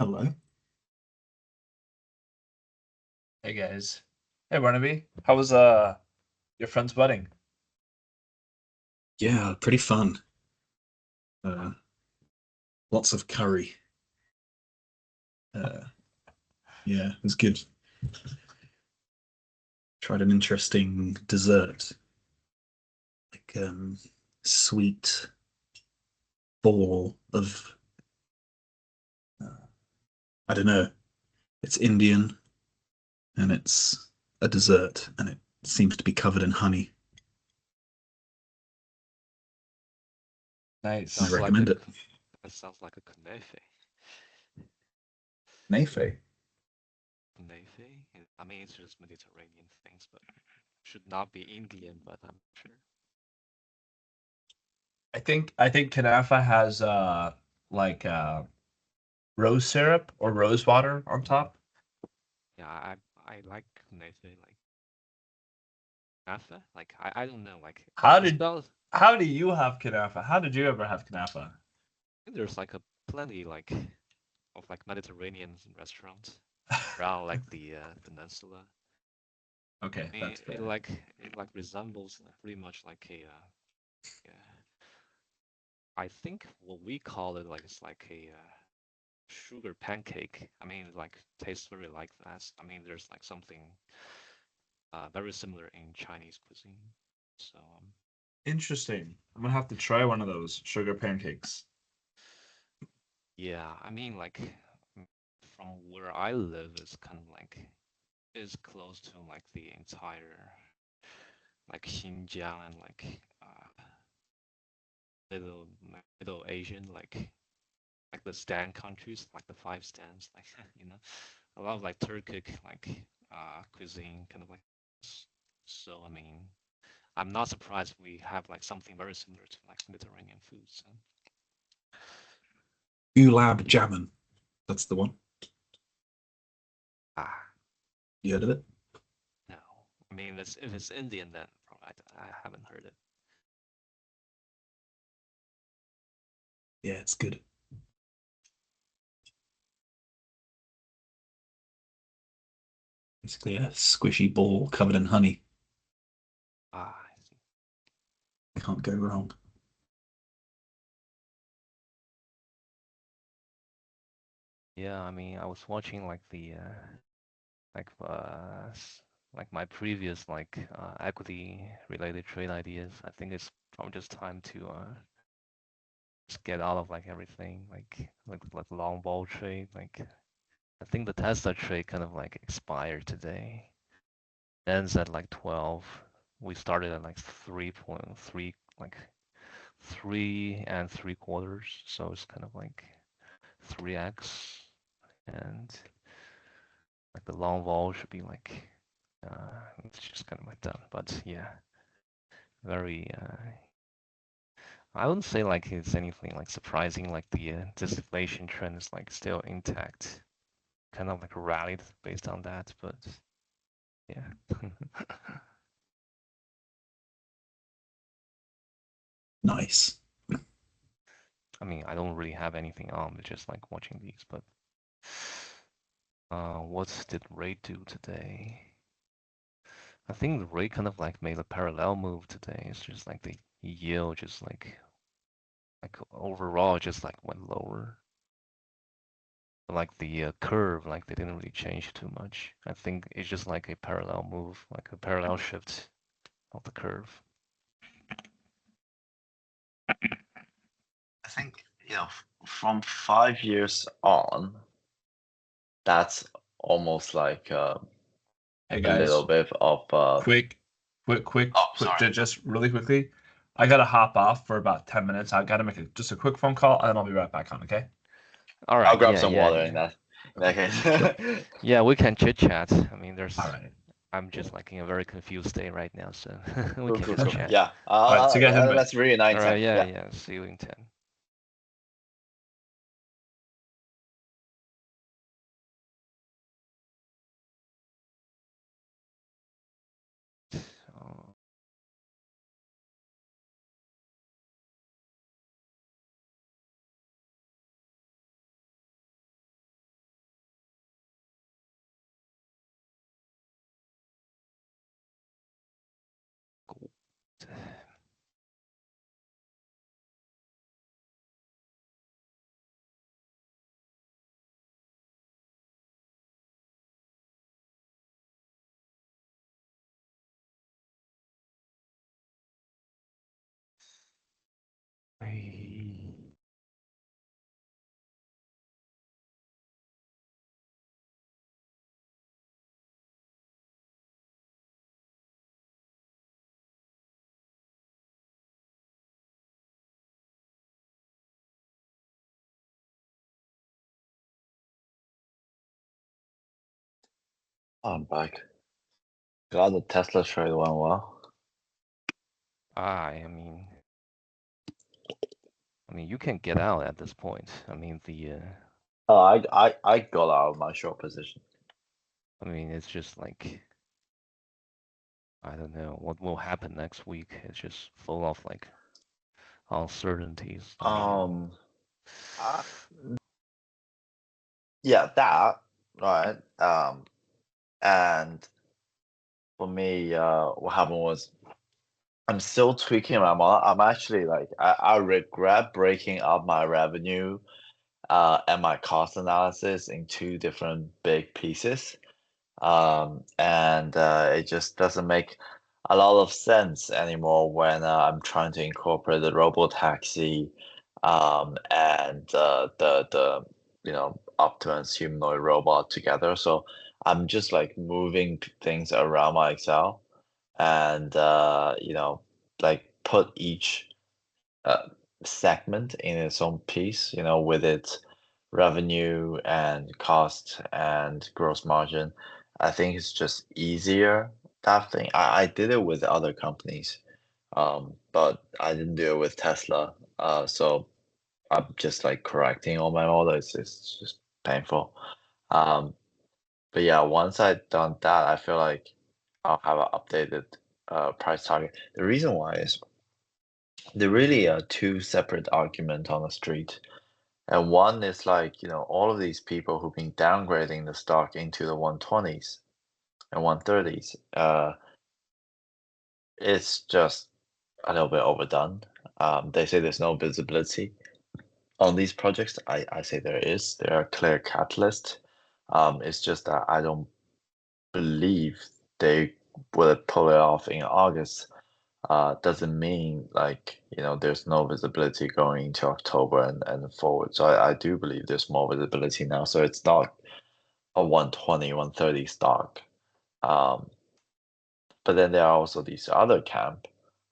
Hello. Hey guys. Hey Barnaby. How was your friend's wedding? Yeah, pretty fun. Uh, Lots of curry. Uh, yeah, it was good. Tried an interesting dessert, like sweet ball of I don't know. It's Indian and it's a dessert and it seems to be covered in honey. And I Nice. Sounds like a recommend it. that sounds like a kunefe. Neife. Kunefe? I mean, it's just Mediterranean things, but should not be Indian, but I'm sure. I think Kanafa has like rose syrup or rose water on top. Yeah, I like kunefe, like kunafe. Like I don't know, like How it did spells. how do you have Kanafa? How did you ever have Kanafa? There's like a plenty like of like Mediterranean restaurants around like the peninsula. Okay, I mean, that's fair. it like resembles like, pretty much like yeah, I think what we call it like it's like a sugar pancake. I mean, like tastes very like that. I mean, there's like something very similar in Chinese cuisine. So Interesting. I'm gonna have to try one of those sugar pancakes. yeah, I mean like mm, from where I live is kind of like is close to like the entire like Xinjiang and like Middle Asian like the stand countries, like the five stands, like you know, a lot of like Turkic like cuisine kind of like. So I mean, I'm not surprised we have like something very similar to like Mediterranean foods. So. Gulab Jamun. That's the one. Ah, You heard of it? no. I mean, if it's Indian, then I haven't heard it. Yeah, it's good. Basically a squishy ball covered in honey. Ah, I see. Can't go wrong. Yeah, I mean, I was watching like the like like my previous like equity related trade ideas. I think it's probably just time to just get out of like everything like long ball trade. Like I think the Tesla trade kind of like expired today. Ends at like 12. We started at like 3.3, like 3 3/4. So it's kind of like 3x. And like the long vol should be like, it's just kind of like done. But yeah, very, I wouldn't say like it's anything like surprising, like the disinflation trend is like still intact. Kind of like rallied based on that, but yeah. Nice. I mean, I don't really have anything on, just like watching these, but what did Ray do today? I think the Ray kind of like made a parallel move today. It's just like the yield just like overall just like went lower. But like the curve, like they didn't really change too much. I think it's just like a parallel move, like a parallel shift of the curve. I think, from 5 years on, that's almost like Hey a little guys, bit of quick, oh, sorry. just really quickly. I gotta hop off for about 10 minutes. I gotta make just a quick phone call and then I'll be right back on, okay? All I'll right, grab yeah, some yeah, water yeah. in that Sure. case. Yeah, we can chit chat. I mean, All right. I'm just like in a very confused state right now, so we Cool, can cool, just cool. chat. Yeah. All right, see you guys in a bit. Let's reunite All then. right, yeah, Yeah. yeah. See you in 10. Uh, I'm back. Glad the Tesla trade went well. I mean, you can get out at this point. I mean, Oh, I got out of my short position. I mean, it's just like, I don't know what will happen next week. It's just full of like uncertainties. Uh, yeah, that right. And for me, what happened was I'm still tweaking my model. I'm actually like I regret breaking up my revenue and my cost analysis in two different big pieces. And it just doesn't make a lot of sense anymore when I'm trying to incorporate the robo taxi and the Optimus humanoid robot together. So I'm just like moving things around my Excel and like put each uh, segment in its own piece, with its revenue and cost and gross margin. I think it's just easier that thing. I did it with other companies, but I didn't do it with Tesla. So I'm just like correcting all my models. It's just painful. Um, but yeah, once I've done that, I feel like I'll have an updated price target. The reason why is there really are two separate arguments on the street. And one is like, all of these people who've been downgrading the stock into the 120s and 130s, it's just a little bit overdone. They say there's no visibility on these projects. I say there is. There are clear catalysts. It's just that I don't believe they will pull it off in August. Doesn't mean like there's no visibility going into October and forward. So I do believe there's more visibility now. So it's not a 120, 130 stock. Um, but then there are also these other camp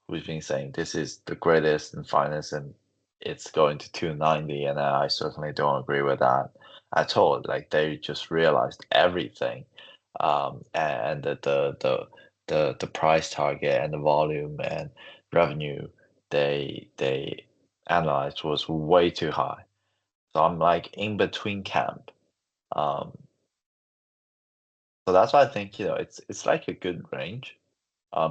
who's been saying this is the greatest and finest and it's going to 290, and I certainly don't agree with that at all. Like they just realized everything, and the price target and the volume and revenue they analyzed was way too high. So I'm like in between camp. Um, so that's why I think it's like a good range,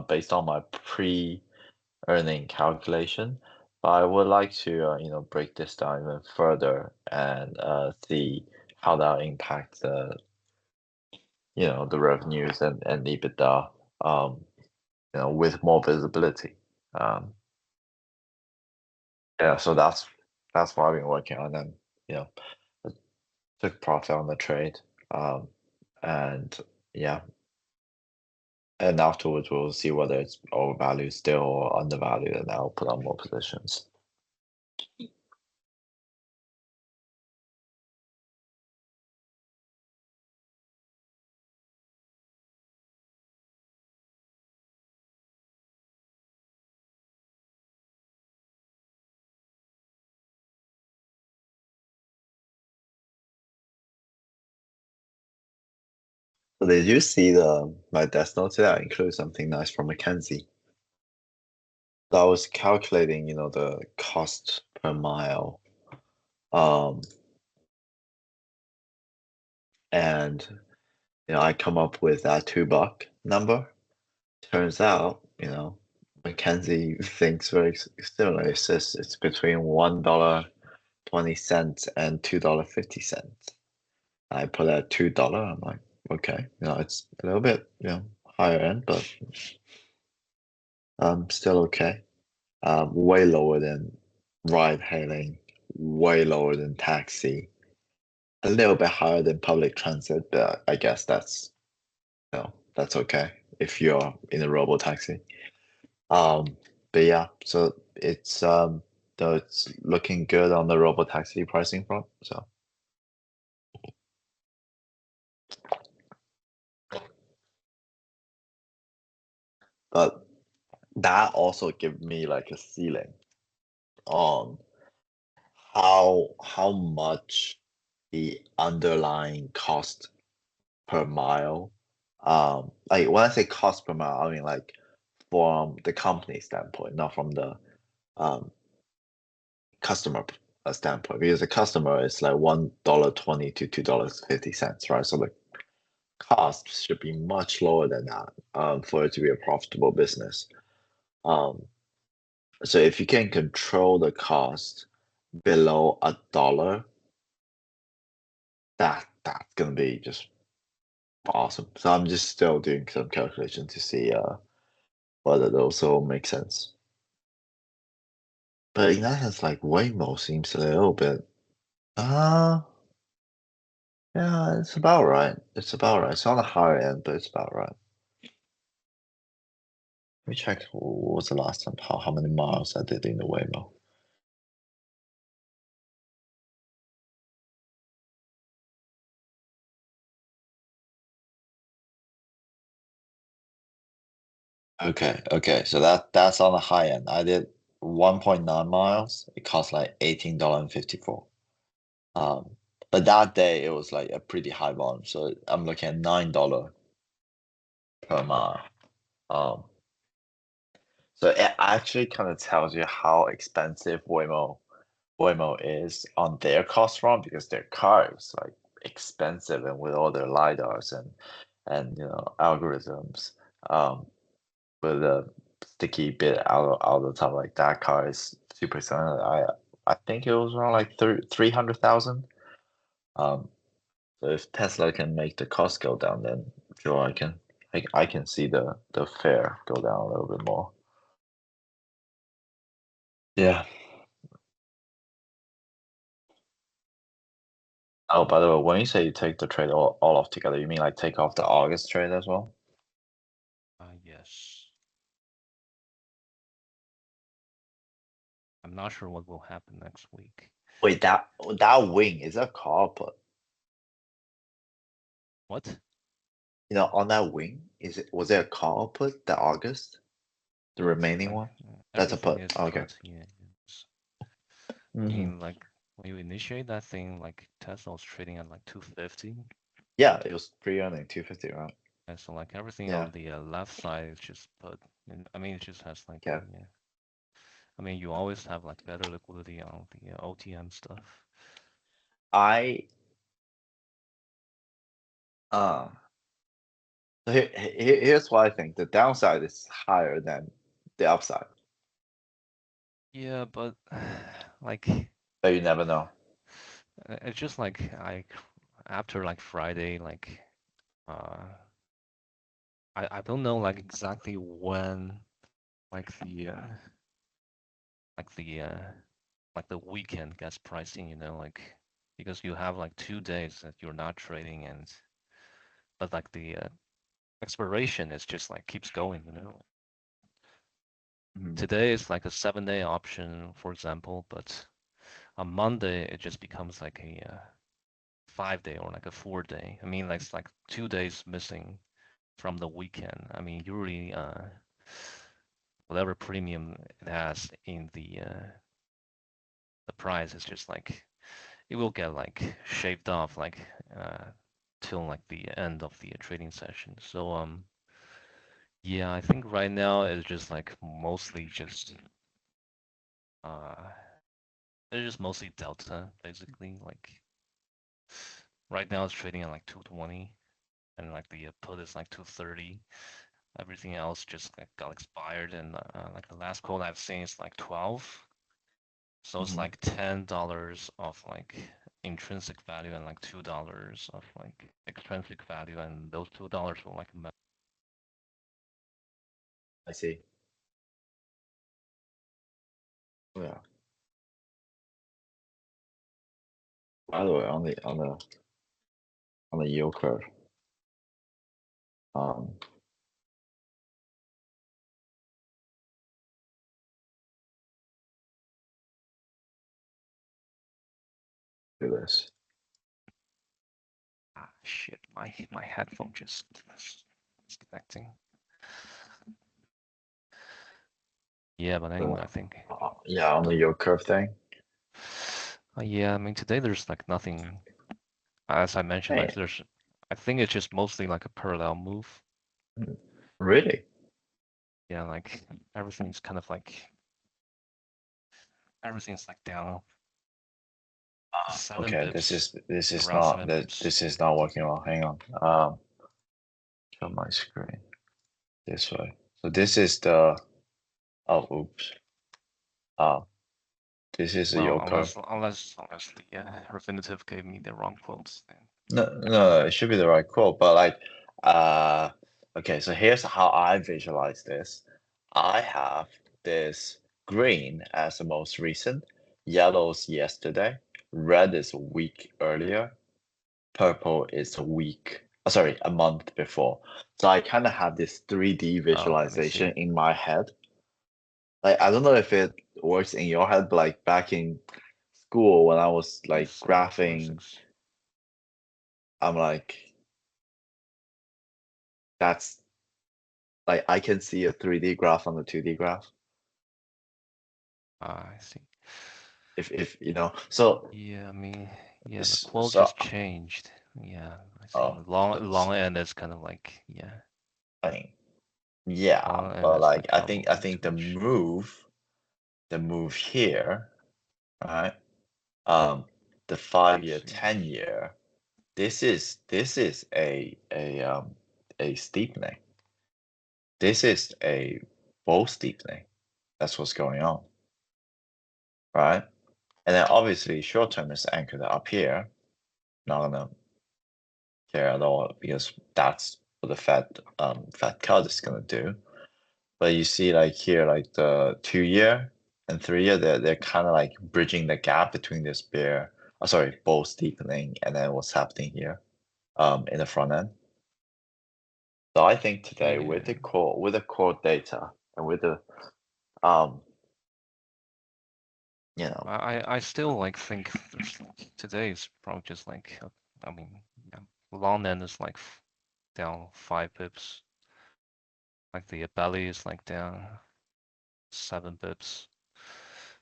based on my pre-earning calculation. But I would like to break this down even further and see how that impacts the revenues and EBITDA, with more visibility. Um, yeah, so that's what I've been working on, and I took profit on the trade, and yeah, and afterwards we'll see whether it's overvalued still or undervalued, and I'll put on more positions. So did you see my desk note today? I include something nice from Mackenzie. So I was calculating, the cost per mile, and I come up with that $2 number. Turns out, Mackenzie thinks very similar. It says it's between $1.20 and $2.50. I put at $2. I'm like, okay, it's a little bit, higher end, but still okay. Way lower than ride hailing, way lower than taxi, a little bit higher than public transit, but I guess that's okay if you're in a robo taxi. But yeah, so it's looking good on the robo taxi pricing front. So but that also give me like a ceiling on how much the underlying cost per mile Like when I say cost per mile, I mean like from the company standpoint, not from the customer standpoint, because the customer is like $1.20 to $2.50, right? So the cost should be much lower than that for it to be a profitable business. So if you can control the cost below $1, that's gonna be just awesome. So I'm just still doing some calculation to see whether those all make sense. But in that sense, like Waymo seems a little bit yeah, it's about right. It's about right. It's on the higher end, but it's about right. Let me check what was the last time how many miles I did in the Waymo. Okay, so that's on the high end. I did 1.9 miles. It cost like $18.54. But that day it was like a pretty high volume, so I'm looking at $9 per mile. So it actually kind of tells you how expensive Waymo is on their cost front, because their car is like expensive, and with all their lidars and algorithms, with a sticky bit out of the top, like that car is super expensive. I think it was around like 300,000. So if Tesla can make the cost go down, then sure, I can see the fare go down a little bit more. Yeah. Oh, by the way, when you say you take the trade all off together, you mean like take off the August trade as well? Yes. I'm not sure what will happen next week. Wait, that wing is a call put. What? On that wing, was it a call put the August? The remaining one? That's a Everything put. is Okay. put. Yeah. Yes. I Mhm. mean, like when you initiate that thing, like Tesla was trading at like 250. Yeah, it was pre-earning 250, right? And so like everything Yeah. on the left side is just put. And, I mean, it just has like Yeah. I mean, you always have like better liquidity on the OTM stuff. I uh here's what I think. The downside is higher than the upside, Yeah, but like but you never know. it's just like after like Friday, like I don't know like exactly when like the like the like the weekend gets priced in, like because you have like 2 days that you're not trading, and but like the expiration is just like keeps going. Mhm. Today is like a 7-day option, for example, but on Monday it just becomes like a 5-day or like a 4-day. I mean, like it's like 2 days missing from the weekend. I mean, usually whatever premium it has in the price is just like it will get like shaved off like till like the end of the trading session. So yeah, I think right now it's just like mostly just uh it's just mostly delta basically. Like right now it's trading at like 220, and like the put is like 230. Everything else just like got expired, and like the last quote I've seen is like 12. So it's Mhm. like $10 of like intrinsic value and like $2 of like extrinsic value, and those $2 will like I see. Yeah. By the way, on the yield curve, um, do this. shit, my headphone just disconnecting. Yeah, but anyway, I think Yeah, on the yield curve thing. yeah, I mean today there's like nothing, as I mentioned, like Hey, there's I think it's just mostly like a parallel move. Really? Yeah, like everything's kind of like everything's like down 7 Okay, bips, this is around not 7 that bips. this is not working well. Hang on. Show my screen this way. So this is the oops. This is the Well, yield curve. unless the Refinitiv gave me the wrong quotes. Then. No, it should be the right quote, but like, okay, so here's how I visualize this. I have this green as the most recent, yellow's yesterday, red is a week earlier, purple is a month before. So I kind of have this 3D Oh, let me visualization see. in my head. Like, I don't know if it works in your head, but like back in school when I was like 7, 4, graphing, 6. I'm like, that's like I can see a 3D graph on the 2D graph. Ah, I see. If you know, so Yeah, I mean, yeah, the quote so just changed. Yeah, I see. oh, Long end is kind of like, yeah, I mean, yeah, long end but is like like not moving I think too much. the move here, right? The I 5 year, see. 10 year, this is a steepening. This is a bull steepening. That's what's going on, right? And then obviously short term is anchored up here. Not gonna care at all because that's what the Fed cut is gonna do. But you see, like here, like the 2 year and 3 year, they're kind of like bridging the gap between this bull steepening, and then what's happening here, in the front end. So I think today with Yeah. the core data and with the um, you know, I still like think there's like today is probably just like I mean, yeah, long end is like down 5 pips. Like the belly is like down 7 pips.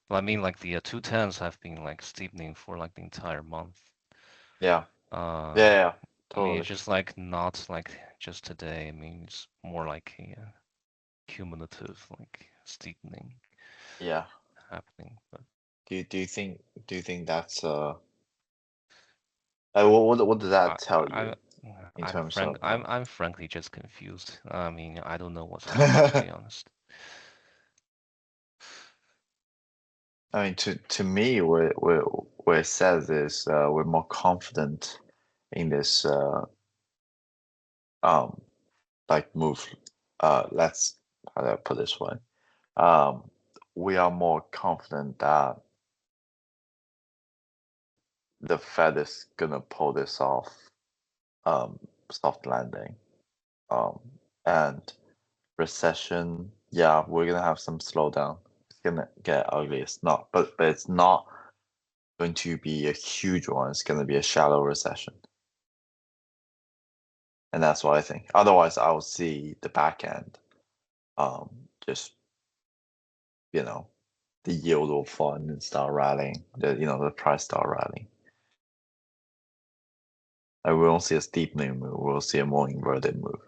But I mean, like the 210s have been like steepening for like the entire month. yeah, Uh, yeah, I mean, totally, it's just like not like just today. I mean, it's more like a cumulative like steepening yeah. happening. But Do you think that's what does that tell I you in terms of I'm frankly just confused. I mean, I don't know what's happening to be honest. I mean, to me, where it says is we're more confident in this um like move. Let's how do I put this way? Um, we are more confident that the Fed is gonna pull this off, soft landing, um, and recession. Yeah, we're gonna have some slowdown. It's gonna get ugly. It's not, but it's not going to be a huge one. It's going to be a shallow recession. And that's what I think. Otherwise, I will see the back end, just, the yield will fund and start rallying, the price start rallying. And we won't see a steepening move. We'll see a more inverted move.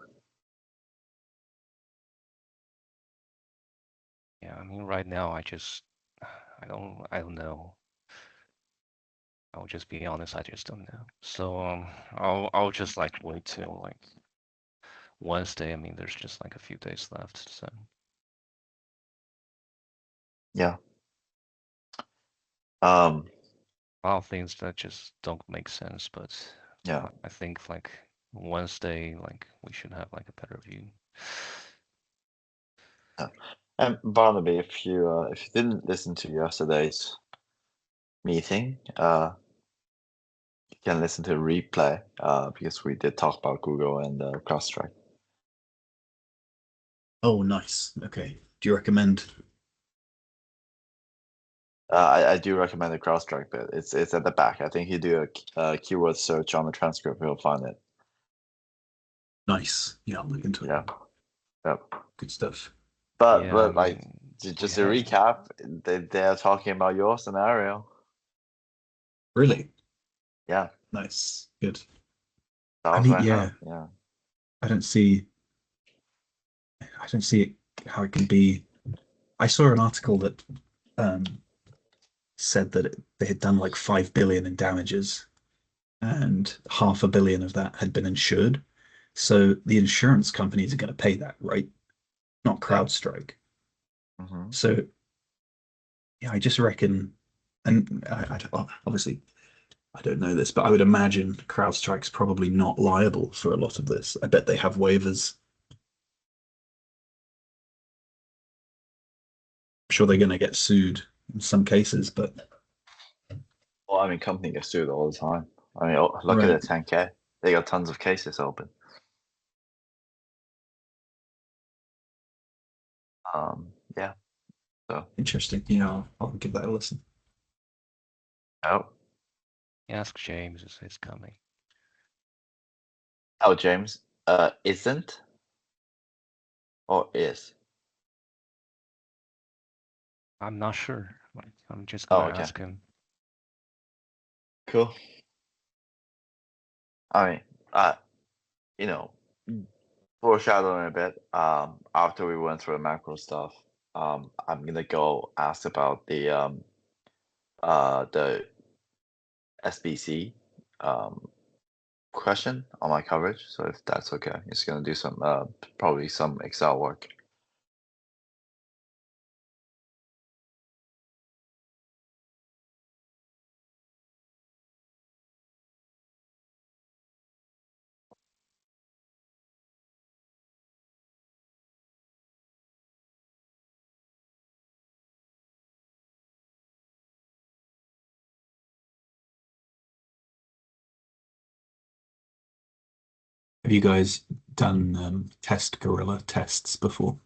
Yeah, I mean, right now I don't know. I'll just be honest, I just don't know. So I'll just like wait till like Wednesday. I mean, there's just like a few days left, so Yeah. a lot of things that just don't make sense. But Yeah. I think like Wednesday, like we should have like a better view. Yeah. And Barnaby, if you didn't listen to yesterday's meeting, you can listen to the replay, because we did talk about Google and CrowdStrike. Oh, nice. Okay. Do you recommend? I do recommend the CrowdStrike bit. It's at the back. I think you do a keyword search on the transcript, you'll find it. Nice. Yeah, I'll look into it. Yeah. Yep. Good stuff. But Yeah, I like mean, just to yeah. recap, they're talking about your scenario. Really Yeah. nice. Good. I $1,000 mean, right yeah, now. Yeah. I don't see it, how it can be. I saw an article that um, said that they had done like 5 billion in damages, and 500 million of that had been insured. So the insurance companies are going to pay that, right? Not Yeah. CrowdStrike. Mm-hmm. So yeah, I just reckon, and obviously I don't know this, but I would imagine CrowdStrike's probably not liable for a lot of this. I bet they have waivers. I'm sure they're going to get sued in some cases, but Well, I mean, company gets sued all the time. I mean, look at right. the 10K. They got tons of cases open. Yeah. So, Interesting. Yeah, I'll give that a listen. oh, Ask James is coming. James, isn't or is? I'm not sure. Like, I'm just Oh, gonna okay. ask him. Cool. I mean, you know, foreshadowing a bit. After we went through the macro stuff, I'm gonna go ask about the SBC question on my coverage. So if that's okay, just gonna do some probably some Excel work. Have you guys done test gorilla tests before?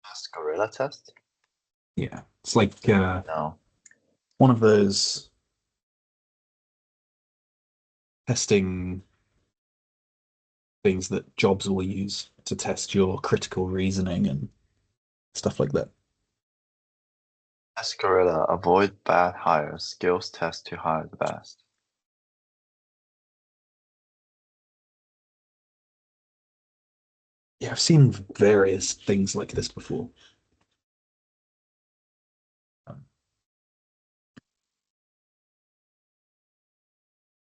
Past gorilla test? Yeah, it's like No. one of those testing things that jobs will use to test your critical reasoning and stuff like that. Past gorilla, avoid bad hires. Skills test to hire the best. Yeah, I've seen various things like this before. Um,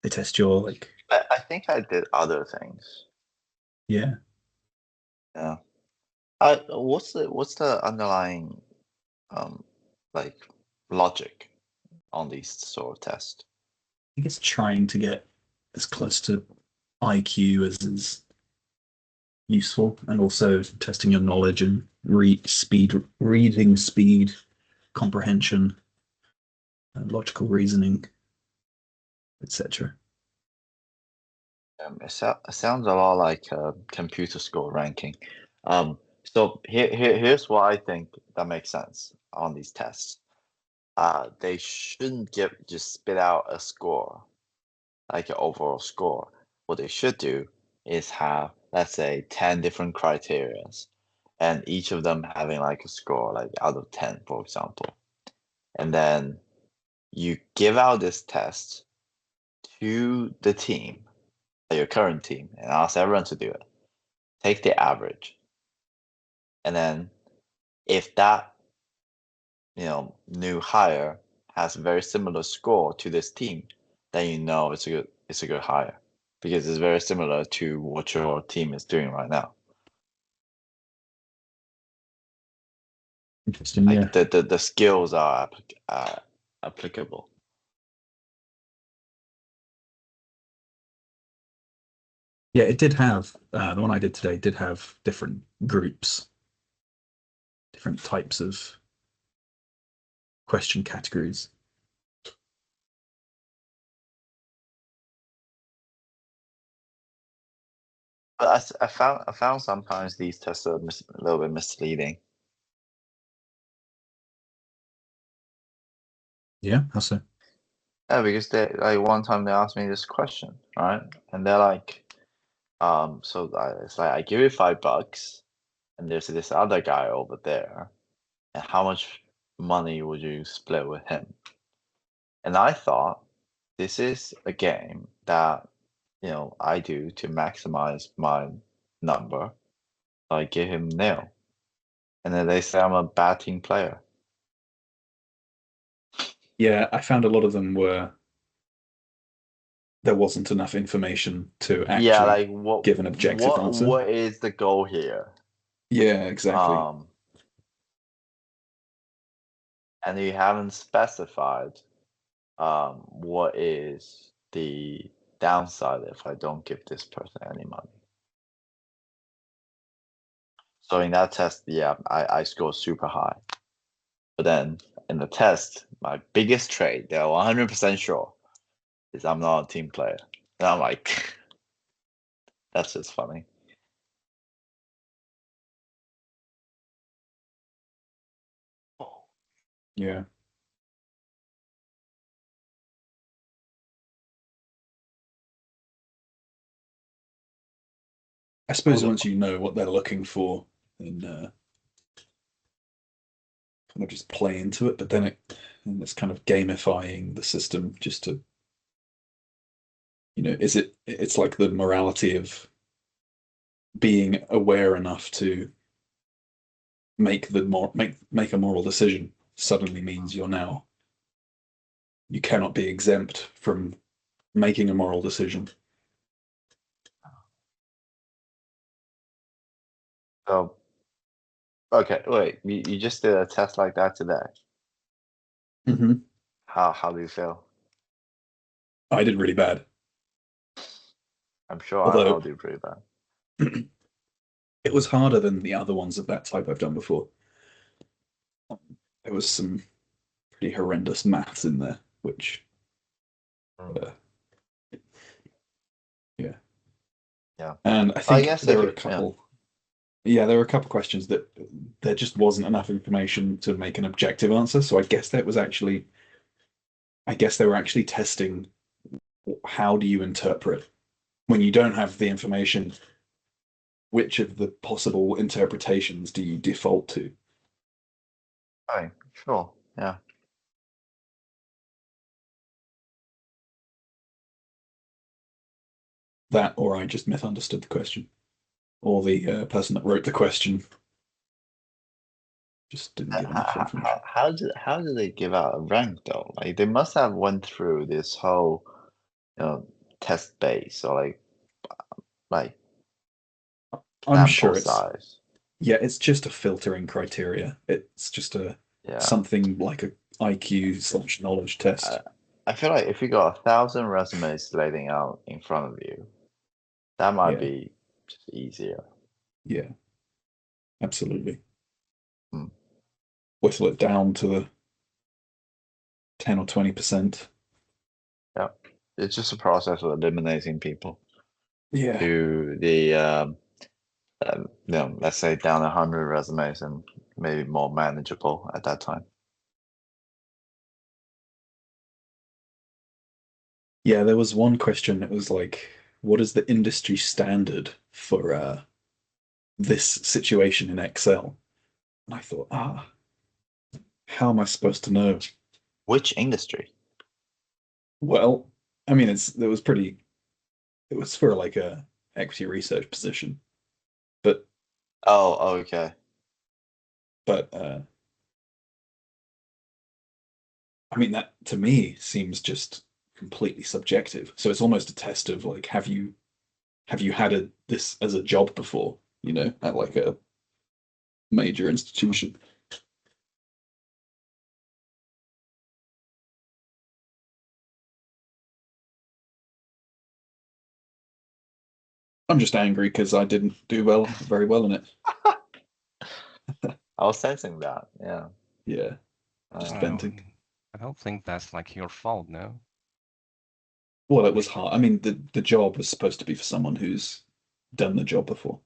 They test your like, I think I did other things. yeah. Yeah. What's the underlying um like logic on these sort of tests? I guess trying to get as close to IQ as is useful, and also testing your knowledge and reading speed, comprehension, logical reasoning, etc. It sounds a lot like computer score ranking. So here's what I think that makes sense on these tests. They shouldn't just spit out a score, like an overall score. What they should do is have, let's say, 10 different criterias, and each of them having like a score, like out of 10, for example. And then you give out this test to the team, your current team, and ask everyone to do it. Take the average, and then if that new hire has a very similar score to this team, then you know it's a good hire because it's very similar to what your team is doing right now. Interesting, yeah. Like the skills are applicable. Yeah, it did have the one I did today did have different groups, different types of question categories. But I found sometimes these tests are a little bit misleading. Yeah, how so? Yeah, because they like one time they asked me this question, right? And they're like, so it's like I give you $5, and there's this other guy over there, and how much money would you split with him? And I thought this is a game that I do to maximize my number. I give him nil, and then they say I'm a bad team player. Yeah, I found a lot of them were there wasn't enough information to actually Yeah, like what? give an objective answer. What is the goal here? Yeah, exactly. And you haven't specified what is the downside if I don't give this person any money. So in that test, yeah, I scored super high. But then in the test, my biggest trait, they're 100% sure, is I'm not a team player. And I'm like, that's just funny. Yeah. I suppose once you know what they're looking for, then kind of just play into it. But then it's kind of gamifying the system just to, it's like the morality of being aware enough to make make a moral decision suddenly means you cannot be exempt from making a moral decision. So, okay, wait, you just did a test like that today. Mm-hmm. How do you feel? I did really bad. I'm sure Although I'll do pretty bad. it was harder than the other ones of that type I've done before. There was some pretty horrendous maths in there, which, yeah. Yeah. And I I think guess there were a couple. Yeah, there were a couple questions that there just wasn't enough information to make an objective answer. So I guess they were actually testing how do you interpret when you don't have the information, which of the possible interpretations do you default to? Right, sure, yeah. That, or I just misunderstood the question, or the person that wrote the question just didn't give enough information. How do they give out a rank though? Like they must have went through this whole test base or like I'm sample sure it's size. yeah, it's just a filtering criteria. It's just Yeah. something like a IQ/knowledge test. I feel like if you got 1,000 resumes laying out in front of you, that might Yeah. be just easier. Yeah, absolutely. Hmm. Whittle it down to the 10 or 20%. Yeah, it's just a process of eliminating people Yeah. to the let's say down 100 resumes and maybe more manageable at that time. Yeah, there was one question that was like, what is the industry standard for this situation in Excel? And I thought, how am I supposed to know? Which industry? Well, I mean, it was for like a equity research position, but Oh, okay. but I mean, that to me seems just completely subjective. So it's almost a test of like, have you had this as a job before? At like a major institution. I'm just angry because I didn't do very well in it. I was sensing that. Yeah. Yeah, just venting. I don't think that's like your fault, no? Well, it was hard. I mean, the job was supposed to be for someone who's done the job before.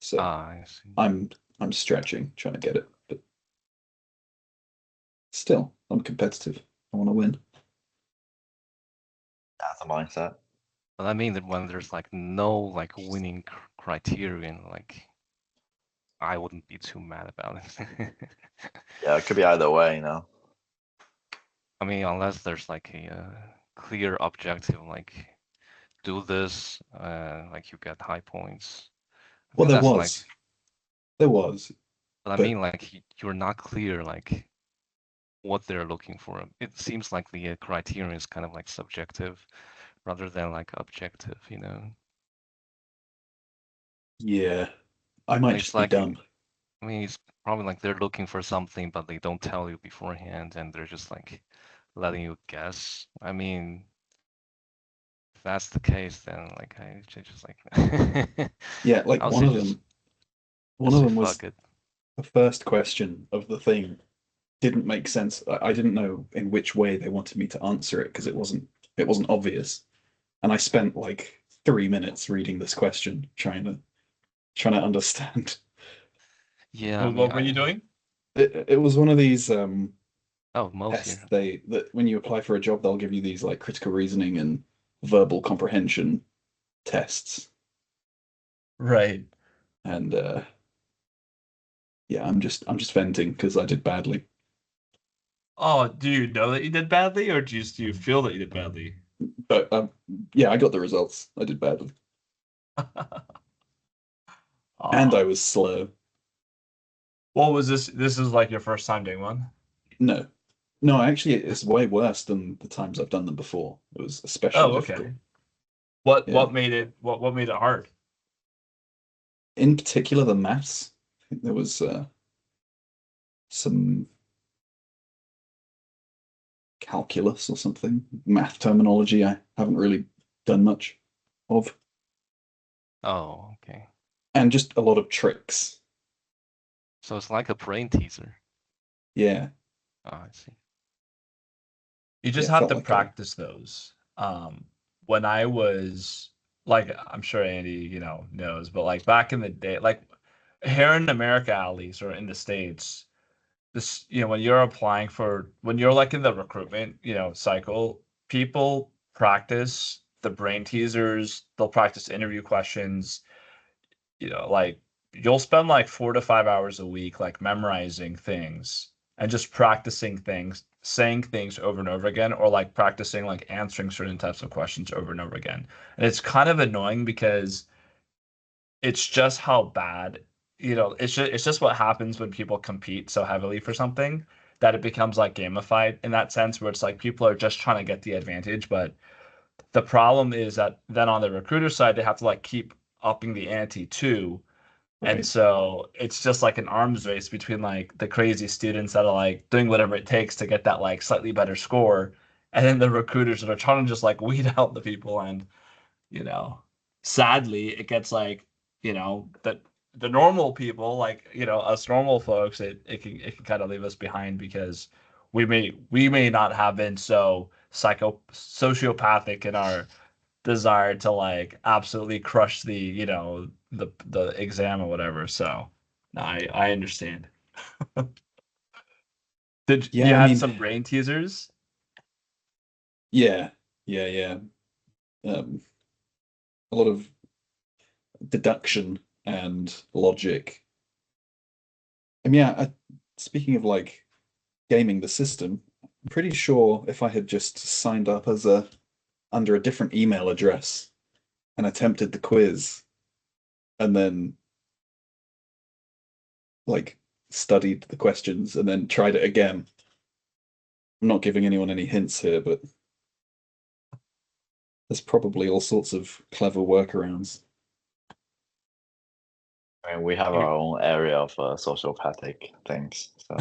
So I see. I'm stretching, trying to get it, but still, I'm competitive. I want to win. That's a mindset. But I mean that when there's like no like winning criterion, like I wouldn't be too mad about it. Yeah, it could be either way, I mean, unless there's like a clear objective, like do this, like you get high points. I Well, think there that's was. There was. but I but- mean, like you're not clear, like what they're looking for. It seems like the criterion is kind of like subjective rather than like objective, you know? Yeah. I might It's just be like, dumb. I mean, it's probably like they're looking for something, but they don't tell you beforehand, and they're just like letting you guess. I mean, if that's the case, then like I should just like Yeah, like I'll one say of just them. One just of say them was fuck it. the first question of the thing didn't make sense. I didn't know in which way they wanted me to answer it because it wasn't obvious. And I spent like 3 minutes reading this question, trying to understand. Yeah, I mean, What were you doing? It was one of these Oh, most tests here. that when you apply for a job, they'll give you these like critical reasoning and verbal comprehension tests. Right. And yeah, I'm just venting because I did badly. Oh, do you know that you did badly, or do you feel that you did badly? But yeah, I got the results. I did badly. And I Oh. was slow. What was this? This is like your first time doing one? No. No, actually it's way worse than the times I've done them before. It was especially Oh, difficult. okay. Yeah. What made it hard? In particular the maths. I think there was some calculus or something. Math terminology I haven't really done much of. Oh, okay. And just a lot of tricks. So it's like a brain teaser. Yeah. Oh, I see. You just Yeah, it have felt to like practice those. When I was like, I'm sure Andy, knows, but like back in the day, like here in America at least, or in the States, this, when you're applying when you're like in the recruitment, cycle, people practice the brain teasers, they'll practice interview questions, like you'll spend like 4 to 5 hours a week, like memorizing things and just practicing things, saying things over and over again, or like practicing like answering certain types of questions over and over again. And it's kind of annoying because it's just how bad, it's just what happens when people compete so heavily for something that it becomes like gamified in that sense where it's like people are just trying to get the advantage. But the problem is that then on the recruiter side, they have to like keep upping the ante too. And right. so it's just like an arms race between like the crazy students that are like doing whatever it takes to get that like slightly better score, and then the recruiters that are trying to just like weed out the people. And you know, sadly, it gets like the normal people, like us normal folks, it can kind of leave us behind because we may not have been so sociopathic in our desire to like absolutely crush the exam or whatever. So no, I understand. Did Yeah, you I had mean, some brain teasers? yeah. Yeah. A lot of deduction and logic. And yeah, speaking of like gaming the system, I'm pretty sure if I had just signed up as under a different email address and attempted the quiz and then like studied the questions and then tried it again. I'm not giving anyone any hints here, but there's probably all sorts of clever workarounds. I mean, we have You- our own area of sociopathic things. So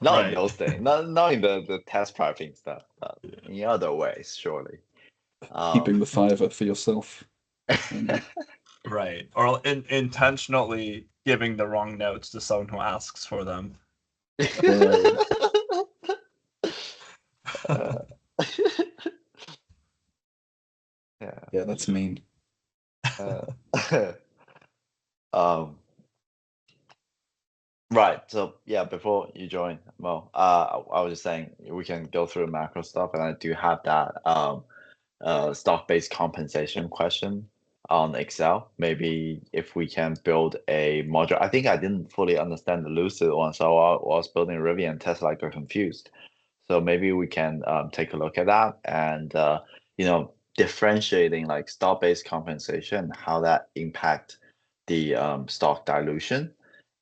not in Right. those things, not in the test prepping stuff, but in other ways, surely. Keeping the fiver for yourself. Andy. Right. Or intentionally giving the wrong notes to someone who asks for them. Right. Uh, yeah. Yeah, that's mean. Uh, um, right. So yeah, before you join, Mo, I was just saying we can go through macro stuff, and I do have that stock-based compensation question on Excel. Maybe if we can build a module. I think I didn't fully understand the Lucid one, so I was building Rivian and Tesla, I got confused. So maybe we can take a look at that and differentiating like stock-based compensation, how that impact the stock dilution,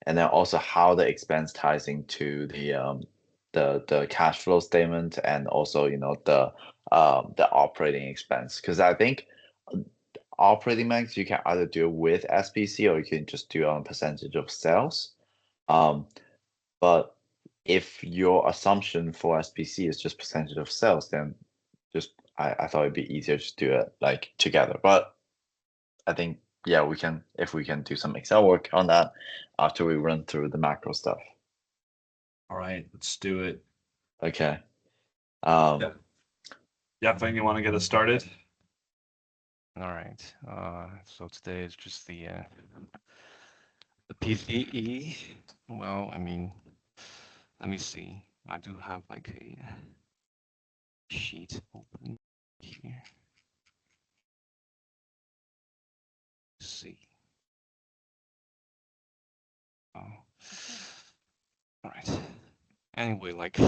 and then also how the expense ties into the cash flow statement, and also the operating expense. Because I think operating max you can either do with SBC or you can just do on percentage of sales. But if your assumption for SBC is just percentage of sales, then just I thought it'd be easier to do it like together. But I think yeah, if we can do some Excel work on that after we run through the macro stuff. All right, let's do it. Okay. Yeah. Yep, you want to get us started? All right. So today is just the PCE. Well, I mean, let me see. I do have like a sheet open here. Let's see. Oh. All right. Anyway, like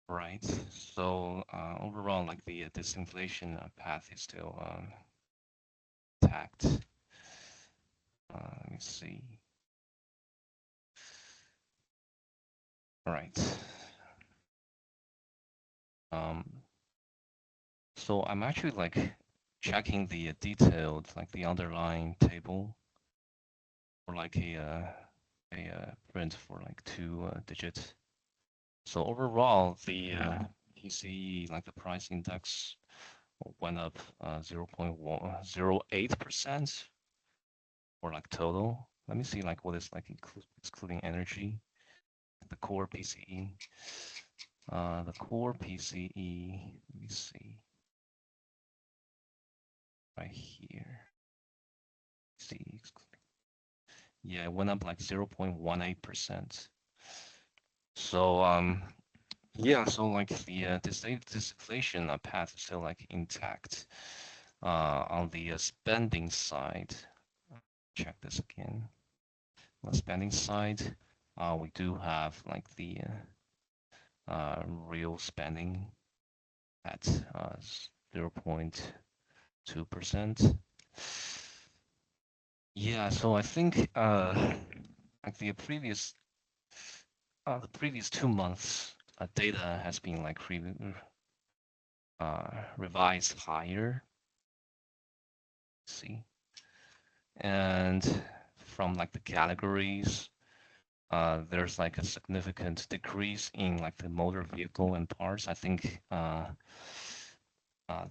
right. So overall, like the disinflation path is still intact. Let me see. All right. So I'm actually like checking the detailed, like the underlying table, or like a print for like 2 digits. So overall, the PCE, like the price index, went up 0.08% for like total. Let me see like what is like excluding energy, the core PCE. The core PCE, let me see. Right here. See, yeah, it went up like 0.18%. So yeah, so like the disinflation path is still like intact. On the spending side, check this again. On the spending side, we do have like the real spending at 0.2%. Yeah, so I think like the previous 2 months data has been like revised higher. See, and from like the categories, there's like a significant decrease in like the motor vehicle and parts. I think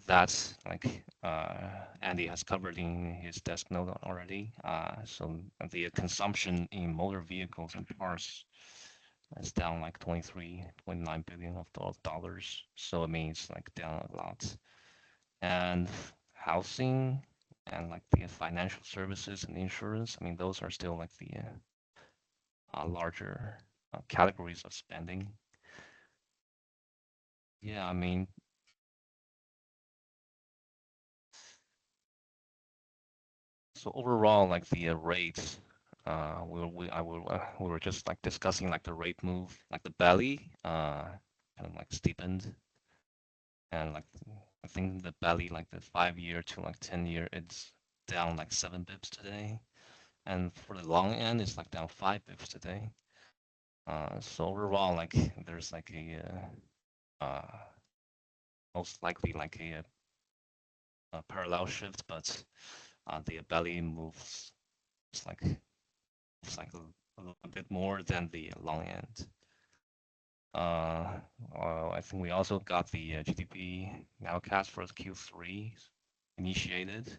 that's like Andy has covered in his desk note already. So the consumption in motor vehicles and parts is down like 23.9 billion of dollars. So it means like down a lot. And housing and like the financial services and insurance, I mean, those are still like the larger categories of spending. Yeah, I mean, so overall, like the rates, we were just like discussing like the rate move, like the belly, kind of like steepened, and like I think the belly, like the 5-year to like 10-year, it's down like 7 bips today, and for the long end, it's like down 5 bips today. So overall, like there's like most likely like a parallel shift, but the belly moves it's like a little bit more than the long end. I think we also got the GDP nowcast for Q3 initiated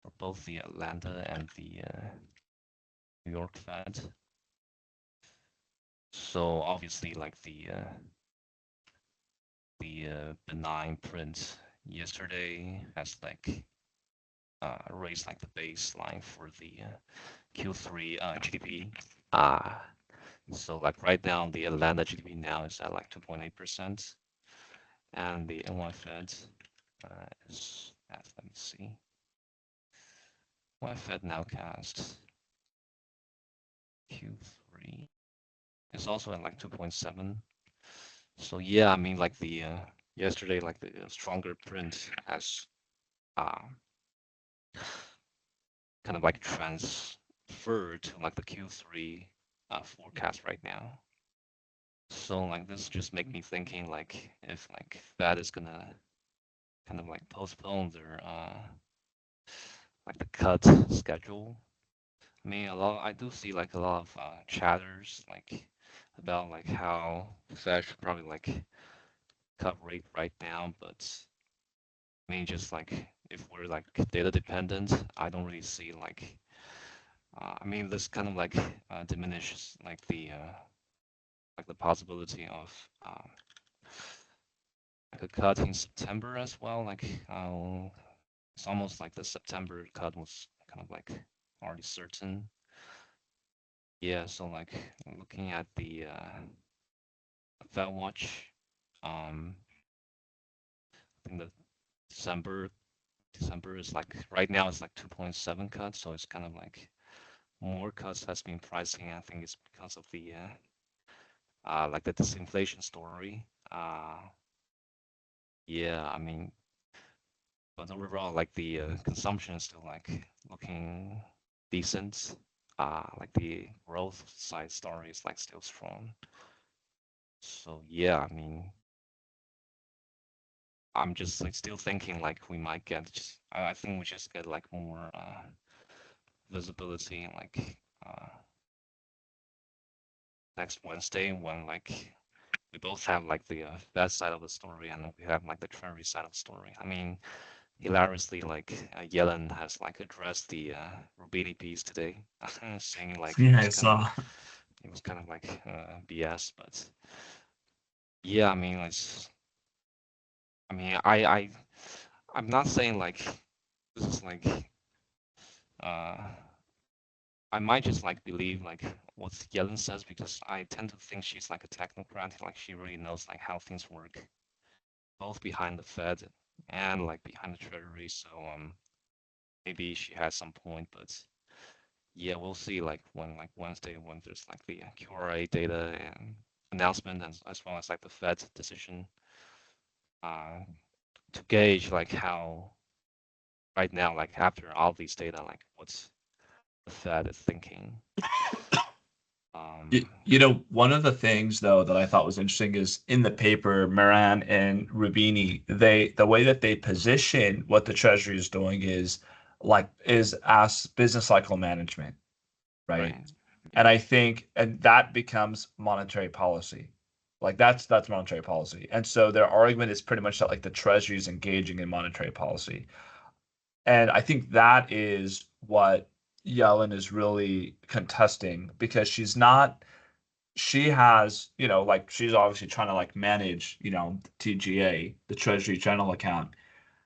for both the Atlanta and the New York Fed. So obviously, like the benign print yesterday has like raised like the baseline for the Q3 GDP. So like right now, the Atlanta GDP now is at like 2.8%, and the NY Fed is at, let me see, NY Fed nowcast Q3 It's also at like 2.7. So yeah, I mean like the yesterday like the stronger print has uh kind of like transferred to like the Q3 forecast right now. So like this just make me thinking like if like Fed is gonna kind of like postpone their like the cut schedule. I mean I do see like a lot of chatters like about like how the Fed should probably like cut rate right now, but I mean just like if we're like data dependent, I don't really see like I mean this kind of like diminishes like the possibility of like a cut in September as well. Like it's almost like the September cut was kind of like already certain. Yeah, so like looking at the Fed Watch, I think the December is like right now it's like 2.7 cuts, so it's kind of like more cuts has been pricing. I think it's because of the like the disinflation story. Yeah, I mean, but overall, like the consumption is still like looking decent. Like the growth side story is like still strong. So yeah, I mean, I'm just like still thinking like we might get. I think we just get like more visibility like next Wednesday when like we both have like the that side of the story and we have like the Treasury side of the story. I mean, hilariously, like Yellen has like addressed the Rubini piece today, saying like Yeah, I saw. it was kind of like BS, but yeah, I mean, it's, I mean, I'm not saying like this is like uh I might just like believe like what Yellen says because I tend to think she's like a technocrat, like she really knows like how things work, both behind the Fed and like behind the Treasury. So maybe she has some point, but yeah, we'll see like when like Wednesday when there's like the QRA data and announcement and as well as like the Fed decision uh to gauge like how right now like after all these data like what's the Fed is thinking. You know, one of the things though that I thought was interesting is in the paper, Moran and Rubini, the way that they position what the Treasury is doing is as business cycle management, right? Right. And I think and that becomes monetary policy. Like that's monetary policy. And so their argument is pretty much that like the Treasury is engaging in monetary policy. And I think that is what Yellen is really contesting because she has, you know, like she's obviously trying to like manage, you know, TGA, the Treasury General Account.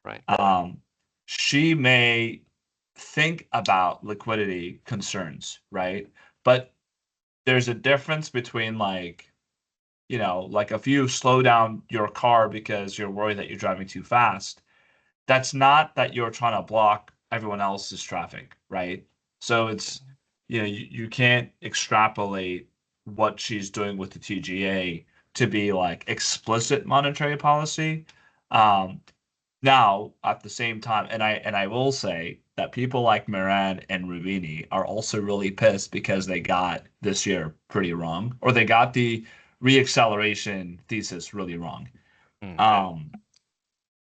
Right. Um, she may think about liquidity concerns, right? But there's a difference between like, you know, like if you slow down your car because you're worried that you're driving too fast, that's not that you're trying to block everyone else's traffic, right? So it's, you know, you can't extrapolate what she's doing with the TGA to be like explicit monetary policy. Um, Now, at the same time, and I will say that people like Moran and Rubini are also really pissed because they got this year pretty wrong, or they got the reacceleration thesis really wrong. Mm, Um,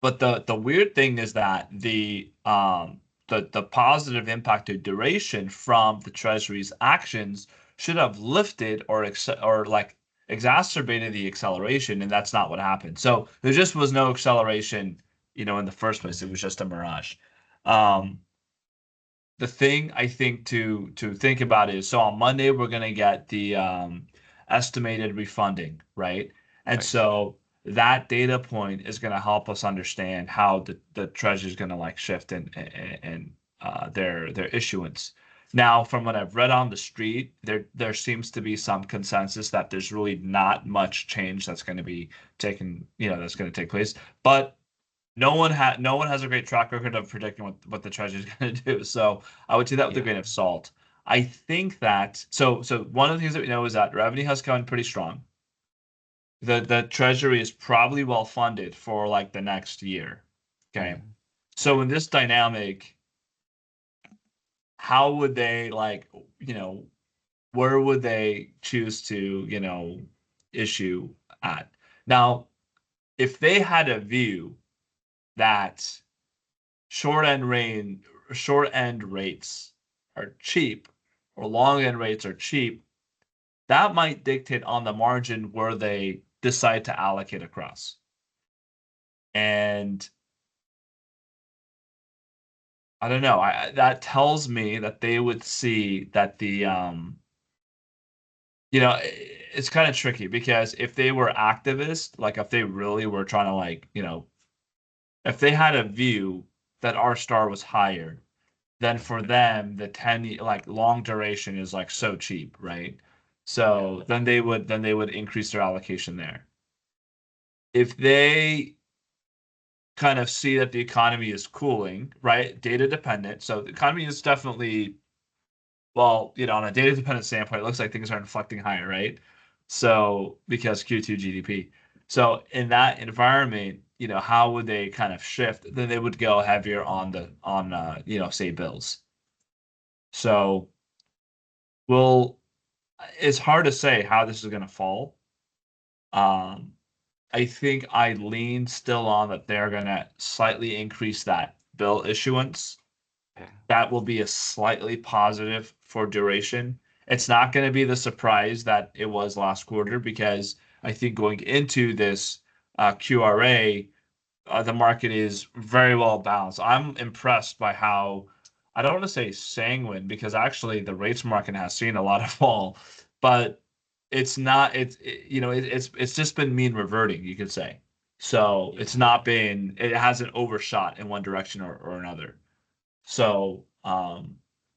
but the weird thing is that the positive impact of duration from the Treasury's actions should have lifted or like exacerbated the acceleration, and that's not what happened. So there just was no acceleration, you know, in the first place. It was just a mirage. Um, the thing I think to think about is so on Monday we're gonna get the estimated refunding, right? And right. so that data point is gonna help us understand how the treasury is gonna like shift and their issuance. Now, from what I've read on the street, there seems to be some consensus that there's really not much change that's going to be taken, you know, that's going to take place. But no one has a great track record of predicting what the treasury is going to do. So I would take that with a Yeah. grain of salt. I think that so one of the things that we know is that revenue has come in pretty strong. The treasury is probably well funded for like the next year. Okay. Mm. So in this dynamic, how would they like, where would they choose to, issue at? Now, if they had a view that short end rates are cheap or long end rates are cheap, that might dictate on the margin where they decide to allocate across. And I don't know. That tells me that they would see that it's kind of tricky because if they were activist, like if they really were trying to like, if they had a view that R star was higher, then for them the 10 like long duration is like so cheap, right? So then they would increase their allocation there. If they kind of see that the economy is cooling, right? Data dependent. So the economy is definitely, well, on a data dependent standpoint, it looks like things are inflecting higher, right? So because Q2 GDP. So in that environment, how would they kind of shift? Then they would go heavier say bills. So well, it's hard to say how this is going to fall. I think I lean still on that they're going to slightly increase that bill issuance. Okay. That will be a slightly positive for duration. It's not going to be the surprise that it was last quarter because I think going into this QRA, the market is very well balanced. I'm impressed by how, I don't want to say sanguine because actually the rates market has seen a lot of fall, but it's not, it's just been mean reverting, you could say. So it's not been, it hasn't overshot in one direction or another. So,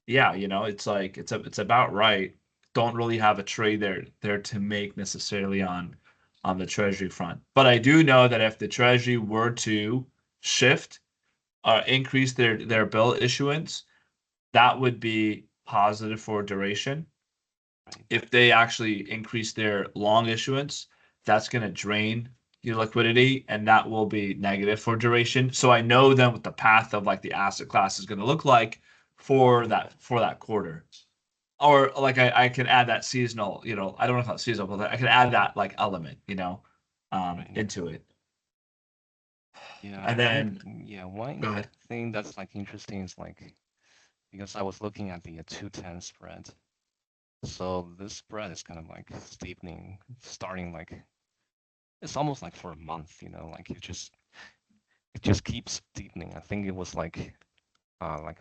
yeah, it's like it's about right. Don't really have a trade there to make necessarily on the treasury front. But I do know that if the treasury were to shift or increase their bill issuance, that would be positive for duration. Right. If they actually increase their long issuance, that's going to drain your liquidity and that will be negative for duration. So I know then what the path of like the asset class is going to look like for that quarter. Or like I can add that seasonal, I don't know if that's seasonal, but I can add that like element, Right. into it. Yeah, And then one go ahead. thing that's like interesting is like because I was looking at the 210 spread. So this spread is kind of like steepening, starting like it's almost like for a month, like it just keeps steepening. I think it was like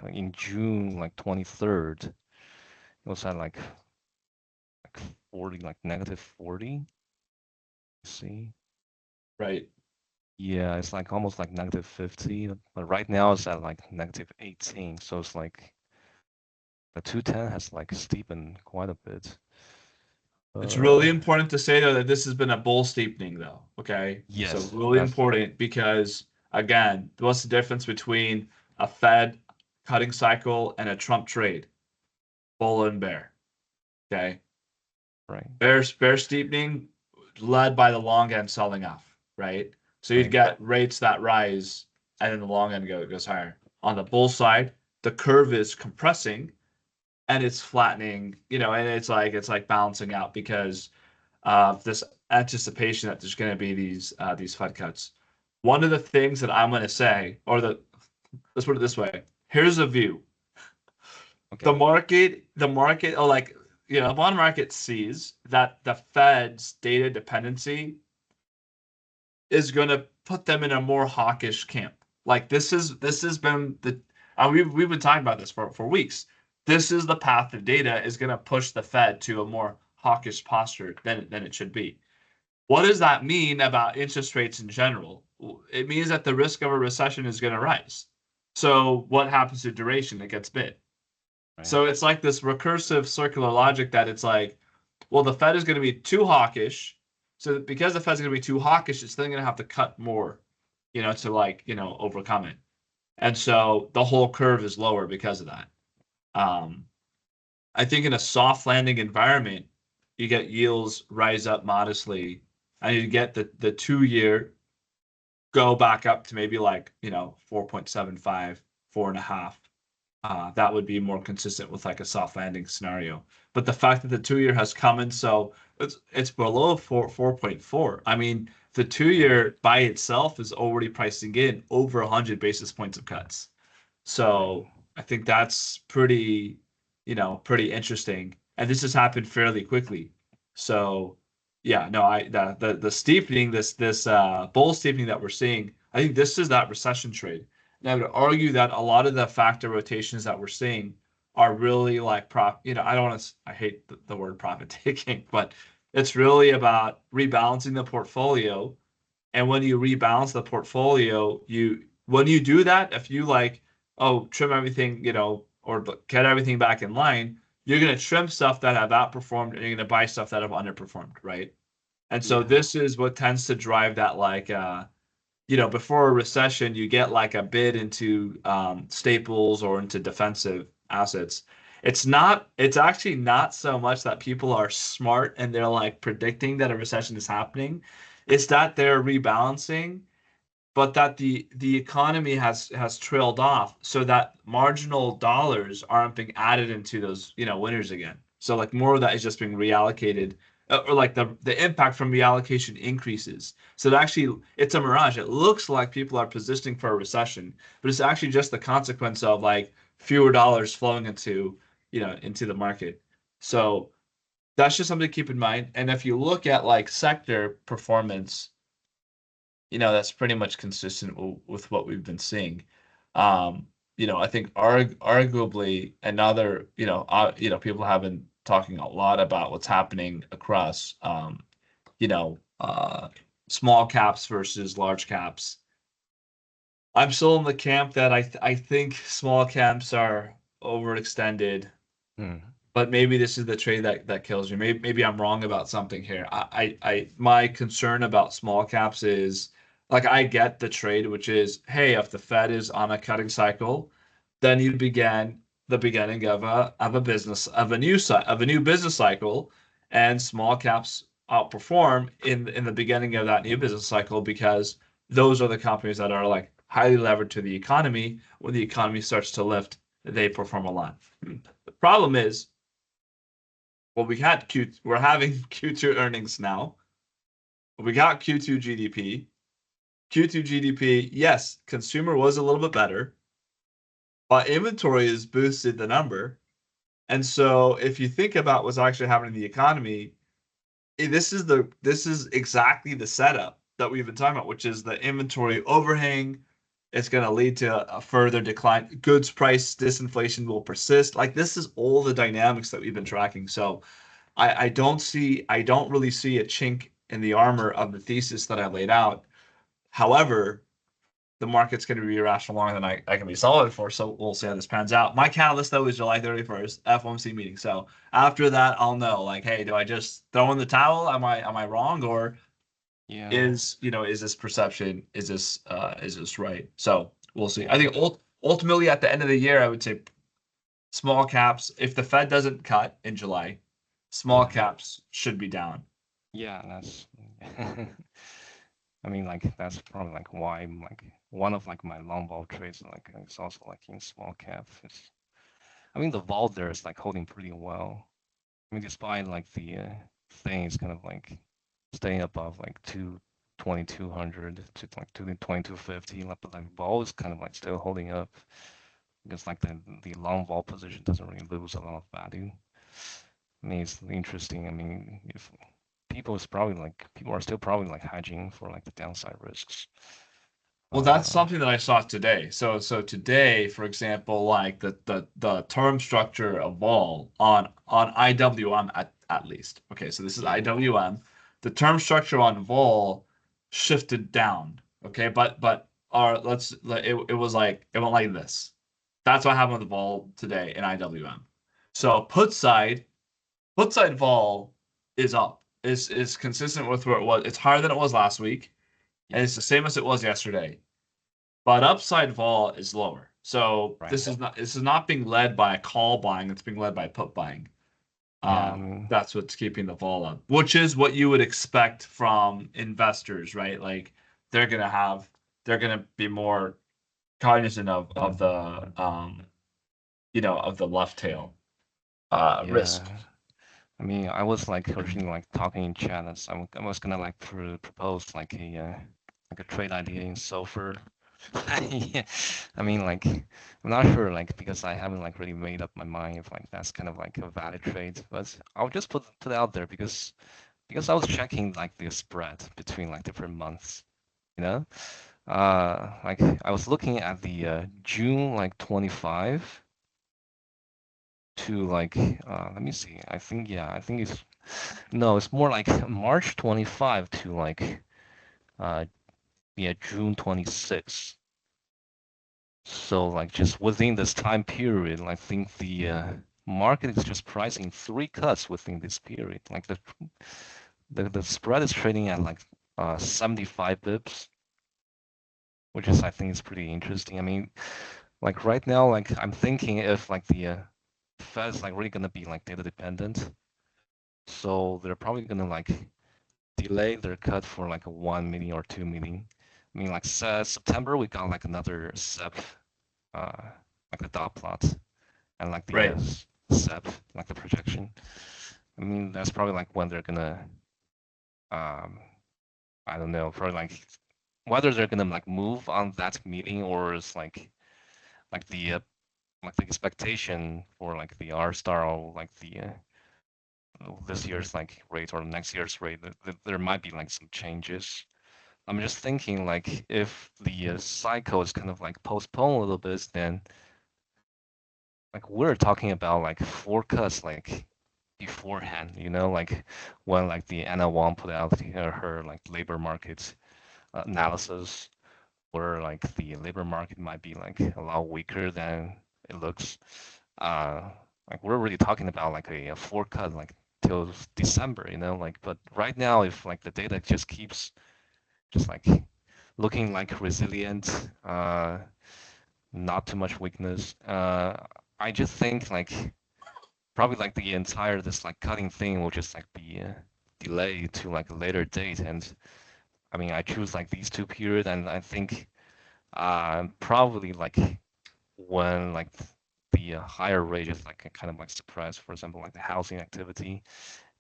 in June, like 23rd, it was at like 40, like negative 40. See? Right. Yeah, it's like almost like negative 50, but right now it's at like negative 18. So it's like the 210 has like steepened quite a bit. It's really Uh, important to say though that this has been a bull steepening though. Okay. So yes, really important because again, what's the difference between a Fed cutting cycle and a Trump trade? Bull and bear. Okay. right, Bear steepening led by the long end selling off, right? So you'd right, get rates that rise and then the long end goes higher. On the bull side, the curve is compressing and it's flattening, and it's like balancing out because of this anticipation that there's going to be these Fed cuts. One of the things that I'm going to say, let's put it this way: here's a view. The okay, market, or like the bond market sees that the Fed's data dependency is going to put them in a more hawkish camp. Like this has been the we've been talking about this for weeks. This is the path the data is going to push the Fed to a more hawkish posture than it should be. What does that mean about interest rates in general? It means that the risk of a recession is going to rise. So what happens to duration? It gets bid. right, So it's like this recursive circular logic that it's like, well, the Fed is going to be too hawkish. So because the Fed's going to be too hawkish, it's then going to have to cut more, to like, overcome it. And so the whole curve is lower because of that. Um, I think in a soft landing environment, you get yields rise up modestly, and you get the 2-year go back up to maybe like 4.75, 4.5. That would be more consistent with like a soft landing scenario. But the fact that the 2-year has come in, so it's below 4.4. I mean, the 2-year by itself is already pricing in over 100 basis points of cuts. So I think that's pretty, pretty interesting. And this has happened fairly quickly. So yeah, no, the steepening, this bull steepening that we're seeing, I think this is that recession trade. And I would argue that a lot of the factor rotations that we're seeing are really like I don't want to, I hate the word profit taking, but it's really about rebalancing the portfolio. And when you rebalance the portfolio, when you do that, if you like, trim everything, or get everything back in line, you're going to trim stuff that have outperformed and you're going to buy stuff that have underperformed, right? And so this is what tends to drive that, like, before a recession, you get like a bid into staples or into defensive assets. It's actually not so much that people are smart and they're like predicting that a recession is happening. It's that they're rebalancing, but that the economy has trailed off, so that marginal dollars aren't being added into those winners again. So like more of that is just being reallocated, or like the impact from reallocation increases. So it's a mirage. It looks like people are positioning for a recession, but it's actually just the consequence of like fewer dollars flowing into the market. So that's just something to keep in mind. And if you look at like sector performance, that's pretty much consistent with what we've been seeing. I think arguably another, people have been talking a lot about what's happening across, small caps versus large caps. I'm still in the camp that I think small caps are overextended. But maybe this is the trade that kills you. Maybe I'm wrong about something here. My concern about small caps is, like, I get the trade, which is, hey, if the Fed is on a cutting cycle, then you begin the beginning of a new business cycle, and small caps outperform in the beginning of that new business cycle because those are the companies that are like highly levered to the economy. When the economy starts to lift, they perform a lot. The problem is, well, we're having Q2 earnings now. We got Q2 GDP. Q2 GDP, yes, consumer was a little bit better, but inventory has boosted the number. And so if you think about what's actually happening in the economy, this is exactly the setup that we've been talking about, which is the inventory overhang. It's going to lead to a further decline. Goods price disinflation will persist. Like, this is all the dynamics that we've been tracking. So I don't really see a chink in the armor of the thesis that I laid out. However, the market's going to be irrational longer than I can be solid for. So we'll see how this pans out. My catalyst, though, is July 31st, FOMC meeting. So after that, I'll know, like, hey, do I just throw in the towel? Am I wrong? Or is this perception, is this right? So we'll see. I think ultimately at the end of the year, I would say small caps, if the Fed doesn't cut in July, small caps should be down. Yeah, that's. I mean, like that's probably like why I'm like one of like my long vol trades like it's also like in small cap. I mean the vol there is like holding pretty well. I mean despite like the thing is kind of like staying above like 2200 to like 2250, but like vol is kind of like still holding up because like the long vol position doesn't really lose a lot of value. I mean it's interesting. I mean if people are still probably like hedging for like the downside risks. Well, that's something that I saw today. So today, for example, like the term structure of vol on IWM at least. Okay, so this is IWM. The term structure on vol shifted down. Okay, but it went like this. That's what happened with the vol today in IWM. So put side vol is up. Is consistent with where it was. It's higher than it was last week, and it's the same as it was yesterday. But upside vol is lower. So Right. this is not being led by a call buying, it's being led by put buying. Yeah, I mean, That's what's keeping the vol up, which is what you would expect from investors, right? Like they're gonna be more cognizant of the of the left tail risk. yeah. I mean, I was like originally like talking in chat. I was gonna like propose like a trade idea in sulfur. Yeah. I mean, like I'm not sure like because I haven't like really made up my mind if like that's kind of like a valid trade. But I'll just put it out there because I was checking like the spread between like different months. You know, like I was looking at the June like 25 to like let me see. I think it's no, it's more like March 25 to like uh yeah, June 26. So like just within this time period, I think the market is just pricing 3 cuts within this period. Like the spread is trading at like 75 bips, which is I think is pretty interesting. I mean, like right now, like I'm thinking if like the Fed is like really gonna be like data dependent, so they're probably gonna like delay their cut for like a 1 meeting or 2 meeting. I mean, like September we got like another SEP, like a dot plot, and like the Right. SEP, like the projection. I mean, that's probably like when they're gonna, um, I don't know, probably like whether they're gonna like move on that meeting or it's like the like the expectation for like the R star or like the this year's like rate or next year's rate, there might be like some changes. I'm just thinking like if the cycle is kind of like postponed a little bit, then like we're talking about like 4 cuts like beforehand, you know, like when like the Anna Wong put out her like labor market analysis, where like the labor market might be like a lot weaker than it looks. Uh, like we're really talking about like a 4 cut like till December, you know, like but right now if like the data just keeps just like looking like resilient, not too much weakness. I just think like probably like the entire this like cutting thing will just like be delayed to like a later date. And I mean, I choose like these 2 periods, and I think probably like when like the higher rate is like a kind of like suppressed, for example, like the housing activity,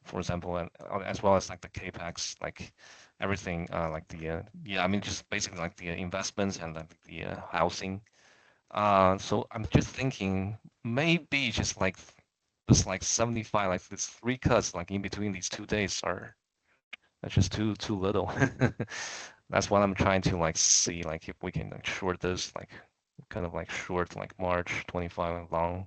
for example, and as well as like the capex, like everything, like the yeah, I mean, just basically like the investments and like the housing. So I'm just thinking maybe just like this like 75, like this 3 cuts like in between these 2 days are that's just too little. That's what I'm trying to like see like if we can like short this like kind of like short like March 25 and long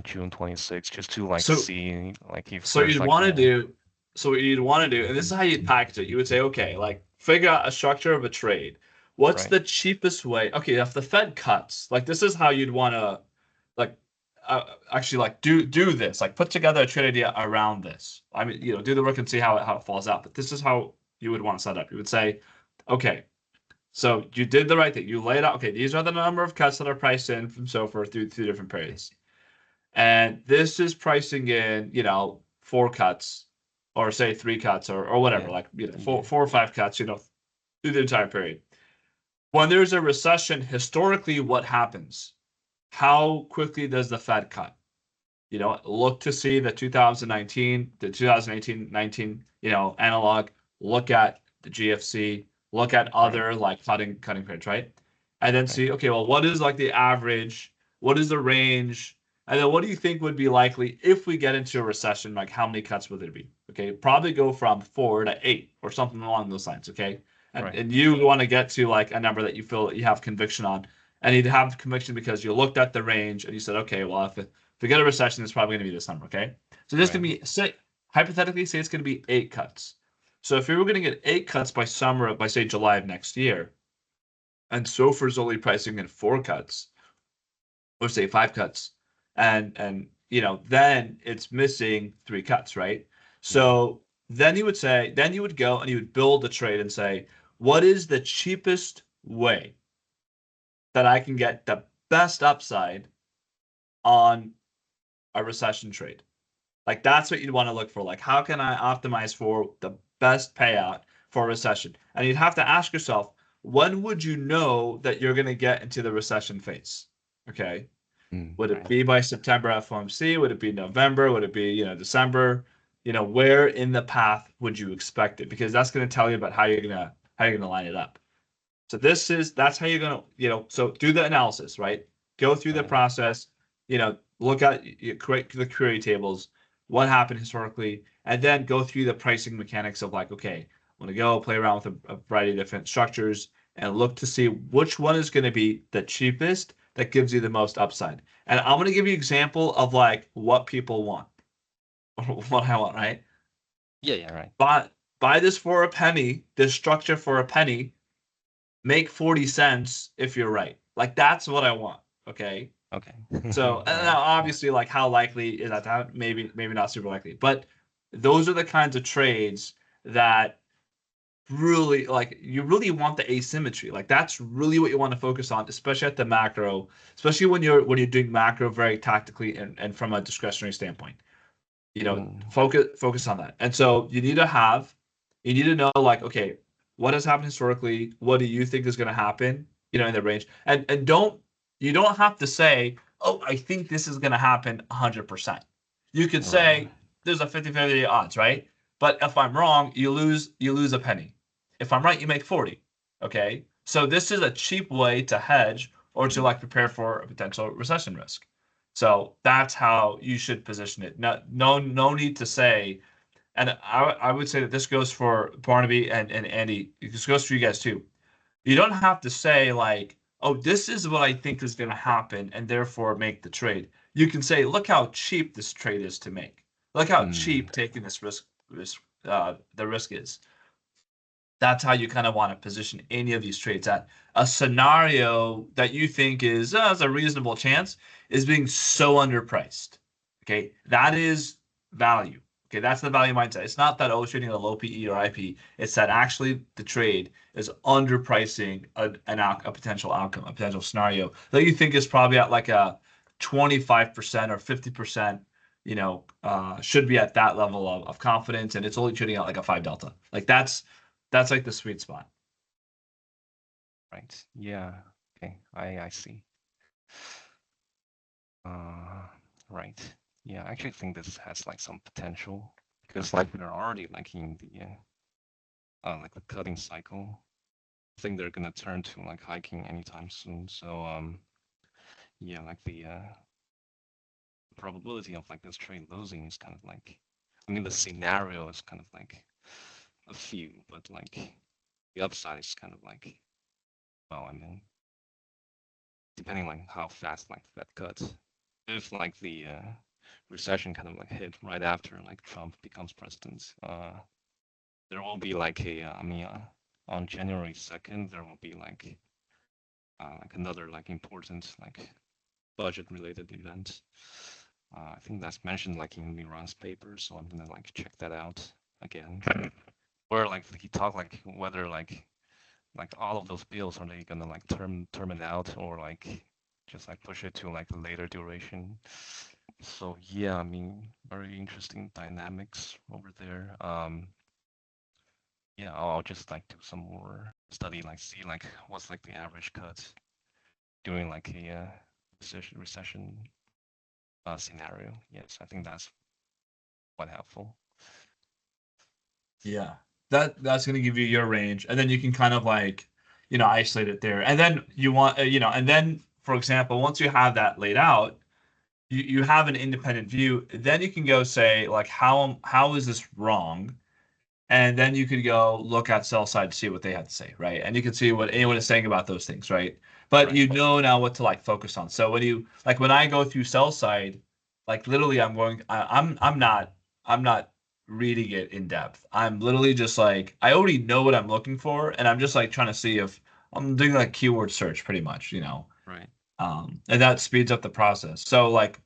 June 26 just to like So see like if so there's you'd like want to more do so what you'd want to do, and this is how you'd package it. You would say, okay, like figure out a structure of a trade. What's right the cheapest way? Okay, if the Fed cuts, like this is how you'd want to like actually like do this. Like put together a trade idea around this. I mean, do the work and see how it falls out. But this is how you would want to set up. You would say, okay, so you did the right thing. You laid out, okay, these are the number of cuts that are priced in from so forth through 2 different periods. And this is pricing in, 4 cuts or say 3 cuts or whatever, yeah like, yeah 4 or 5 cuts, through the entire period. When there's a recession, historically, what happens? How quickly does the Fed cut? Look to see the 2019, the 2018-19, analog, look at the GFC, look at right other like cutting periods, right? And then right see, okay, well, what is like the average? What is the range? And then what do you think would be likely if we get into a recession? Like how many cuts would there be? Okay, probably go from 4 to 8 or something along those lines. Okay. And, right and you want to get to like a number that you feel that you have conviction on. And you have conviction because you looked at the range and you said, okay, well, if we get a recession, it's probably going to be this number, okay? So this right going to be, say, hypothetically, say it's going to be 8 cuts. So if we were going to get 8 cuts by summer, by say July of next year, and SOFR's only pricing in 4 cuts, or say 5 cuts, and then it's missing 3 cuts, right? yeah So then you would go and you would build a trade and say, what is the cheapest way that I can get the best upside on a recession trade? Like that's what you'd want to look for. Like, how can I optimize for the best payout for a recession? And you'd have to ask yourself, when would you know that you're going to get into the recession phase? Okay. Would it Right. be by September FOMC? Would it be November? Would it be, December? Where in the path would you expect it? Because that's going to tell you about how you're gonna line it up. So that's how you're gonna, so do the analysis, right? Go through the Right. process, look at create the query tables, what happened historically, and then go through the pricing mechanics of like, okay, I'm gonna go play around with a variety of different structures and look to see which one is going to be the cheapest that gives you the most upside. And I'm gonna give you an example of like what people want, what I want, right? Yeah, right. Buy this for a penny, this structure for a penny, make 40 cents if you're right. Like that's what I want. Okay. Okay. So and Right. now obviously, like how likely is that to happen? Maybe not super likely. But those are the kinds of trades that really like you really want the asymmetry. Like that's really what you want to focus on, especially at the macro, especially when you're doing macro very tactically and from a discretionary standpoint. Focus on that. And so you need to know like, okay, what has happened historically? What do you think is going to happen? In the range. And you don't have to say, oh, I think this is going to happen 100%. You could say Right. there's a 50-50 odds, right? But if I'm wrong, you lose a penny. If I'm right, you make 40. Okay? So this is a cheap way to hedge or to like prepare for a potential recession risk. So that's how you should position it. No need to say, and I would say that this goes for Barnaby and Andy. This goes for you guys too. You don't have to say like, oh, this is what I think is going to happen, and therefore make the trade. You can say, look how cheap this trade is to make. Look how cheap taking this the risk is. That's how you kind of want to position any of these trades at. A scenario that you think is a reasonable chance is being so underpriced. Okay, that is value. Okay, that's the value mindset. It's not that trading a low PE or IP. It's that actually the trade is underpricing a potential outcome, a potential scenario that you think is probably at like a 25% or 50%. Should be at that level of confidence, and it's only trading out like a 5 delta. Like that's like the sweet spot. Right. Yeah. Okay. I see. Right. Yeah, I actually think this has like some potential because like we're already like in the like the cutting cycle. I think they're gonna turn to like hiking anytime soon. So yeah, like the probability of like this trade losing is kind of like, I mean the scenario is kind of like a few, but like the upside is kind of like, well, I mean, depending like how fast like that cuts. If like the recession kind of like hit right after like Trump becomes president, there will be like I mean, on January 2nd, there will be like another like important like budget related event. I think that's mentioned like in Miran's paper, so I'm gonna like check that out again. Where like he talked like whether like all of those bills are they gonna like term it out or like just like push it to like a later duration. So yeah, I mean very interesting dynamics over there. Yeah, I'll just like do some more study, like see like what's like the average cut during like a recession scenario. Yes, I think that's quite helpful. Yeah. That's going to give you your range, and then you can kind of like, isolate it there. And then you want, and then for example, once you have that laid out, you have an independent view. Then you can go say like, how is this wrong? And then you could go look at sell side to see what they have to say, right? And you can see what anyone is saying about those things, right? But Right. you know now what to like focus on. So when I go through sell side, like literally I'm not reading it in depth. I'm literally just like I already know what I'm looking for, and I'm just like trying to see if I'm doing like keyword search pretty much. Right. And that speeds up the process. So like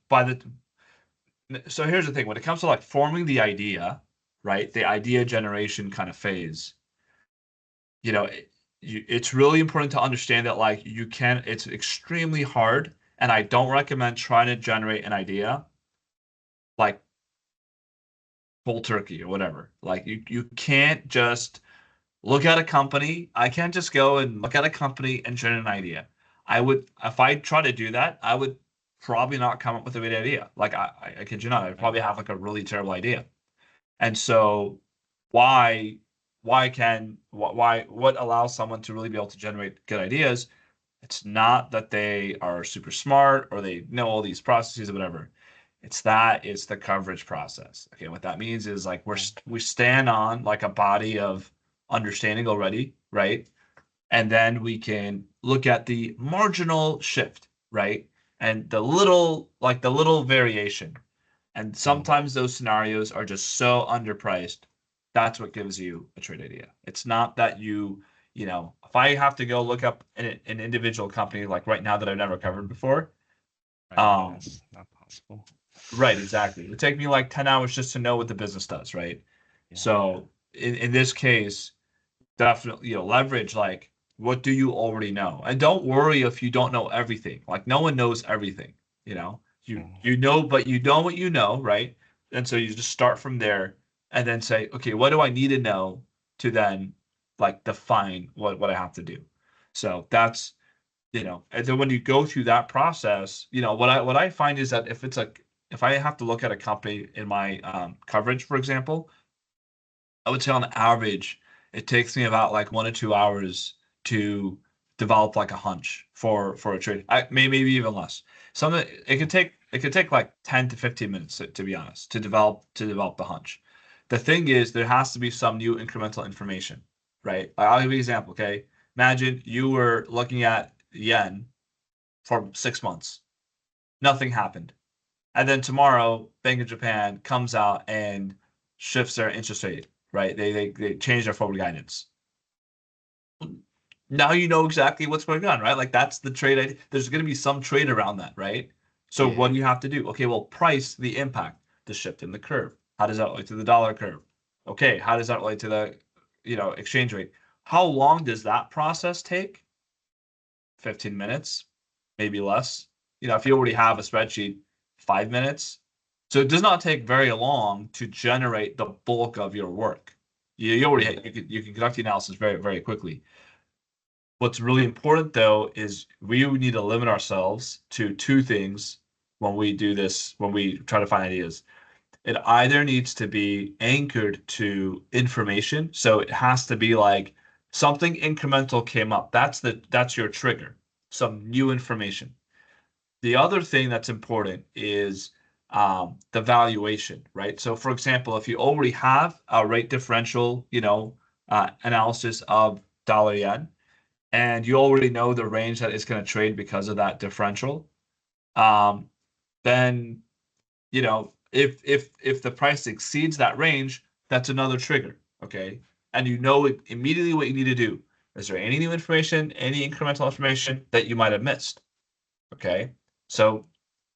so here's the thing, when it comes to like forming the idea, right? The idea generation kind of phase, you know, it's really important to understand that like it's extremely hard, and I don't recommend trying to generate an idea like cold turkey or whatever. Like you can't just look at a company. I can't just go and look at a company and generate an idea. I would, if I try to do that, I would probably not come up with a good idea. Like I kid you not, I'd probably have like a really terrible idea. And so why what allows someone to really be able to generate good ideas? It's not that they are super smart or they know all these processes or whatever. It's the coverage process. Okay, what that means is like we stand on like a body of understanding already, right? And then we can look at the marginal shift, right? And the little variation. And sometimes those scenarios are just so underpriced. That's what gives you a trade idea. It's not that if I have to go look up an individual company like right now that I've never covered before, Right, that's not possible. right, exactly. It would take me like 10 hours just to know what the business does, right? Yeah. So in this case, definitely, leverage like what do you already know? And don't worry if you don't know everything. Like no one knows everything, you know. You know, but you know what you know, right? And so you just start from there and then say, okay, what do I need to know to then like define what I have to do? So that's, and then when you go through that process, what I find is that if I have to look at a company in my coverage, for example, I would say on average, it takes me about like 1 to 2 hours to develop like a hunch for a trade. Maybe even less. Something it could take like 10 to 15 minutes to be honest to develop the hunch. The thing is there has to be some new incremental information, right? I'll give you an example, okay? Imagine you were looking at yen for 6 months. Nothing happened. And then tomorrow, Bank of Japan comes out and shifts their interest rate, right? They change their forward guidance. Now you know exactly what's going on, right? Like that's the trade. There's going to be some trade around that, right? So what do you have to do? Okay, well, price the impact, the shift in the curve. How does that relate to the dollar curve? Okay, how does that relate to the, exchange rate? How long does that process take? 15 minutes, maybe less. If you already have a spreadsheet, 5 minutes. So it does not take very long to generate the bulk of your work. You can conduct the analysis very, very quickly. What's really important though is we need to limit ourselves to two things when we do this, when we try to find ideas. It either needs to be anchored to information, so it has to be like something incremental came up. That's your trigger, some new information. The other thing that's important is the valuation, right? So, for example, if you already have a rate differential, analysis of dollar yen, and you already know the range that it's going to trade because of that differential, then if the price exceeds that range, that's another trigger, okay? And you know immediately what you need to do. Is there any new information, any incremental information that you might have missed? Okay, so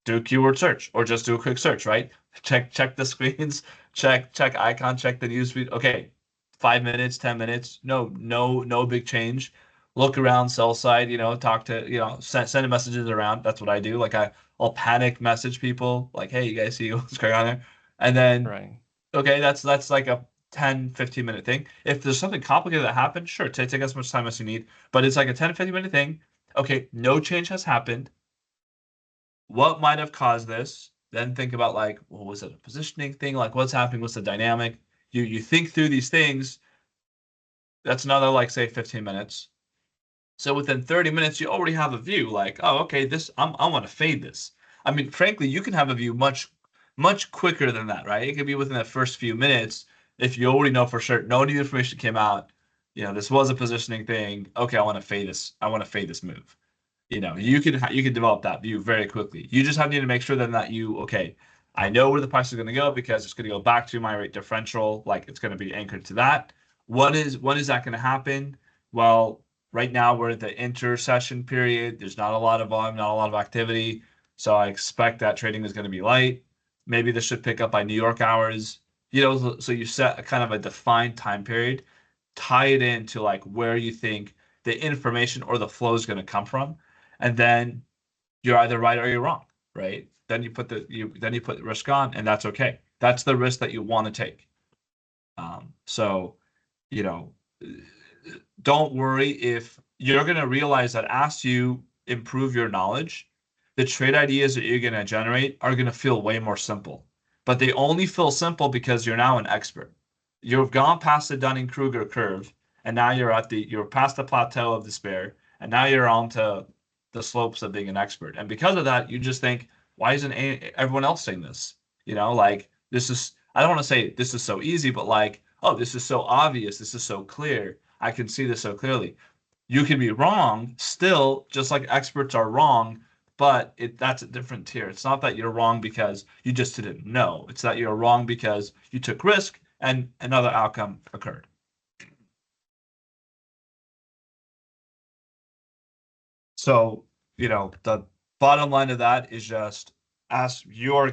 do a keyword search or just do a quick search, right? Check the screens, check icon, check the newsfeed. Okay, 5 minutes, 10 minutes, no big change. Look around sell side, talk to, send messages around. That's what I do. Like I'll panic message people like, hey, you guys see what's going on there? And then Right. okay, that's like a 10-15 minute thing. If there's something complicated that happened, sure, take as much time as you need. But it's like a 10-15 minute thing. Okay, no change has happened. What might have caused this? Then think about like, well, was it a positioning thing? Like what's happening? What's the dynamic? You think through these things. That's another like say 15 minutes. So within 30 minutes, you already have a view like, oh, okay, I want to fade this. I mean, frankly, you can have a view much quicker than that, right? It could be within the first few minutes if you already know for sure no new information came out. This was a positioning thing. Okay, I want to fade this. I want to fade this move. You can develop that view very quickly. You just have to make sure then that okay, I know where the price is going to go because it's going to go back to my rate differential. Like it's going to be anchored to that. When is that going to happen? Well, right now we're at the intercession period. There's not a lot of volume, not a lot of activity. So I expect that trading is going to be light. Maybe this should pick up by New York hours. So you set a kind of a defined time period, tie it into like where you think the information or the flow is going to come from, and then you're either right or you're wrong, right? Then you put the risk on, and that's okay. That's the risk that you want to take. So, you know, don't worry if you're going to realize that as you improve your knowledge, the trade ideas that you're going to generate are going to feel way more simple. But they only feel simple because you're now an expert. You've gone past the Dunning-Kruger curve, and now you're past the plateau of despair, and now you're on to the slopes of being an expert. And because of that, you just think, why isn't everyone else saying this? You know, like this is, I don't want to say this is so easy, but like, oh, this is so obvious, this is so clear. I can see this so clearly. You can be wrong still, just like experts are wrong, but that's a different tier. It's not that you're wrong because you just didn't know. It's that you're wrong because you took risk and another outcome occurred. So, you know, the bottom line of that is just as you're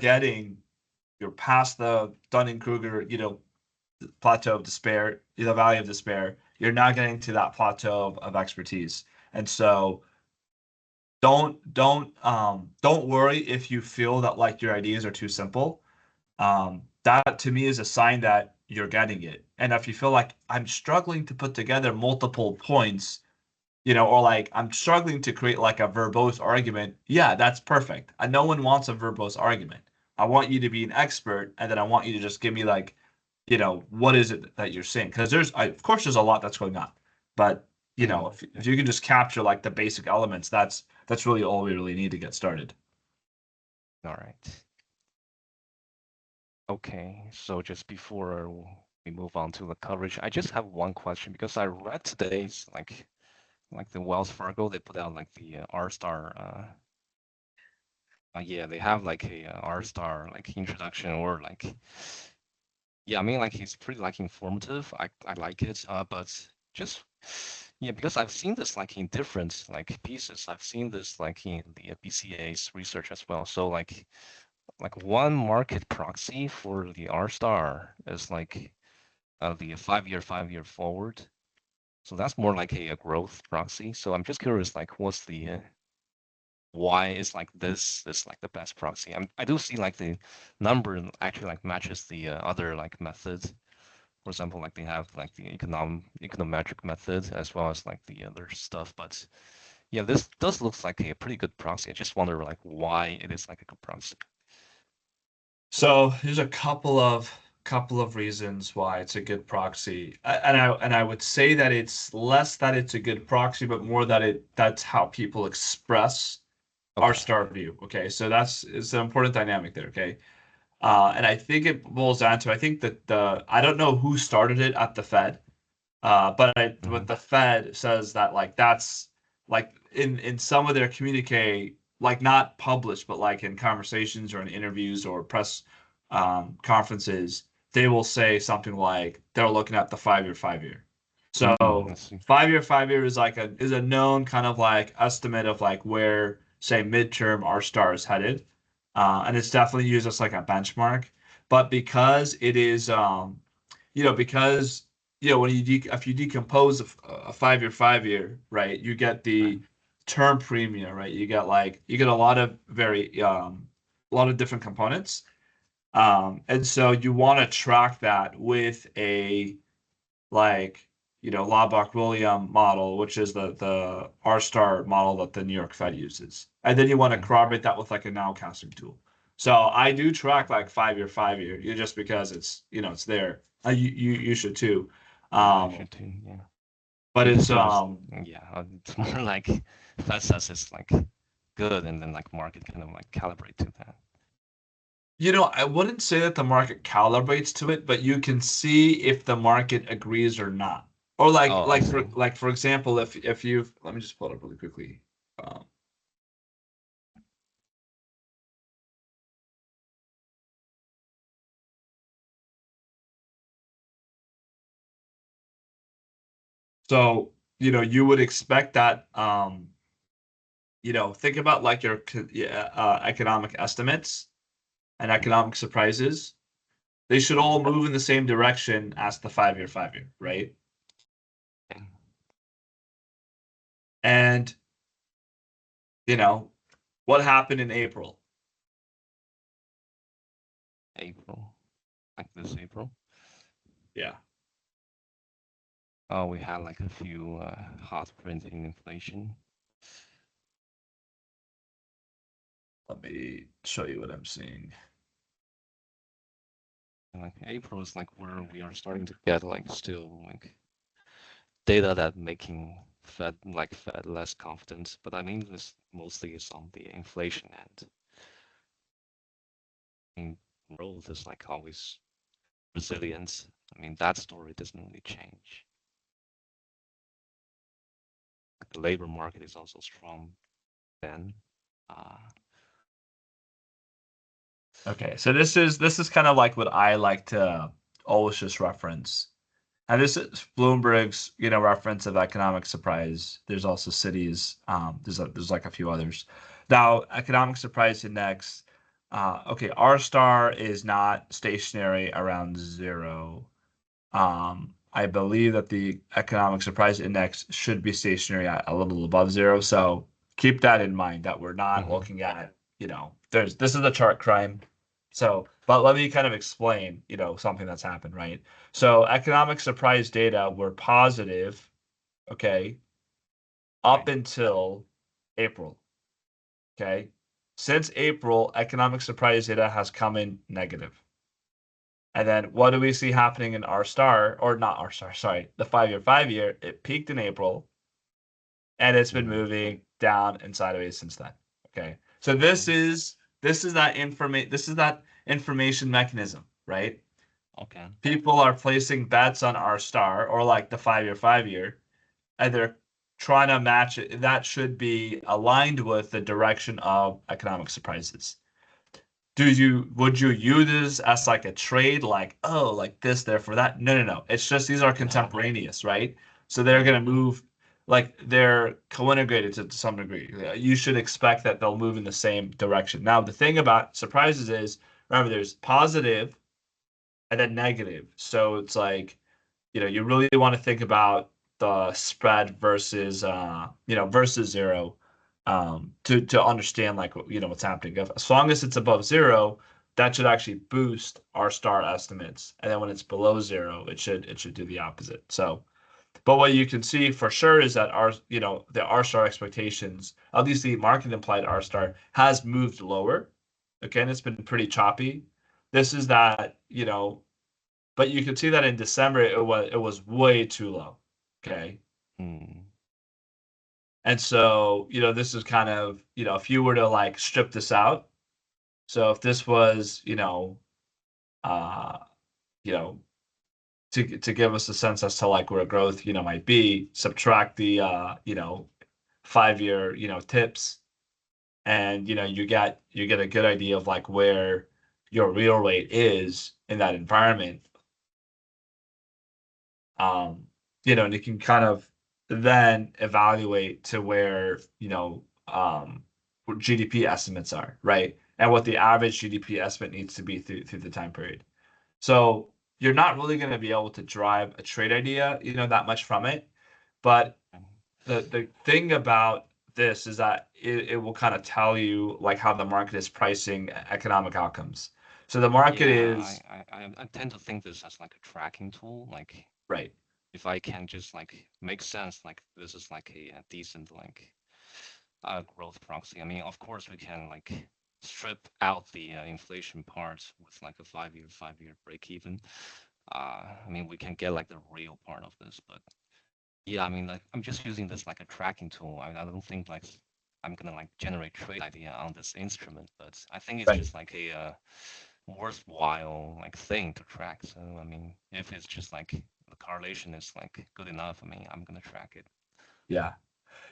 past the Dunning-Kruger, you know, plateau of despair, the valley of despair, you're now getting to that plateau of expertise. And so don't worry if you feel that like your ideas are too simple. That to me is a sign that you're getting it. And if you feel like I'm struggling to put together multiple points, you know, or like I'm struggling to create like a verbose argument, yeah, that's perfect. And no one wants a verbose argument. I want you to be an expert, and then I want you to just give me like, you know, what is it that you're saying? Because of course there's a lot that's going on, but you know, if you can just capture like the basic elements, that's really all we really need to get started. All right. Okay, so just before we move on to the coverage, I just have one question because I read today's like the Wells Fargo, they put out like the R-star. Yeah, they have like a R-star like introduction or like, yeah, I mean like it's pretty like informative. I like it. But just yeah, because I've seen this like in different like pieces. I've seen this like in the BCA's research as well. So like one market proxy for the R-star is like the 5-year forward. So that's more like a growth proxy. So I'm just curious, like, what's the why is like this like the best proxy? I do see like the number actually like matches the other like methods. For example, like they have like the econometric method as well as like the other stuff. But yeah, this does look like a pretty good proxy. I just wonder like why it is like a good proxy. So there's a couple of reasons why it's a good proxy. And I would say that it's less that it's a good proxy, but more that that's how people express our Okay. star view. Okay. So it's an important dynamic there. Okay. And I think it boils down to I think that I don't know who started it at the Fed, but the Fed says that like that's like in some of their communique, like not published, but like in conversations or in interviews or press conferences, they will say something like they're looking at the 5-year. So I see. 5-year is like is a known kind of like estimate of like where say midterm R star is headed. And it's definitely used as like a benchmark. But because it is because when if you decompose a 5-year, right, you get the term premium, right? You get a lot of a lot of different components. And so you want to track that with a like Laubach-William model, which is the R star model that the New York Fed uses. And then you want to corroborate that with like a nowcasting tool. So I do track like 5-year, just because it's there. You should too. I should too, yeah. But it's it's more like Fed says it's like good, and then like market kind of like calibrate to that. I wouldn't say that the market calibrates to it, but you can see if the market agrees or not. Or Oh, I see. for example, if you've let me just pull it up really quickly. So, you would expect that, think about like your economic estimates and economic surprises. They should all move in the same direction as the 5-year, right? And, you know, what happened in April? April, like this April. Yeah. Oh, we had like a few hot printing inflation. Let me show you what I'm seeing. And, like April is like where we are starting to get like still like data that making Fed less confident. But I mean this mostly is on the inflation end. I mean, growth is like always resilient. I mean that story doesn't really change. The labor market is also strong then. Okay, so this is kind of like what I like to always just reference. And this is Bloomberg's, reference of economic surprise. There's also cities. There's like a few others. Now, economic surprise index. Okay, R star is not stationary around 0. I believe that the economic surprise index should be stationary at a little above 0. So keep that in mind that we're not looking at, this is a chart crime. So, but let me kind of explain, something that's happened, right? So economic surprise data were positive, okay, up until April. Okay. Since April, economic surprise data has come in negative. And then what do we see happening in R star, or not R star, sorry, the 5-year, it peaked in April and it's been moving down and sideways since then. Okay. So this is that information mechanism, right? Okay. People are placing bets on R star or like the 5-year, and they're trying to match it. That should be aligned with the direction of economic surprises. Would you use this as like a trade, like, oh, like this, therefore that? No. It's just these are contemporaneous, right? So they're gonna move, like they're co-integrated to some degree. You should expect that they'll move in the same direction. Now, the thing about surprises is, remember, there's positive and then negative. So it's like, you really want to think about the spread versus versus 0, to understand like what's happening. As long as it's above 0, that should actually boost our star estimates, and then when it's below 0, it should do the opposite. So, but what you can see for sure is that the R star expectations, at least the market implied R star, has moved lower. Again, it's been pretty choppy. This is that, but you can see that in December it was way too low. Okay. And so, this is kind of, if you were to like strip this out. So if this was, uh, you know, to give us a sense as to like where growth, might be, subtract the 5-year, tips, and you get a good idea of like where your real rate is in that environment. And you can kind of then evaluate to where, what GDP estimates are, right? And what the average GDP estimate needs to be through the time period. So you're not really going to be able to drive a trade idea, that much from it. But the thing about this is that it will kind of tell you like how the market is pricing economic outcomes. So the market is I tend to think this as like a tracking tool. Like right. if I can just like make sense, like this is like a decent like growth proxy. I mean, of course we can like strip out the inflation part with like a 5-year break even. I mean, we can get like the real part of this, but yeah, I mean, like I'm just using this like a tracking tool. I don't think like I'm gonna like generate trade idea on this instrument, but I think it's Right. just like a worthwhile like thing to track. So I mean, if it's just like the correlation is like good enough, I mean, I'm gonna track it. Yeah.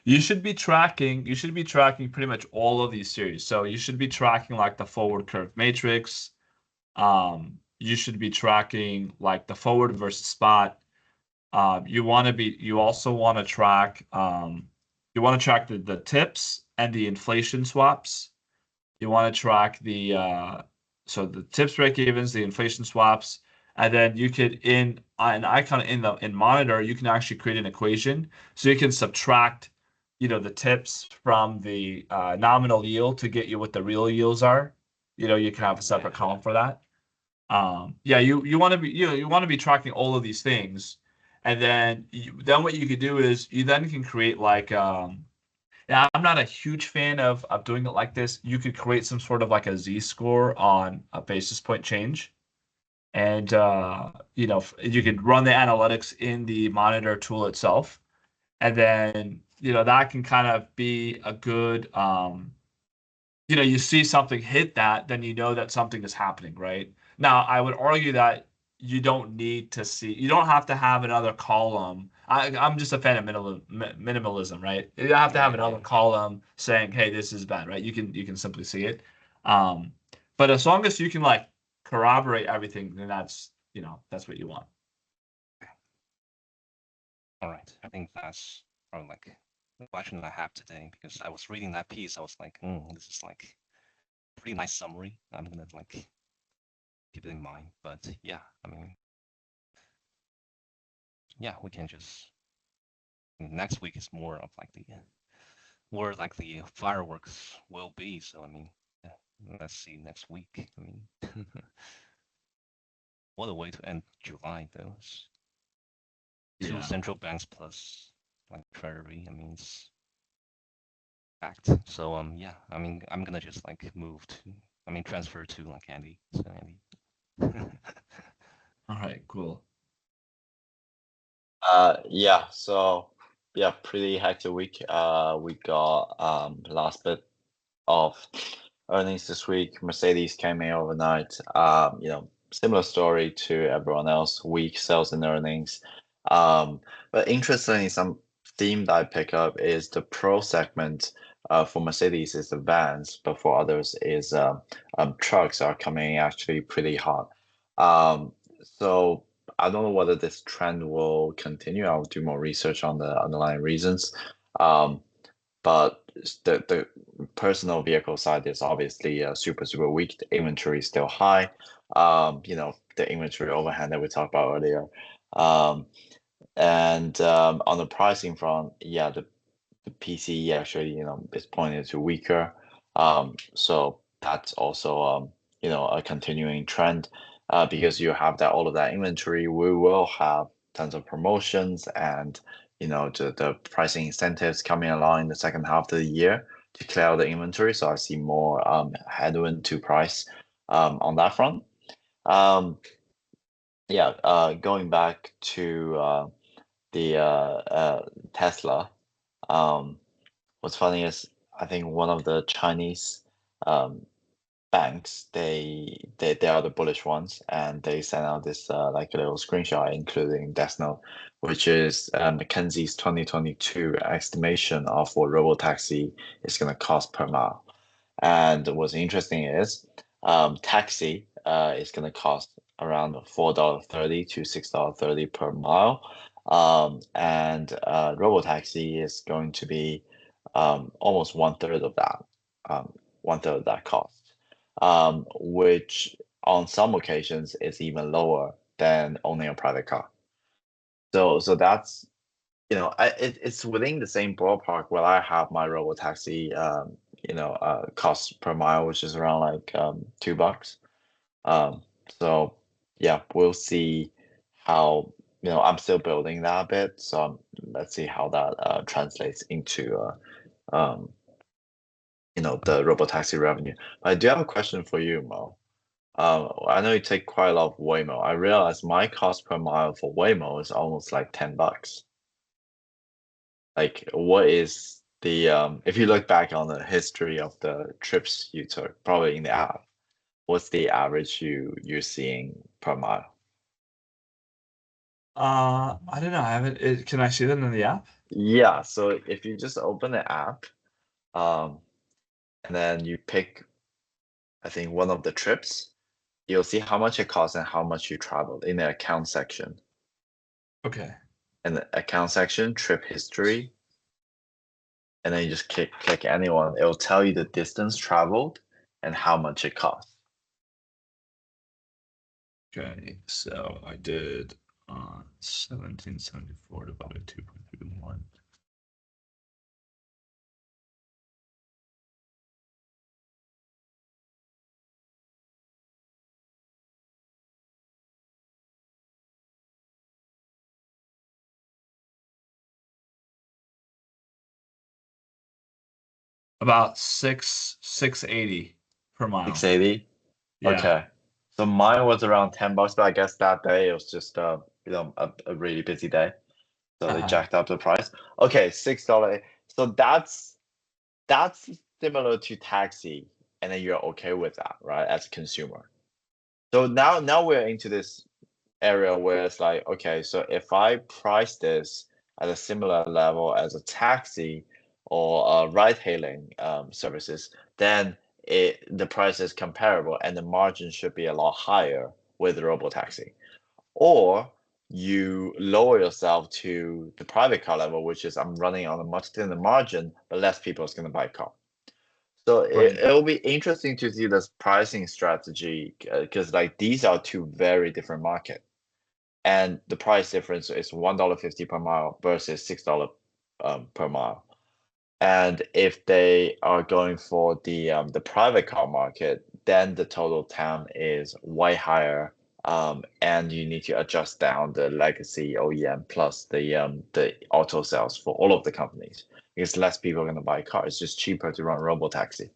You should be tracking pretty much all of these series. So you should be tracking like the forward curve matrix. You should be tracking like the forward versus spot. You also want to track the tips and the inflation swaps. You want to track so the tips break evens, the inflation swaps, and then you could in an icon in monitor, you can actually create an equation. So you can subtract, the tips from the nominal yield to get you what the real yields are. You can have a separate column for that. Yeah, you want to be you want to be tracking all of these things, and then what you could do is you then can create like yeah, I'm not a huge fan of doing it like this. You could create some sort of like a z-score on a basis point change, and you could run the analytics in the monitor tool itself, and then that can kind of be a good you see something hit that, then you know that something is happening, right? Now, I would argue that you don't have to have another column. I'm just a fan of minimalism, right? You don't have to have another column saying, hey, this is bad, right? You can simply see it. But as long as you can like corroborate everything, then that's what you want. All right. I think that's probably like the question I have today, because I was reading that piece. I was like, this is like pretty nice summary. I'm gonna like keep it in mind. But yeah, I mean, yeah, we can just next week is more of like the fireworks will be. So I mean, yeah, let's see next week. I mean, what a way to end July though. Two Yeah. central banks plus like Treasury. I mean, it's packed. So yeah, I mean, I'm gonna just like transfer to like Andy. So Andy. All right, cool. Yeah, so yeah, pretty hectic week. We got last bit of earnings this week. Mercedes came in overnight. Similar story to everyone else. Weak sales and earnings. But interestingly, some theme that I pick up is the pro segment. For Mercedes is the vans, but for others is trucks are coming actually pretty hot. So I don't know whether this trend will continue. I'll do more research on the underlying reasons. But the personal vehicle side is obviously super weak. The inventory is still high. The inventory overhang that we talked about earlier. And on the pricing front, yeah, the PCE actually is pointed to weaker. So that's also a continuing trend. Because you have all of that inventory, we will have tons of promotions and the pricing incentives coming along in the second half of the year to clear out the inventory. So I see more headwind to price on that front. Going back to the Tesla. What's funny is I think one of the Chinese banks, they are the bullish ones, and they sent out this like a little screenshot, including Death Note, which is McKinsey's 2022 estimation of what robotaxi is going to cost per mile. And what's interesting is taxi is going to cost around $4.30 to $6.30 per mile. And robotaxi is going to be almost one third of that, cost, which on some occasions is even lower than owning a private car. So that's it's within the same ballpark where I have my robotaxi cost per mile, which is around like $2. So yeah, we'll see how I'm still building that a bit. So let's see how that translates into the robotaxi revenue. I do have a question for you, Mo. I know you take quite a lot of Waymo. I realize my cost per mile for Waymo is almost like $10. Like, what is the if you look back on the history of the trips you took, probably in the app, what's the average you're seeing per mile? I don't know. I haven't. Can I see that in the app? Yeah, so if you just open the app, and then you pick, I think, one of the trips, you'll see how much it costs and how much you traveled in the account section. Okay. In the account section, trip history, and then you just click anyone. It will tell you the distance traveled and how much it costs. Okay. So I did 1774 divided by 2.31. About 680 per mile. 680. Yeah. Okay. So mine was around $10, but I guess that day it was just a really busy day. So they Uh-huh. jacked up the price. Okay, $6. So that's similar to taxi, and then you're okay with that, right? As a consumer. So now we're into this area where it's like, okay, so if I price this at a similar level as a taxi or ride-hailing services, then the price is comparable and the margin should be a lot higher with robotaxi. Or you lower yourself to the private car level, which is I'm running on a much thinner margin, but less people is going to buy a car. So Right. it'll be interesting to see this pricing strategy because like these are two very different market, and the price difference is $1.50 per mile versus $6 per mile. And if they are going for the private car market, then the total TAM is way higher. And you need to adjust down the legacy OEM plus the auto sales for all of the companies because less people are going to buy a car. It's just cheaper to run robotaxi.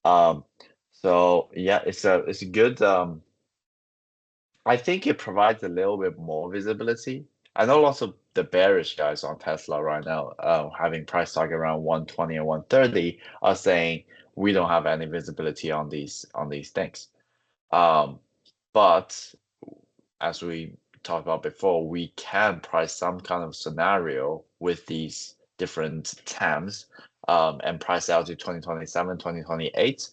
So yeah, it's a good. I think it provides a little bit more visibility. I know lots of the bearish guys on Tesla right now, having price target around 120 and 130, are saying we don't have any visibility on these things. But as we talked about before, we can price some kind of scenario with these different TAMs, and price out to 2027, 2028,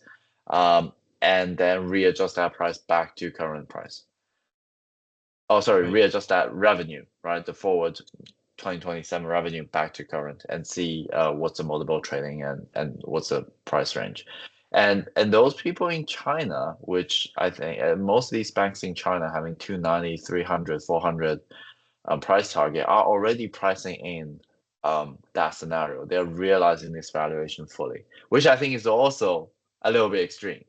and then readjust that price back to current price. Oh, sorry, Right. readjust that revenue, right? The forward 2027 revenue back to current and see what's the multiple trading and what's the price range. And those people in China, which I think most of these banks in China having 290, 300, 400 price target are already pricing in that scenario. They're realizing this valuation fully, which I think is also a little bit extreme.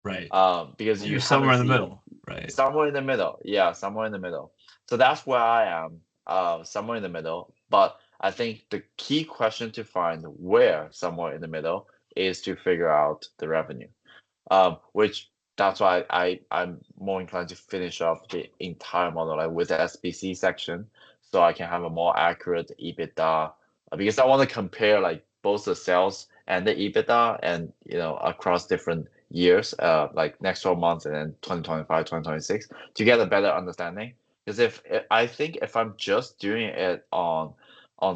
Right. Because you You're somewhere in haven't the seen middle. Right. somewhere in the middle. Yeah, somewhere in the middle. So that's where I am, somewhere in the middle. But I think the key question to find where somewhere in the middle is to figure out the revenue. Which that's why I'm more inclined to finish off the entire model like with the SBC section, so I can have a more accurate EBITDA, because I want to compare like both the sales and the EBITDA and across different years, like next 12 months and then 2025, 2026 to get a better understanding. Because I think if I'm just doing it on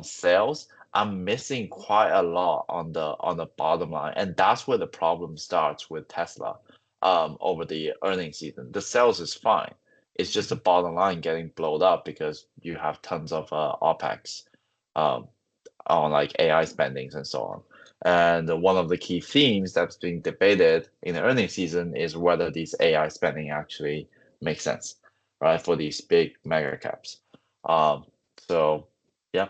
sales, I'm missing quite a lot on the bottom line, and that's where the problem starts with Tesla. Over the earnings season, the sales is fine. It's just the bottom line getting blown up because you have tons of OPEX, on like AI spendings and so on. And one of the key themes that's being debated in the earnings season is whether these AI spending actually makes sense, right, for these big mega caps. So yeah,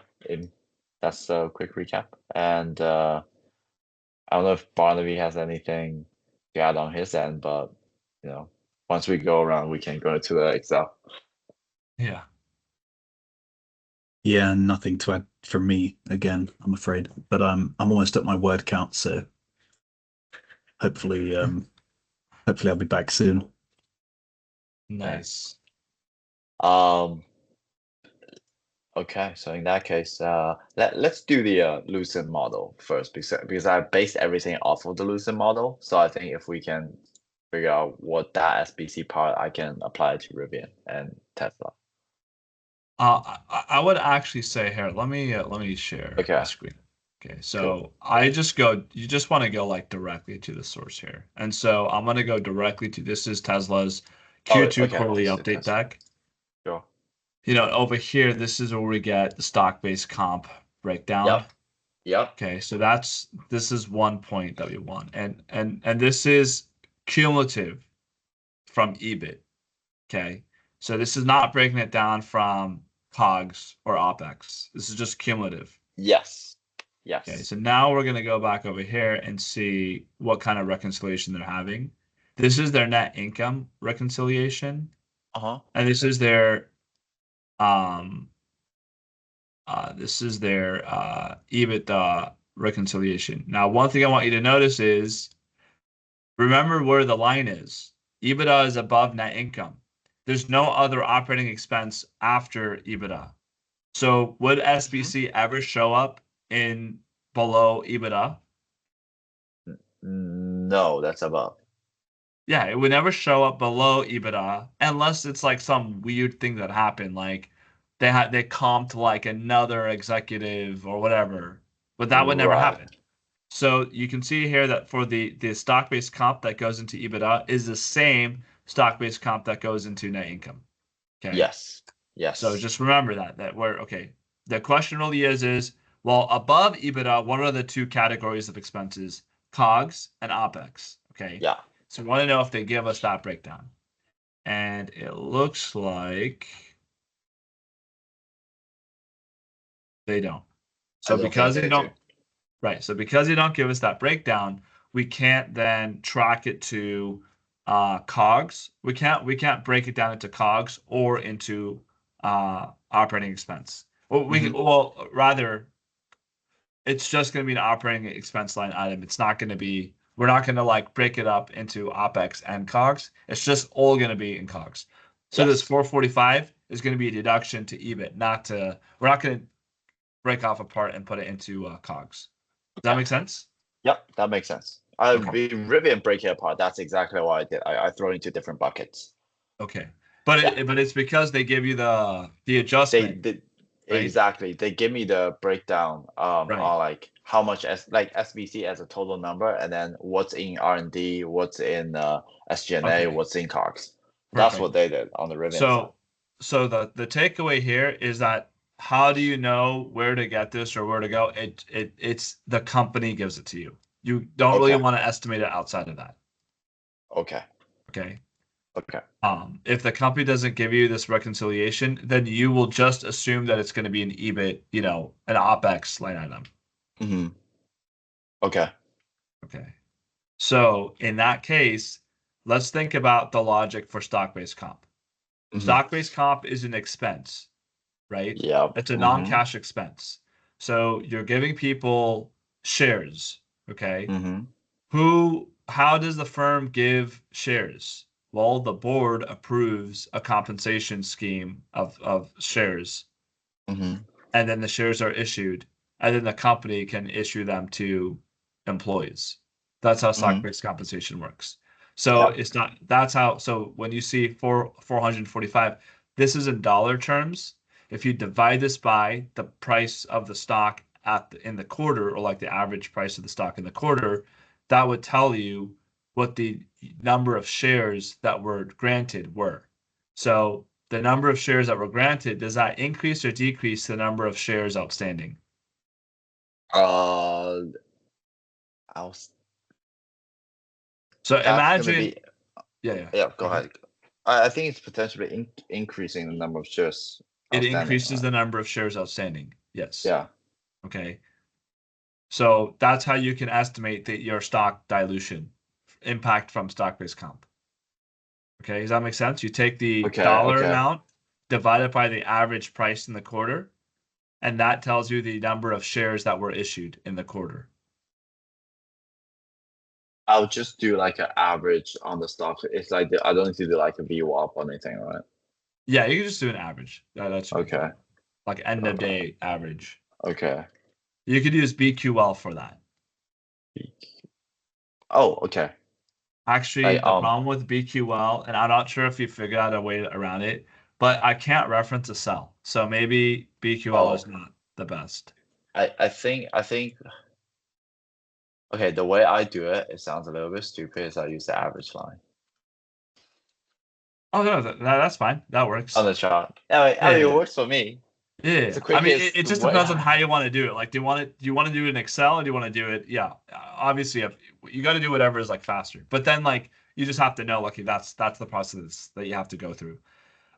that's a quick recap. And I don't know if Barnaby has anything to add on his end, but once we go around, we can go to the Excel. Yeah. Yeah, nothing to add from me again, I'm afraid. But I'm almost at my word count, so hopefully hopefully I'll be back soon. Nice. Okay, so in that case, let's do the Lucid model first, because I based everything off of the Lucid model. So I think if we can figure out what that SBC part, I can apply it to Rivian and Tesla. I would actually say here, let me share Okay. my screen. Okay, so you just want to go like directly to the source here. And so I'm going to go directly to, this is Tesla's Q2 okay, quarterly let's do update Tesla. deck. Sure. Over here, this is where we get the stock-based comp breakdown. Yep. Okay, so this is one point that we want. And this is cumulative from EBIT. Okay. So this is not breaking it down from COGS or OPEX. This is just cumulative. Yes. Okay. So now we're going to go back over here and see what kind of reconciliation they're having. This is their net income reconciliation. And this is their EBITDA reconciliation. Now, one thing I want you to notice is remember where the line is. EBITDA is above net income. There's no other operating expense after EBITDA. So would SBC ever show up in below EBITDA? No, that's above. Yeah, it would never show up below EBITDA unless it's like some weird thing that happened, like they comped like another executive or whatever, but that would never Right. happen. So you can see here that for the stock-based comp that goes into EBITDA is the same stock-based comp that goes into net income. Okay. Yes. So Yes. just remember that we're okay. The question really is well, above EBITDA, what are the two categories of expenses? COGS and OPEX. Okay. Yeah. So we want to know if they give us that breakdown. And it looks like they don't. So I don't because think they they do. don't, right. So because they don't give us that breakdown, we can't then track it to COGS. We can't break it down into COGS or into operating expense. Well, well rather it's just going to be an operating expense line item. It's not going to be, we're not going to like break it up into OPEX and COGS. It's just all going to be in COGS. So this Yes. 445 is going to be a deduction to EBIT, we're not going to break off apart and put it into COGS. Does that Okay. make sense? Yep, that makes sense. Okay. We rip it and break it apart. That's exactly what I did. I throw it into different buckets. Okay. But Yeah. but it's because they give you the They adjustment, did right? exactly. They give me the breakdown Right. on like how much like SBC as a total number, and then what's in R&D, what's in SG&A, Okay. what's in COGS. That's Perfect. what they did on the Rivian side. So the takeaway here is that how do you know where to get this or where to go? It's the company gives it to you. You don't really Okay. want to estimate it outside of that. Okay. Okay. Okay. If the company doesn't give you this reconciliation, then you will just assume that it's going to be an EBIT, an OPEX line item. Mm-hmm. Okay. Okay. So in that case, let's think about the logic for stock-based comp. Mm-hmm. Stock-based comp is an expense, right? Yeah. It's a non-cash expense. So you're giving people shares, okay? Mm-hmm. How does the firm give shares? Well, the board approves a compensation scheme of shares, Mm-hmm. and then the shares are issued, and then the company can issue them to employees. That's how Mm-hmm. stock-based compensation works. So Yeah. it's not that's how so when you see 445, this is in dollar terms. If you divide this by the price of the stock in the quarter, or like the average price of the stock in the quarter, that would tell you what the number of shares that were granted were. So the number of shares that were granted, does that increase or decrease the number of shares outstanding? Uh, I'll, So that's gonna imagine, be yeah. yeah. Go Okay. ahead. I think it's potentially increasing the number of shares It outstanding, increases right? the number of shares outstanding. Yes. Yeah. Okay. So that's how you can estimate your stock dilution impact from stock-based comp. Okay. Does that make sense? You take the Okay. dollar Okay. amount, divide it by the average price in the quarter, and that tells you the number of shares that were issued in the quarter. I'll just do like an average on the stock. It's like I don't need to do like a VWAP or anything, right? Yeah, you can just do an average. That should be Okay. fine. Like end of day average. Okay. You could use BQL for that. Oh, okay. Actually, Like the problem with BQL, and I'm not sure if you figured out a way around it, but I can't reference a cell. So maybe BQL is oh, not the best. I think okay. The way I do it, it sounds a little bit stupid. Is I use the average line Oh no, that's fine. That on works. the chart. I mean, it Yeah. works for me. It's Yeah. the I mean, it, quickest it just way. depends on how you want to do it. Like, do you want to do it in Excel, or do you want to do it? Yeah, obviously, if you got to do whatever is like faster. But then, like, you just have to know, like, that's the process that you have to go through.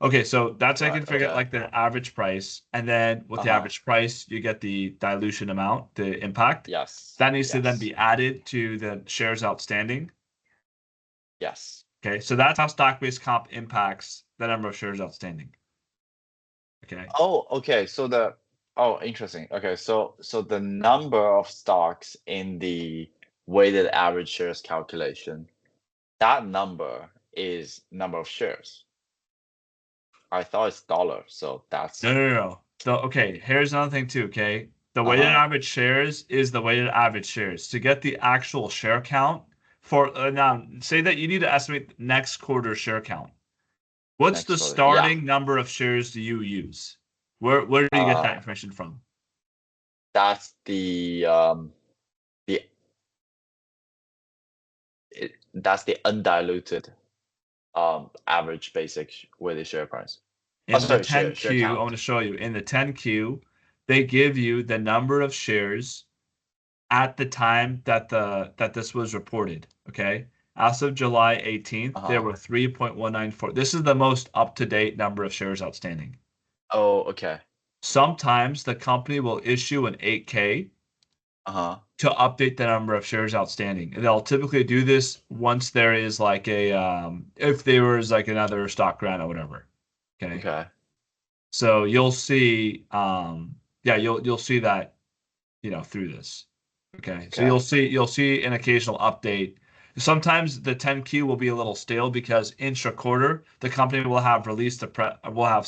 Okay, so that's how you Right. can figure out Okay. like the average price, and then with the Uh-huh. average price, you get the dilution amount, the impact. Yes. That needs to then Yes. be added to the shares outstanding. Yes. Okay, so that's how stock-based comp impacts the number of shares outstanding. Okay. Oh, okay. So Oh, interesting. Okay, so the number of stocks in the weighted average shares calculation, that number is number of shares. I thought it's dollar, so that's No. Okay, here's another thing too, okay? The weighted average shares is the weighted average shares. To get the actual share count for now, say that you need to estimate next quarter share count. What's next the quarter. Yeah. starting number of shares do you use? Where do you get that information from? That's that's the undiluted average basic weighted share price. In the Share 10Q, I count. want to show you. In the 10Q, they give you the number of shares at the time that this was reported. Okay. As of July 18th, there were 3.194. This is the most up-to-date number of shares outstanding. Oh, okay. Sometimes the company will issue an 8K to update the number of shares outstanding. And they'll typically do this once there is like a if there was like another stock grant or whatever. Okay. Okay. So you'll see you'll see that, through this. Okay. So you'll see an occasional update. Sometimes the 10Q will be a little stale because intra-quarter the company will have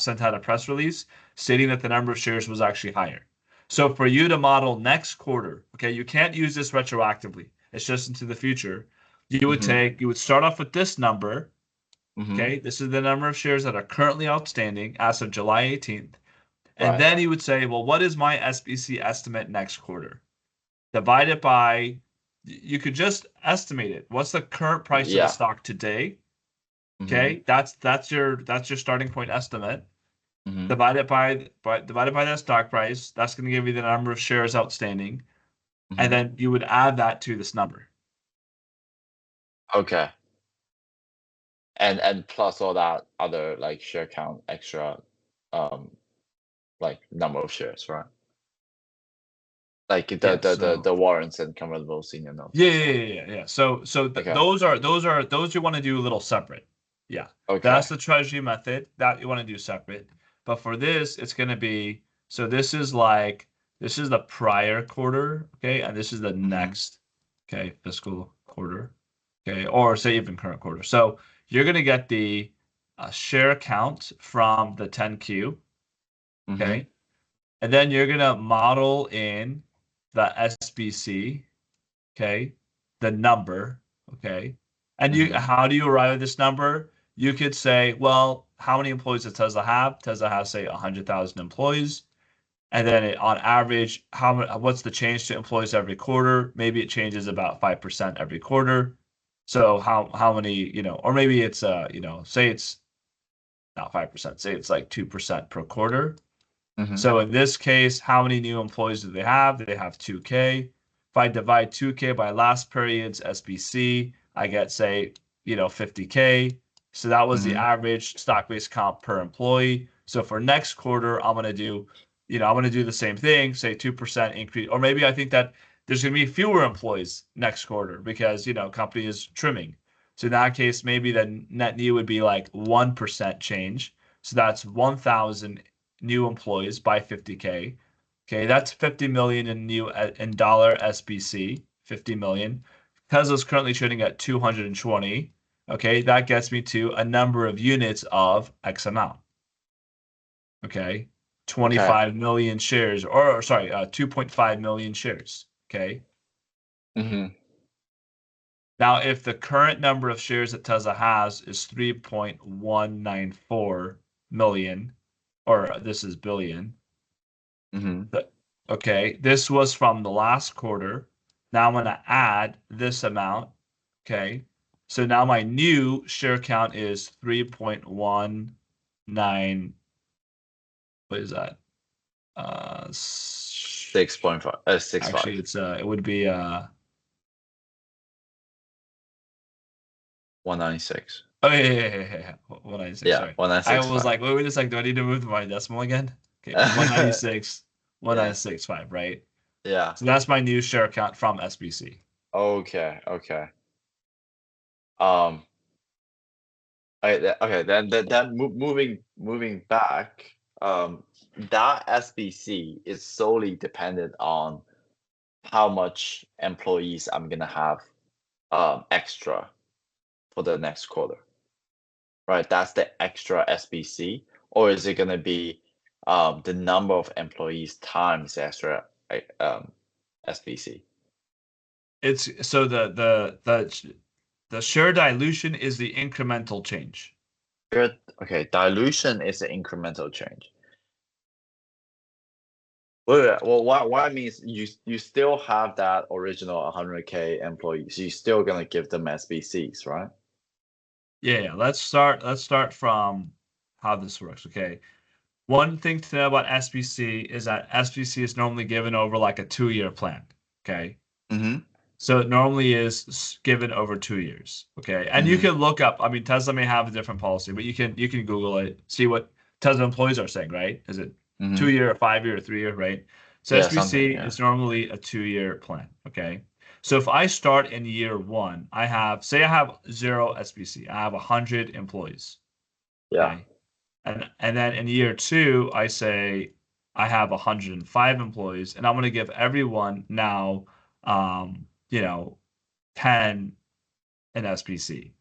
sent out a press release stating that the number of shares was actually higher. So for you to model next quarter, okay, you can't use this retroactively. It's just into the future. You would start off with this number. Okay, this is the number of shares that are currently outstanding as of July 18th. And then you would say, well, what is my SBC estimate next quarter? Divide it by, you could just estimate it. What's the current price of the stock today? Okay, that's your starting point estimate. Divided by that stock price. That's going to give you the number of shares outstanding, and then you would add that to this number. Okay. And plus all that other like share count extra, like number of shares, right? Like the warrants and convertible senior notes. Yeah. So those you want to do a little separate. Yeah. Okay. That's the treasury method that you want to do separate. But for this, it's going to be, so this is the prior quarter, okay, and this is the next, okay, fiscal quarter, okay, or say even current quarter. So you're going to get the share count from the 10Q, okay, and then you're going to model in the SBC, okay, the number, okay, and how do you arrive at this number? You could say, well, how many employees does Tesla have? Tesla has, say, 100,000 employees. And then on average, what's the change to employees every quarter? Maybe it changes about 5% every quarter. So how many, or maybe it's, say it's not 5%, say it's like 2% per quarter. So in this case, how many new employees do they have? They have 2K. If I divide 2K by last period's SBC, I get, say, 50K. So that was the average stock-based comp per employee. So for next quarter, I'm going to do the same thing, say 2% increase, or maybe I think that there's going to be fewer employees next quarter because, company is trimming. So in that case, maybe the net new would be like 1% change. So that's 1,000 new employees by 50K. Okay, that's 50 million in dollar SBC, 50 million. Tesla's currently trading at 220. Okay, that gets me to a number of units of X amount. Okay, 25 million shares, or sorry, 2.5 million shares. Okay. Now, if the current number of shares that Tesla has is 3.194 million, or this is billion. Okay, this was from the last quarter. Now I'm going to add this amount. Okay, so now my new share count is 3.19. What is that? 6.5. 6.5. Actually, it would be 196. Oh yeah. 196. Yeah, Sorry. 196. I was like, wait a second. Do I need to move my decimal again? Okay, 196, 196.5, right? Yeah. So that's my new share count from SBC. Okay. Okay. Then moving back. that SBC is solely dependent on how much employees I'm gonna have extra for the next quarter, right? That's the extra SBC, or is it gonna be the number of employees times the extra SBC? It's so the share dilution is the incremental change. Good. Okay, dilution is the incremental change. Well, what means you still have that original 100K employees. You're still gonna give them SBCs, right? Yeah, let's start from how this works. Okay. One thing to know about SBC is that SBC is normally given over like a 2-year plan. Okay. Mm-hmm. So it normally is given over 2 years. Okay. And you can look up, I mean, Tesla may have a different policy, but you can Google it, see what Tesla employees are saying, right? Is it 2-year, or 5-year, or 3-year, right? So Yeah, SBC yeah. is normally a 2-year plan. Okay. So if I start in year 1, I have 0 SBC. I have 100 employees. Yeah. Okay. And then in year 2, I say I have 105 employees, and I'm going to give everyone now, 10 in SBC.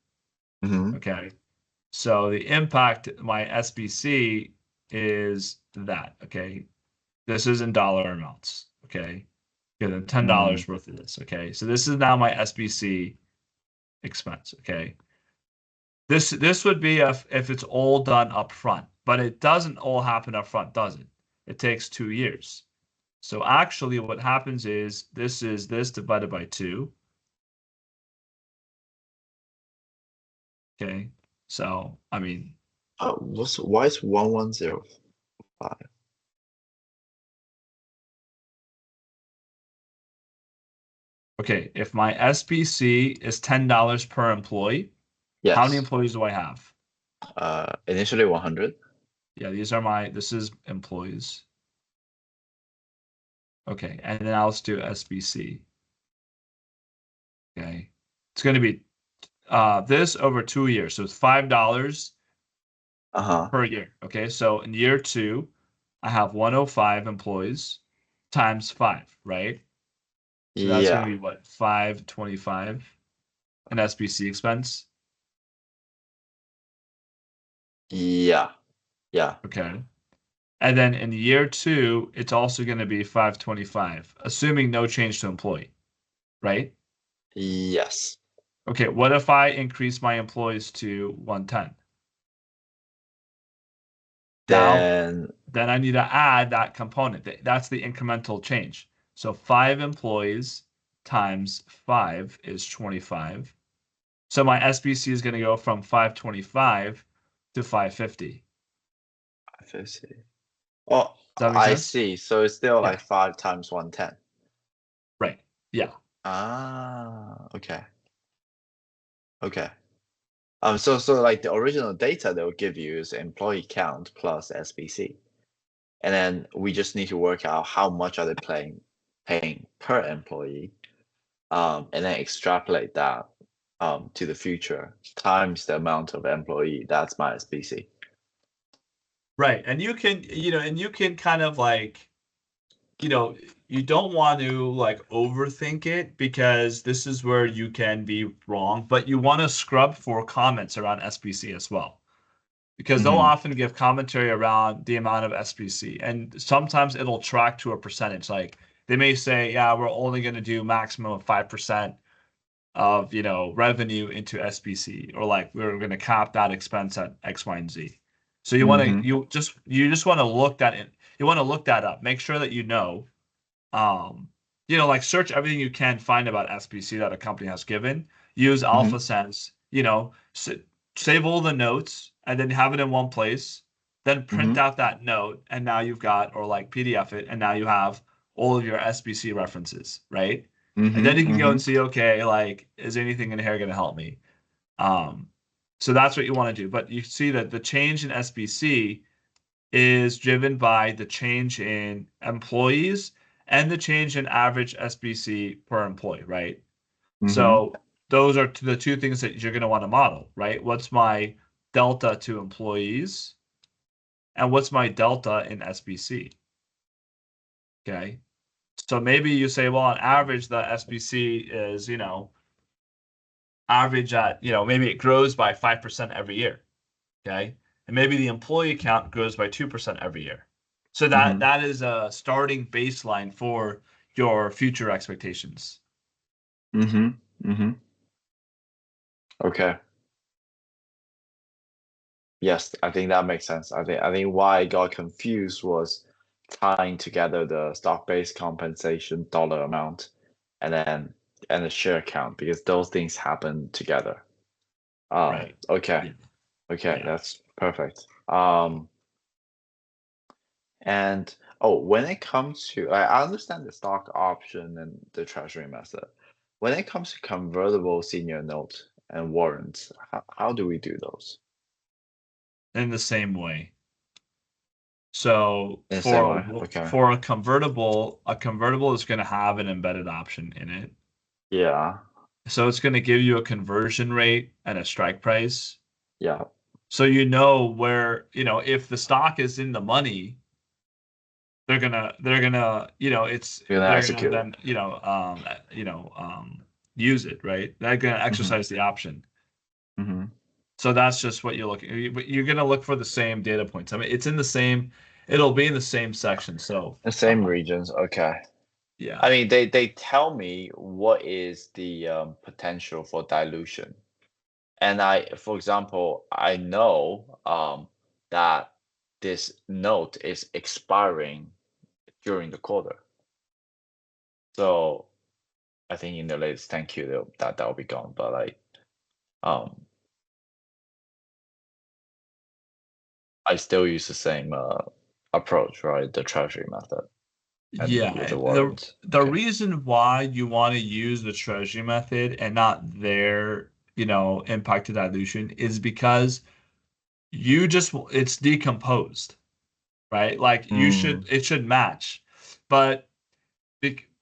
Okay. So the impact, my SBC is that. Okay. This is in dollar amounts. Okay. Give them $10 worth of this. Okay. So this is now my SBC expense. Okay. This would be if it's all done up front, but it doesn't all happen up front, does it? It takes 2 years. So actually what happens is this divided by 2. Okay. So, I mean, Why is 1105? okay, if my SBC is $10 per employee, how many Yes. employees do I have? Initially 100. Yeah, this is employees. Okay, and then let's do SBC. Okay. It's going to be this over 2 years. So it's $5 per year. Okay, so in year 2, I have 105 employees times 5, right? So that's going to be what, 525 an SBC expense? Yeah. Okay. And then in year 2, it's also going to be 525, assuming no change to employee, right? Yes. Okay, what if I increase my employees to 110? Then Then I need to add that component. That's the incremental change. So 5 employees times 5 is 25. So my SBC is going to go from 525 to 550. 550. Oh, Does that make I sense? see. So it's still Yeah. like 5 times 110. Right. Yeah. Okay. So like the original data they'll give you is employee count plus SBC. And then we just need to work out how much are they paying per employee. And then extrapolate that to the future times the amount of employee. That's my SBC. Right. And you can kind of like, you don't want to like overthink it because this is where you can be wrong, but you want to scrub for comments around SBC as well. Because they'll often give commentary around the amount of SBC, and sometimes it'll track to a percentage. Like they may say, yeah, we're only going to do maximum of 5% of, revenue into SBC, or like we're going to cap that expense at X, Y, and Z. So you just want to look that in. You want to look that up. Make sure that like search everything you can find about SBC that a company has given. Use AlphaSense, save all the notes and then have it in one place. Then print out that note, and now you've got, or like PDF it, and now you have all of your SBC references, right? And then you can go and see, okay, like, is anything in here going to help me? So that's what you want to do. But you see that the change in SBC is driven by the change in employees and the change in average SBC per employee, right? So those are the two things that you're going to want to model, right? What's my delta to employees? and what's my delta in SBC. Okay. So maybe you say, well, on average, the SBC is, average at, maybe it grows by 5% every year. Okay. And maybe the employee count grows by 2% every year. So that is a starting baseline for your future expectations. Okay. Yes, I think that makes sense. I think why I got confused was tying together the stock-based compensation dollar amount and the share count, because those things happen together. Right. Okay. Yeah. Okay, Yeah. that's perfect. And when it comes to, I understand the stock option and the treasury method. When it comes to convertible senior note and warrants, how do we do those? In the same way. So In the same way, okay. for a convertible is going to have an embedded option in it. Yeah. So it's going to give you a conversion rate and a strike price. Yeah. So where, if the stock is in the money, they're gonna Execute then use it, right? They're gonna exercise the option. So that's just what you're looking. You're gonna look for the same data points. I mean, it'll be in the same section. So the same regions, okay. Yeah. I mean, they tell me what is the potential for dilution, and for example, I know that this note is expiring during the quarter. So I think in the latest 10Q that'll be gone. But I still use the same approach, right? The treasury method. And Yeah. with the warrants. The reason why you want to use the treasury method and not their, impact to dilution is because it's decomposed, right? Like it should match. But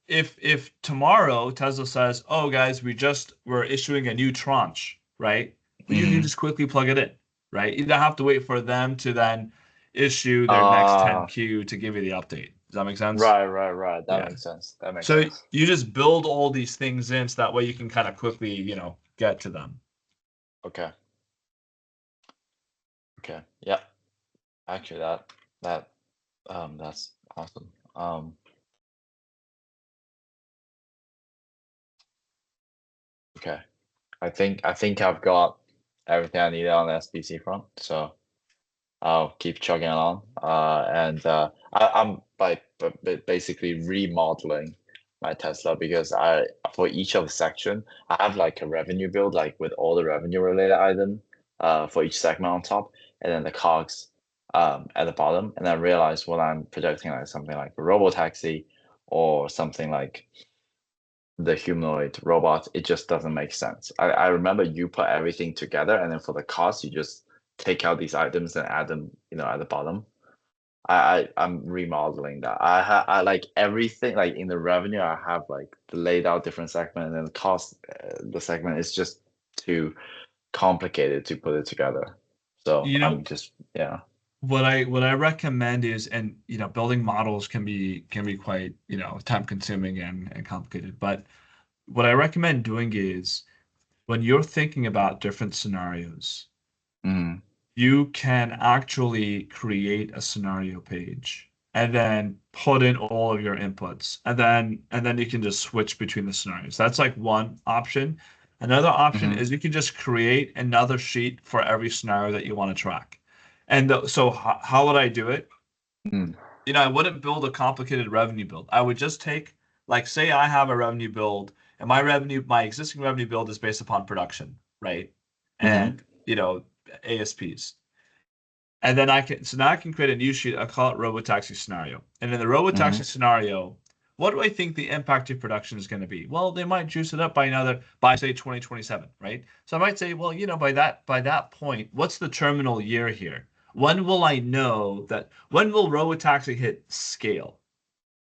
if tomorrow Tesla says, "Oh, guys, we're issuing a new tranche," right? You can just quickly plug it in, right? You don't have to wait for them to then issue their next 10Q to give you the update. Does that make sense? Right. That makes sense. So you just build all these things in, so that way you can kind of quickly, get to them. Okay. Yeah. Actually, that's awesome. Okay. I think I've got everything I needed on the SBC front, so I'll keep chugging along. I'm basically remodeling my Tesla, because for each of the section I have like a revenue build, like with all the revenue related item for each segment on top, and then the cogs at the bottom. And I realized when I'm projecting like something like a robo taxi or something like the humanoid robot, it just doesn't make sense. I remember you put everything together, and then for the cost you just take out these items and add them at the bottom. I'm remodeling that. I like everything, like in the revenue I have like the laid out different segment, and then the cost the segment is just too complicated to put it together. So I'm just What I recommend is, and building models can be quite time consuming and complicated, but what I recommend doing is, when you're thinking about different scenarios, you can actually create a scenario page and then put in all of your inputs, and then you can just switch between the scenarios. That's like one option. Another option is you can just create another sheet for every scenario that you want to track. And so how would I do it? I wouldn't build a complicated revenue build. I would just take, like, say I have a revenue build, and my existing revenue build is based upon production, right? And ASPs. And then now I can create a new sheet. I call it robotaxi scenario. And in the robotaxi scenario, what do I think the impact to production is going to be? Well, they might juice it up by say 2027, right? So I might say, well, by that point, what's the terminal year here? When will I know that? When will robotaxi hit scale?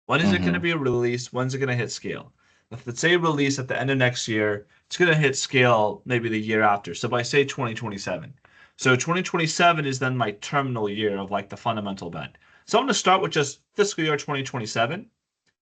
When is it going to be released? When's it going to hit scale? If let's say release at the end of next year, it's going to hit scale maybe the year after. So by say 2027. So 2027 is then my terminal year of like the fundamental bet. So I'm going to start with just fiscal year 2027.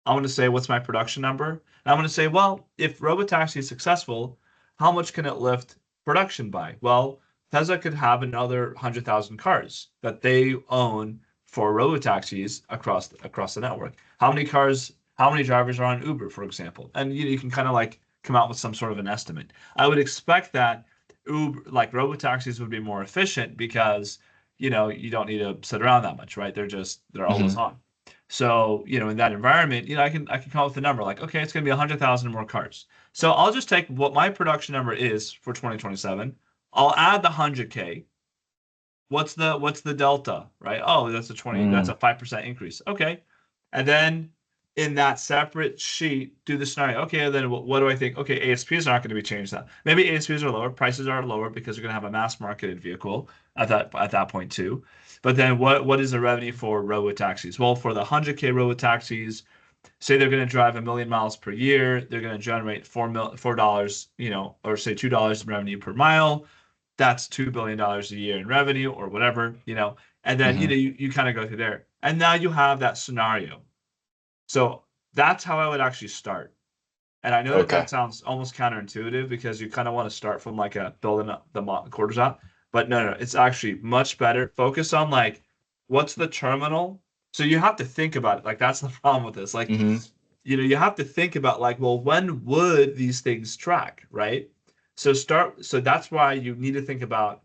I want to say, what's my production number? And I'm going to say, well, if Robotaxi is successful, how much can it lift production by? Well, Tesla could have another 100,000 cars that they own for Robotaxis across the network. How many cars, how many drivers are on Uber, for example? And you can kind of like come out with some sort of an estimate. I would expect that Uber, like Robotaxis, would be more efficient because you don't need to sit around that much, right? They're always on. So, in that environment, I can come up with a number like, okay, it's going to be 100,000 more cars. So I'll just take what my production number is for 2027. I'll add the 100K. What's the delta, right? Oh, that's a 5% increase. Okay. And then in that separate sheet, do the scenario. Okay, then what do I think? Okay, ASPs are not going to be changed. That maybe ASPs are lower, prices are lower because you're going to have a mass marketed vehicle at that point too. But then what is the revenue for robotaxis? Well, for the 100K robotaxis, say they're going to drive 1 million miles per year, they're going to generate $4, or say $2 in revenue per mile. That's $2 billion a year in revenue or whatever, and then you kind of go through there. And now you have that scenario. So that's how I would actually start. And I know that sounds almost counterintuitive because you kind of want to start from like a building up the quarters out. But no, it's actually much better. Focus on like what's the terminal. So you have to think about it. Like that's the problem with this. Like, you have to think about like, well, when would these things track, right? So that's why you need to think about,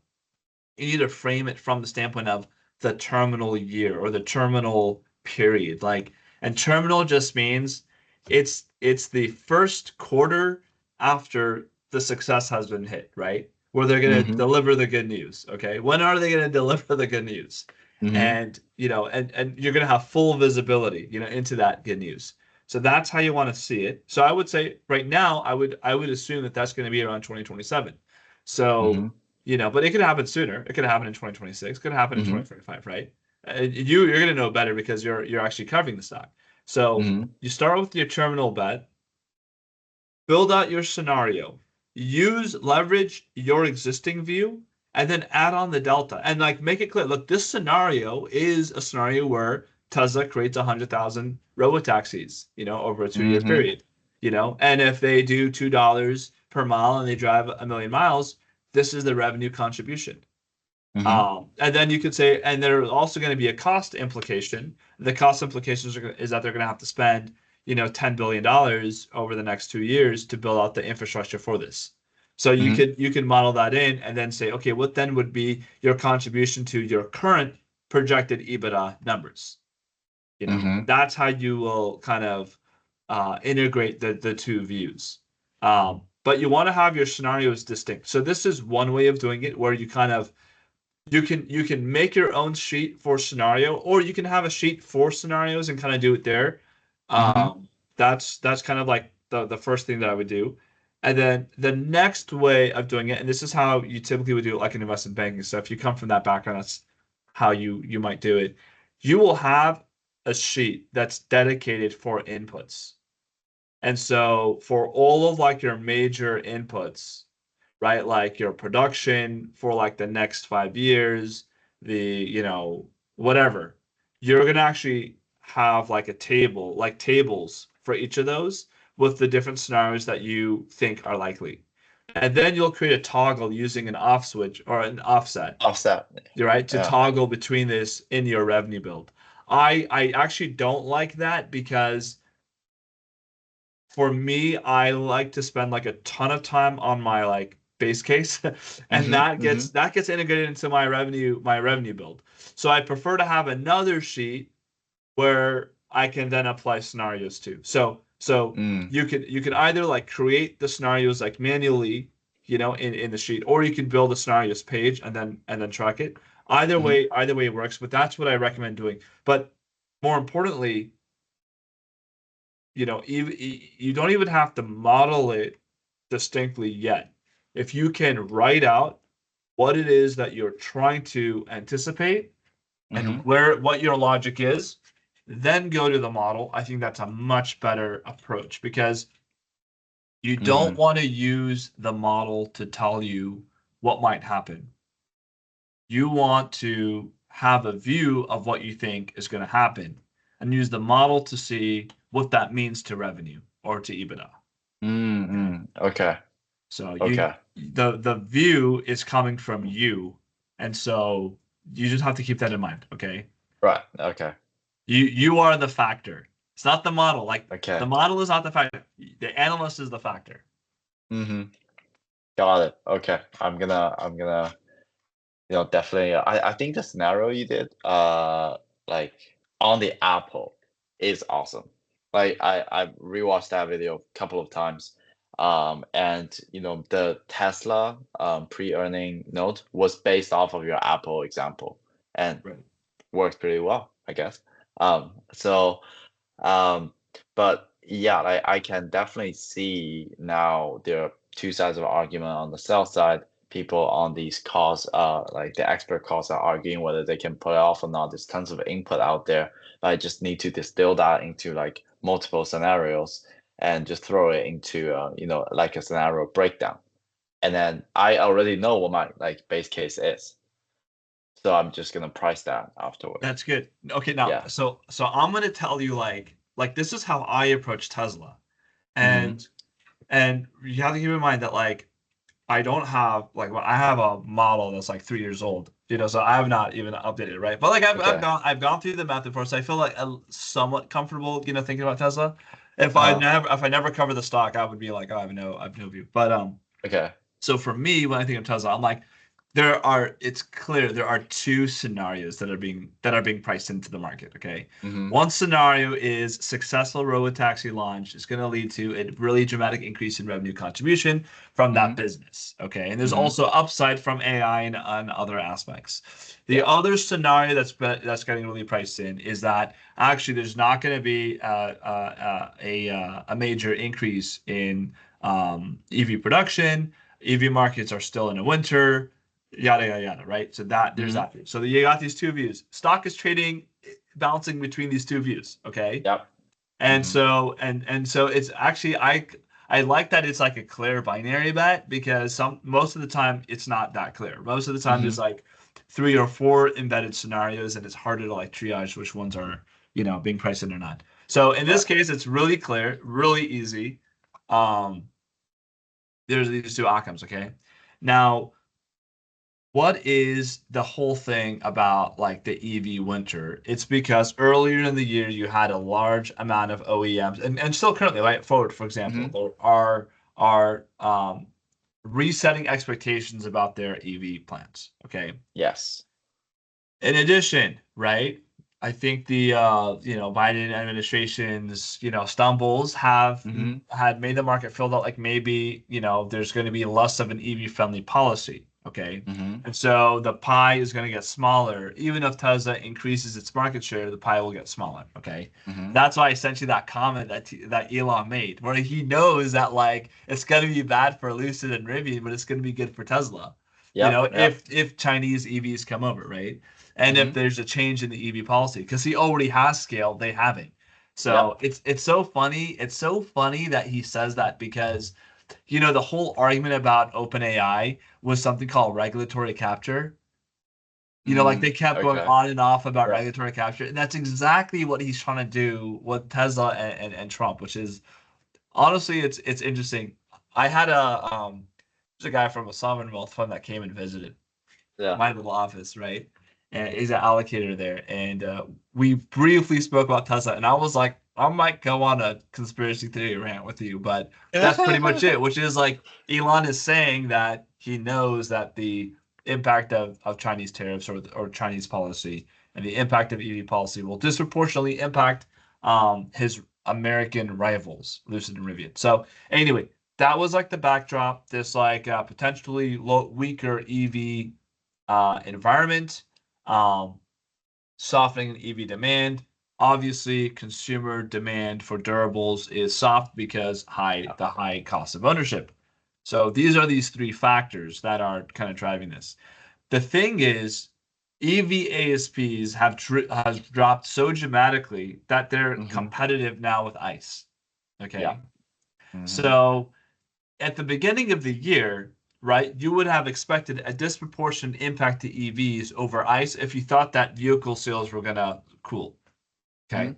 you need to frame it from the standpoint of the terminal year or the terminal period. Like, and terminal just means it's the first quarter after the success has been hit, right? Where they're going to deliver the good news. Okay. When are they going to deliver the good news? And, and you're going to have full visibility, into that good news. So that's how you want to see it. So I would say right now, I would assume that that's going to be around 2027. So, but it could happen sooner. It could happen in 2026. It could happen in 2025, right? You're going to know better because you're actually covering the stock. So you start with your terminal bet, build out your scenario, leverage your existing view, and then add on the delta. And like make it clear, look, this scenario is a scenario where Tesla creates 100,000 robotaxis, over a 2-year period, and if they do $2 per mile and they drive 1 million miles, this is the revenue contribution. And then you could say, and there's also going to be a cost implication. The cost implications is that they're going to have to spend, $10 billion over the next 2 years to build out the infrastructure for this. So you can model that in and then say, okay, what then would be your contribution to your current projected EBITDA numbers? That's how you will kind of integrate the two views. But you want to have your scenarios distinct. So this is one way of doing it, where you kind of you can make your own sheet for scenario, or you can have a sheet for scenarios and kind of do it there. That's kind of like the first thing that I would do. And then the next way of doing it, and this is how you typically would do it like in investment banking. So if you come from that background, that's how you might do it. You will have a sheet that's dedicated for inputs. And so for all of like your major inputs, right? Like your production for like the next 5 years, whatever, you're going to actually have like a table, like tables for each of those with the different scenarios that you think are likely. And then you'll create a toggle using an off switch or an offset. Right? To toggle between this in your revenue build. I actually don't like that because for me, I like to spend like a ton of time on my like base case, and that gets integrated into my revenue build. So I prefer to have another sheet where I can then apply scenarios to. So you could either like create the scenarios like manually, in the sheet, or you can build a scenarios page and then track it. Either way works, but that's what I recommend doing. But more importantly, you don't even have to model it distinctly yet. If you can write out what it is that you're trying to anticipate and what your logic is, then go to the model. I think that's a much better approach because you don't want to use the model to tell you what might happen. you want to have a view of what you think is going to happen and use the model to see what that means to revenue or to EBITDA. Okay. So Okay. the view is coming from you, and so you just have to keep that in mind. Okay. Right. Okay. You are the factor. It's not the model. Like Okay. the model is not the factor. The analyst is the factor. Got it. Okay. I'm gonna, definitely. I think the scenario you did, like on the Apple, is awesome. Like I rewatched that video a couple of times, and the Tesla pre-earning note was based off of your Apple example, and Right. works pretty well, I guess. So, um, but yeah, I can definitely see now there are two sides of the argument. On the sell side, people on these calls, like the expert calls, are arguing whether they can pull it off or not. There's tons of input out there, but I just need to distill that into like multiple scenarios and just throw it into like a scenario breakdown. And then I already know what my like base case is. So I'm just gonna price that afterwards. That's good. Okay, now Yeah. so I'm gonna tell you like this is how I approach Tesla. And you have to keep in mind that like I don't have like well, I have a model that's like 3 years old, so I have not even updated it, right? But like Okay. I've gone through the math before, so I feel like I'm somewhat comfortable, thinking about Tesla. If Uh-huh. I never cover the stock, I would be like, oh, I have no view. But Okay. so for me, when I think of Tesla, I'm like, it's clear there are two scenarios that are being priced into the market. Okay. One scenario is successful robotaxi launch is going to lead to a really dramatic increase in revenue contribution from that business. Okay. And there's also upside from AI and other aspects. The other scenario that's getting really priced in is that actually there's not going to be a major increase in EV production. EV markets are still in a winter, yada yada yada, right? So there's that view. So you got these two views. Stock is trading, bouncing between these two views, okay? Yep. And so so it's actually I like that it's like a clear binary bet because most of the time it's not that clear. Most of the time there's like 3 or 4 embedded scenarios, and it's harder to like triage which ones are being priced in or not. So in this case, it's really clear, really easy. There's these two outcomes, okay? Now, what is the whole thing about like the EV winter? It's because earlier in the year you had a large amount of OEMs, and still currently, right? Ford, for example, there are resetting expectations about their EV plans. Okay. Yes. In addition, right? I think the Biden administration's stumbles have had made the market feel that like maybe there's going to be less of an EV friendly policy. Okay. And so the pie is going to get smaller. Even if Tesla increases its market share, the pie will get smaller. Okay. That's why essentially that comment that Elon made, where he knows that like it's going to be bad for Lucid and Rivian, but it's going to be good for Tesla. If Chinese EVs come over, right? And if there's a change in the EV policy, because he already has scale, they haven't. So it's so funny. It's so funny that he says that because the whole argument about OpenAI was something called regulatory capture. Like they kept going on and off about regulatory capture, and that's exactly what he's trying to do with Tesla and Trump, which is honestly it's interesting. I had there's a guy from a sovereign wealth fund that came and visited my little office, right? And he's an allocator there, and we briefly spoke about Tesla, and I was like, I might go on a conspiracy theory rant with you, but that's pretty much it. Which is like Elon is saying that he knows that the impact of Chinese tariffs or Chinese policy and the impact of EV policy will disproportionately impact his American rivals, Lucid and Rivian. So anyway, that was like the backdrop. This like potentially weaker EV environment, softening in EV demand. Obviously, consumer demand for durables is soft because the high cost of ownership. So these are these 3 factors that are kind of driving this. The thing is, EV ASPs has dropped so dramatically that they're competitive now with ICE. Okay. So at the beginning of the year, right, you would have expected a disproportionate impact to EVs over ICE if you thought that vehicle sales were going to cool. Okay. Mhm.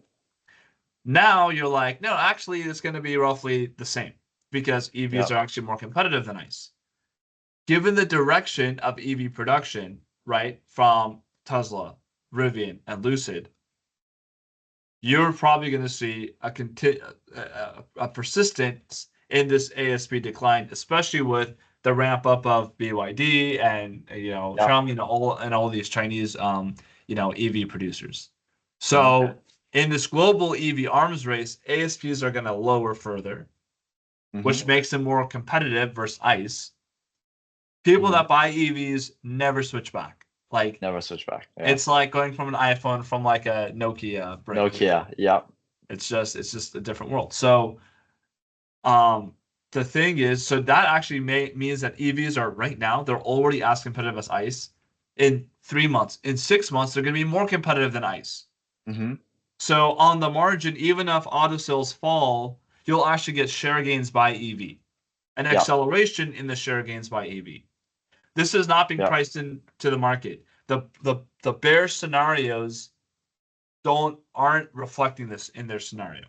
Now you're like, no, actually, it's going to be roughly the same because EVs Yep. are actually more competitive than ICE. Given the direction of EV production, right, from Tesla, Rivian, and Lucid, you're probably going to see a persistence in this ASP decline, especially with the ramp up of BYD and Yep. Xiaomi and all these Chinese EV producers. So Mhm. in this global EV arms race, ASPs are going to lower further, which Mhm. makes them more competitive versus ICE. People Mhm. that buy EVs never switch back. Like Never switch back. Yeah. it's like going from an iPhone from like a Nokia brick. Nokia. Yep. It's just a different world. So the thing is, so that actually means that EVs are right now, they're already as competitive as ICE. In 3 months, in 6 months, they're going to be more competitive than ICE. Mhm. So on the margin, even if auto sales fall, you'll actually get share gains by EV, an Yep. acceleration in the share gains by EV. This is not being Yep. priced into the market. The bear scenarios aren't reflecting this in their scenario.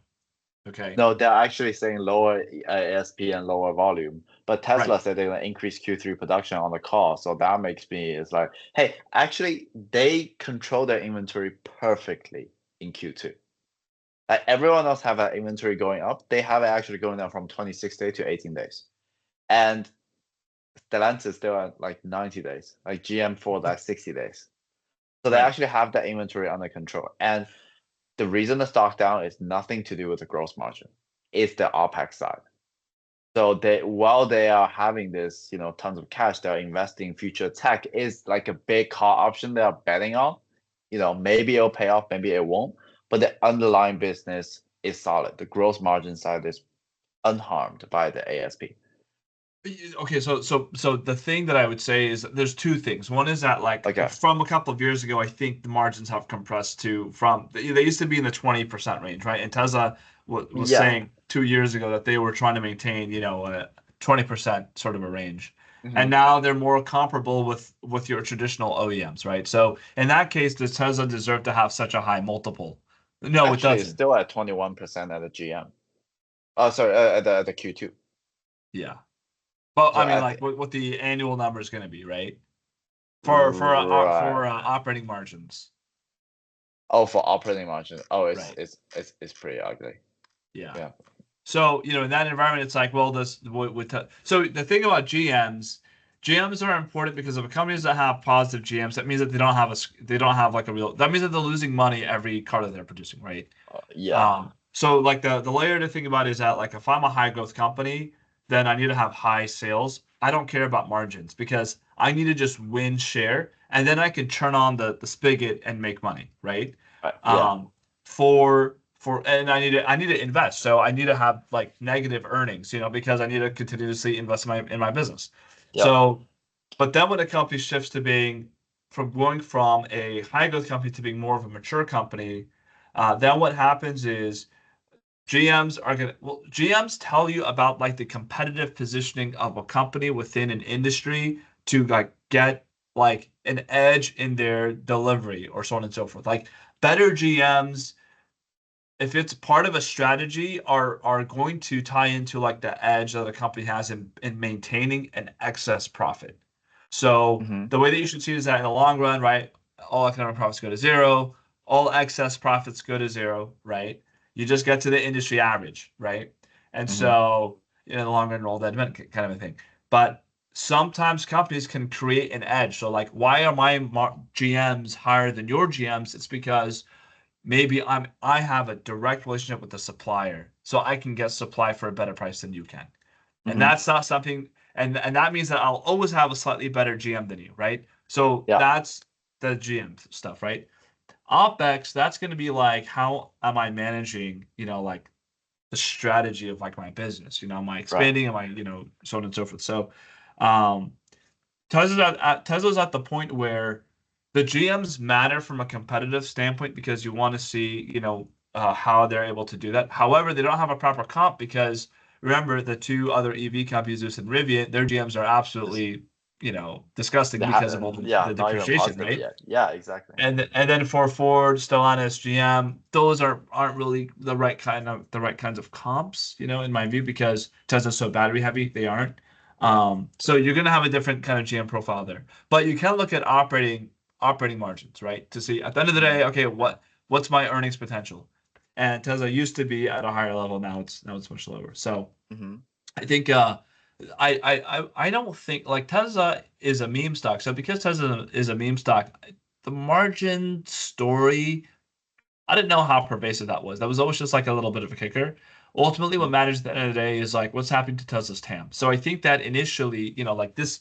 Okay. No, they're actually saying lower ASP and lower volume. But Tesla Right. said they're gonna increase Q3 production on the call. So that makes me it's like, hey, actually they control their inventory perfectly in Q2. Like everyone else have an inventory going up. They have it actually going down from 26 days to 18 days. And Stellantis still at like 90 days. Like GM4 that's 60 days. So they Right. actually have that inventory under control. And the reason the stock down is nothing to do with the gross margin. It's the OPEX side. So while they are having this, tons of cash, they're investing in future tech is like a big call option they are betting on. Maybe it'll pay off, maybe it won't. But the underlying business is solid. The gross margin side is unharmed by the ASP. Okay, so the thing that I would say is there's two things. One is that like Okay. from a couple of years ago, I think the margins have compressed to from they used to be in the 20% range, right? And Tesla was Yeah. saying 2 years ago that they were trying to maintain, a 20% sort of a range. And Mhm. now they're more comparable with your traditional OEMs, right? So in that case, does Tesla deserve to have such a high multiple? No, it Actually, it's doesn't. still at 21% at the GM. Oh, sorry, at the Q2. Yeah. But So I mean, at like the what the annual number is going to be, right? For right. operating margins. Oh, for operating margin. Oh, Right. it's pretty ugly. Yeah. Yeah. So, in that environment, it's like, well, so the thing about GMs are important because of companies that have positive GMs, that means that they don't have like that means that they're losing money every car that they're producing, right? Yeah. So like the layer to think about is that like if I'm a high growth company, then I need to have high sales. I don't care about margins because I need to just win share and then I can turn on the spigot and make money, right? Yeah. For and I need to invest. So I need to have like negative earnings, because I need to continuously invest in my business. Yep. So, but then when a company shifts to going from a high growth company to being more of a mature company, then what happens is GMs tell you about like the competitive positioning of a company within an industry to like get like an edge in their delivery or so on and so forth. Like better GMs, if it's part of a strategy, are going to tie into like the edge that a company has in maintaining an excess profit. So Mm-hmm. the way that you should see it is that in the long run, right, all economic profits go to zero, all excess profits go to zero, right? You just get to the industry average, right? And Mm-hmm. so in the long run, roll that kind of a thing. But sometimes companies can create an edge. So like, why are my GMs higher than your GMs? It's because maybe I have a direct relationship with the supplier, so I can get supply for a better price than you can. And Mm-hmm. that's not something, and that means that I'll always have a slightly better GM than you, right? So Yeah. that's the GM stuff, right? OpEx, that's going to be like, how am I managing, like the strategy of like my business? Am I expanding? Am I, so on and so forth. So, um, Tesla's at the point where the GMs matter from a competitive standpoint because you want to see, how they're able to do that. However, they don't have a proper comp because remember the two other EV companies, Lucid and Rivian, their GMs are absolutely, disgusting because of all the not even depreciation, positive right? yet. Yeah, exactly. And then for Ford, Stellantis, GM, those aren't really the right kinds of comps, in my view, because Tesla's so battery heavy, they aren't. So you're gonna have a different kind of GM profile there. But you can look at operating margins, right? To see at the end of the day, okay, what's my earnings potential? And Tesla used to be at a higher level, now it's much lower. So I think I don't think like Tesla is a meme stock. So because Tesla is a meme stock, the margin story, I didn't know how pervasive that was. That was always just like a little bit of a kicker. Ultimately, what matters at the end of the day is like what's happening to Tesla's TAM. So I think that initially, like this,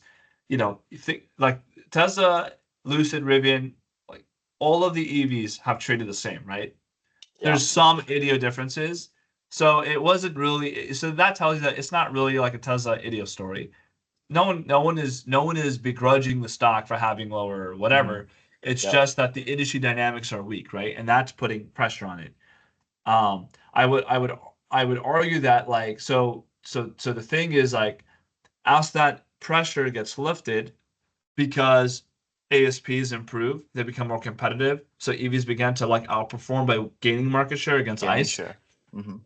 you think like Tesla, Lucid, Rivian, like all of the EVs have traded the same, right? Yeah. There's some idio differences. So it wasn't really, so that tells you that it's not really like a Tesla idio story. No one is begrudging the stock for having lower or whatever. It's Yep. just that the industry dynamics are weak, right? And that's putting pressure on it. I would argue that like so the thing is like as that pressure gets lifted because ASPs improve, they become more competitive. So EVs began to like outperform by gaining market share against ICE. Sure.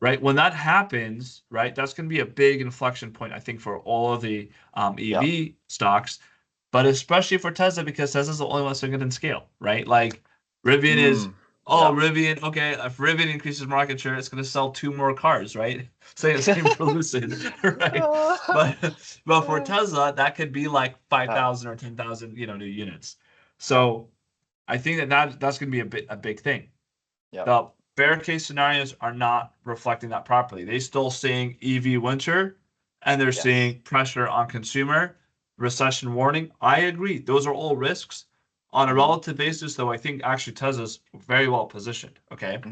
Right? When that happens, right, that's going to be a big inflection point, I think, for all of the EV stocks, but especially for Tesla because Tesla's the only one that's going to scale, right? Like Rivian is, Rivian, okay, if Rivian increases market share, it's going to sell 2 more cars, right? Same for Lucid, right? But for Tesla, that could be like 5,000 or 10,000, new units. So I think that's going to be a big thing. Yeah. The bear case scenarios are not reflecting that properly. They still seeing EV winter, and they're seeing pressure on consumer, recession warning. I agree. Those are all risks. On a relative basis, though, I think actually Tesla's very well positioned. Okay.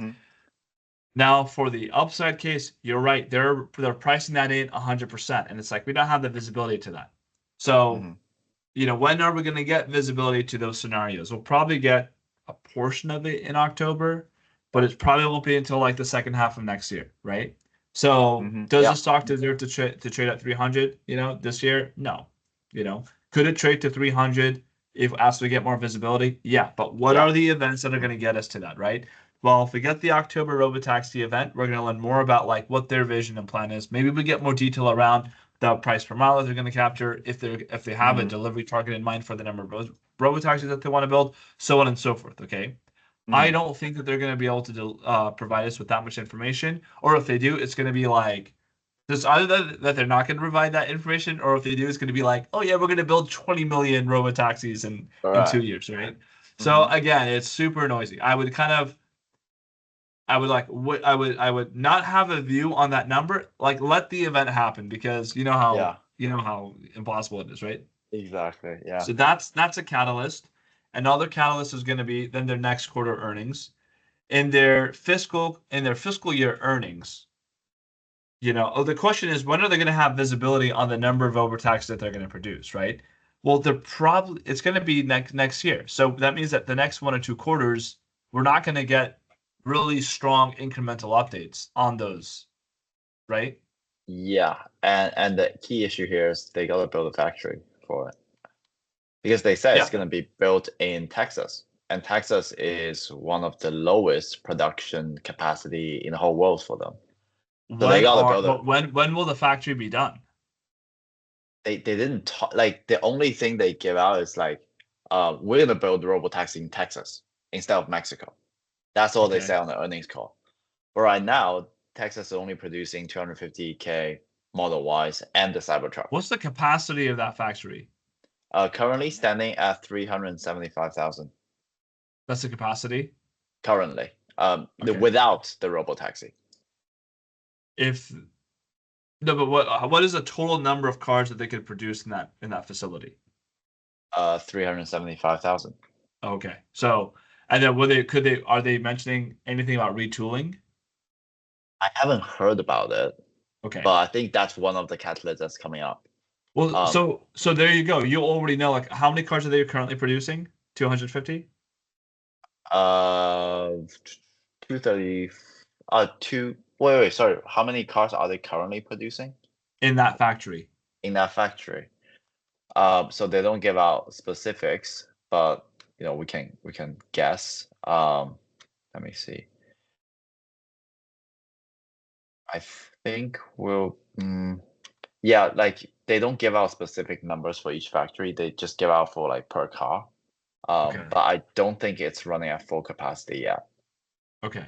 Now for the upside case, you're right. They're pricing that in 100%, and it's like we don't have the visibility to that. So, when are we going to get visibility to those scenarios? We'll probably get a portion of it in October, but it probably won't be until like the second half of next year, right? So does the stock deserve to trade at 300, this year? No. Could it trade to 300 as we get more visibility? Yeah, but what are the events that are going to get us to that, right? Well, if we get the October Robotaxi event, we're going to learn more about like what their vision and plan is. Maybe we get more detail around the price per mile that they're going to capture, if they have a delivery target in mind for the number of robotaxis that they want to build, so on and so forth. Okay. I don't think that they're going to be able to provide us with that much information, or if they do, it's going to be like there's either that they're not going to provide that information, or if they do, it's going to be like, oh yeah, we're going to build 20 million robotaxis in 2 years, right? So again, it's super noisy. I would not have a view on that number. Like let the event happen because you know how impossible it is, right? Exactly. Yeah. So that's a catalyst. Another catalyst is going to be then their next quarter earnings. In their fiscal year earnings, the question is when are they going to have visibility on the number of overtaxes that they're going to produce, right? Well, it's going to be next year. So that means that the next 1 or 2 quarters, we're not going to get really strong incremental updates on those, right? Yeah, and the key issue here is they gotta build a factory for it because they said it's gonna be built in Texas, and Texas is one of the lowest production capacity in the whole world for them. So they gotta build it. When will the factory be done? They didn't talk, like the only thing they give out is like, we're gonna build robotaxi in Texas instead of Mexico. That's all they say on the earnings call. But right now, Texas is only producing 250K Model Ys and the Cybertruck. What's the capacity of that factory? Currently standing at 375,000. That's the capacity? Currently. Without the robotaxi. But what is the total number of cars that they could produce in that facility? 375,000. Okay. So, and then are they mentioning anything about retooling? I haven't heard about it. Okay. But I think that's one of the catalysts that's coming up. Well, so there you go. You already know like how many cars are they currently producing? 250? 230. Wait, sorry. How many cars are they currently producing in that factory. in that factory? So they don't give out specifics, but we can guess. Let me see. I think yeah, like they don't give out specific numbers for each factory. They just give out for like per car. Okay. But I don't think it's running at full capacity yet. Okay.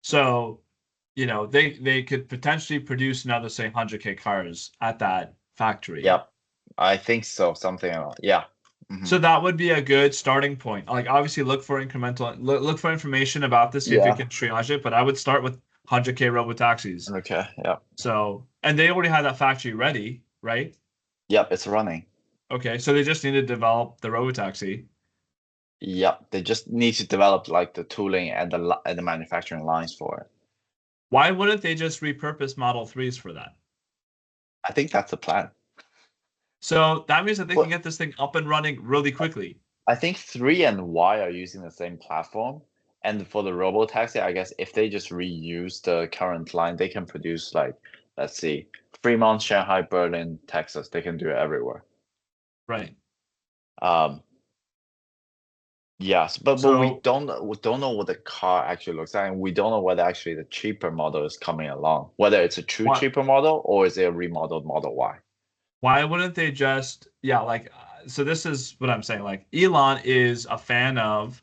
So, they could potentially produce another, say, 100K cars at that factory. Yep, I think so. Something like yeah. So that would be a good starting point. Like, obviously, look for information about this, see if you Yeah. can triage it. But I would start with 100K robotaxis. Okay. Yep. So, and they already had that factory ready, right? Yep. It's running. Okay, so they just need to develop the robotaxi. Yep. They just need to develop like the tooling and the manufacturing lines for it. Why wouldn't they just repurpose Model 3s for that? I think that's the plan. So that means that they Well- can get this thing up and running really quickly. I think 3 and Y are using the same platform. And for the robotaxi, I guess if they just reuse the current line, they can produce like, let's see, Fremont, Shanghai, Berlin, Texas. They can do it everywhere. Right. Yes, but we So- don't know what the car actually looks like, and we don't know whether actually the cheaper model is coming along, whether it's a true What- cheaper model or is it a remodeled Model Y. Why wouldn't they just, so this is what I'm saying. Like, Elon is a fan of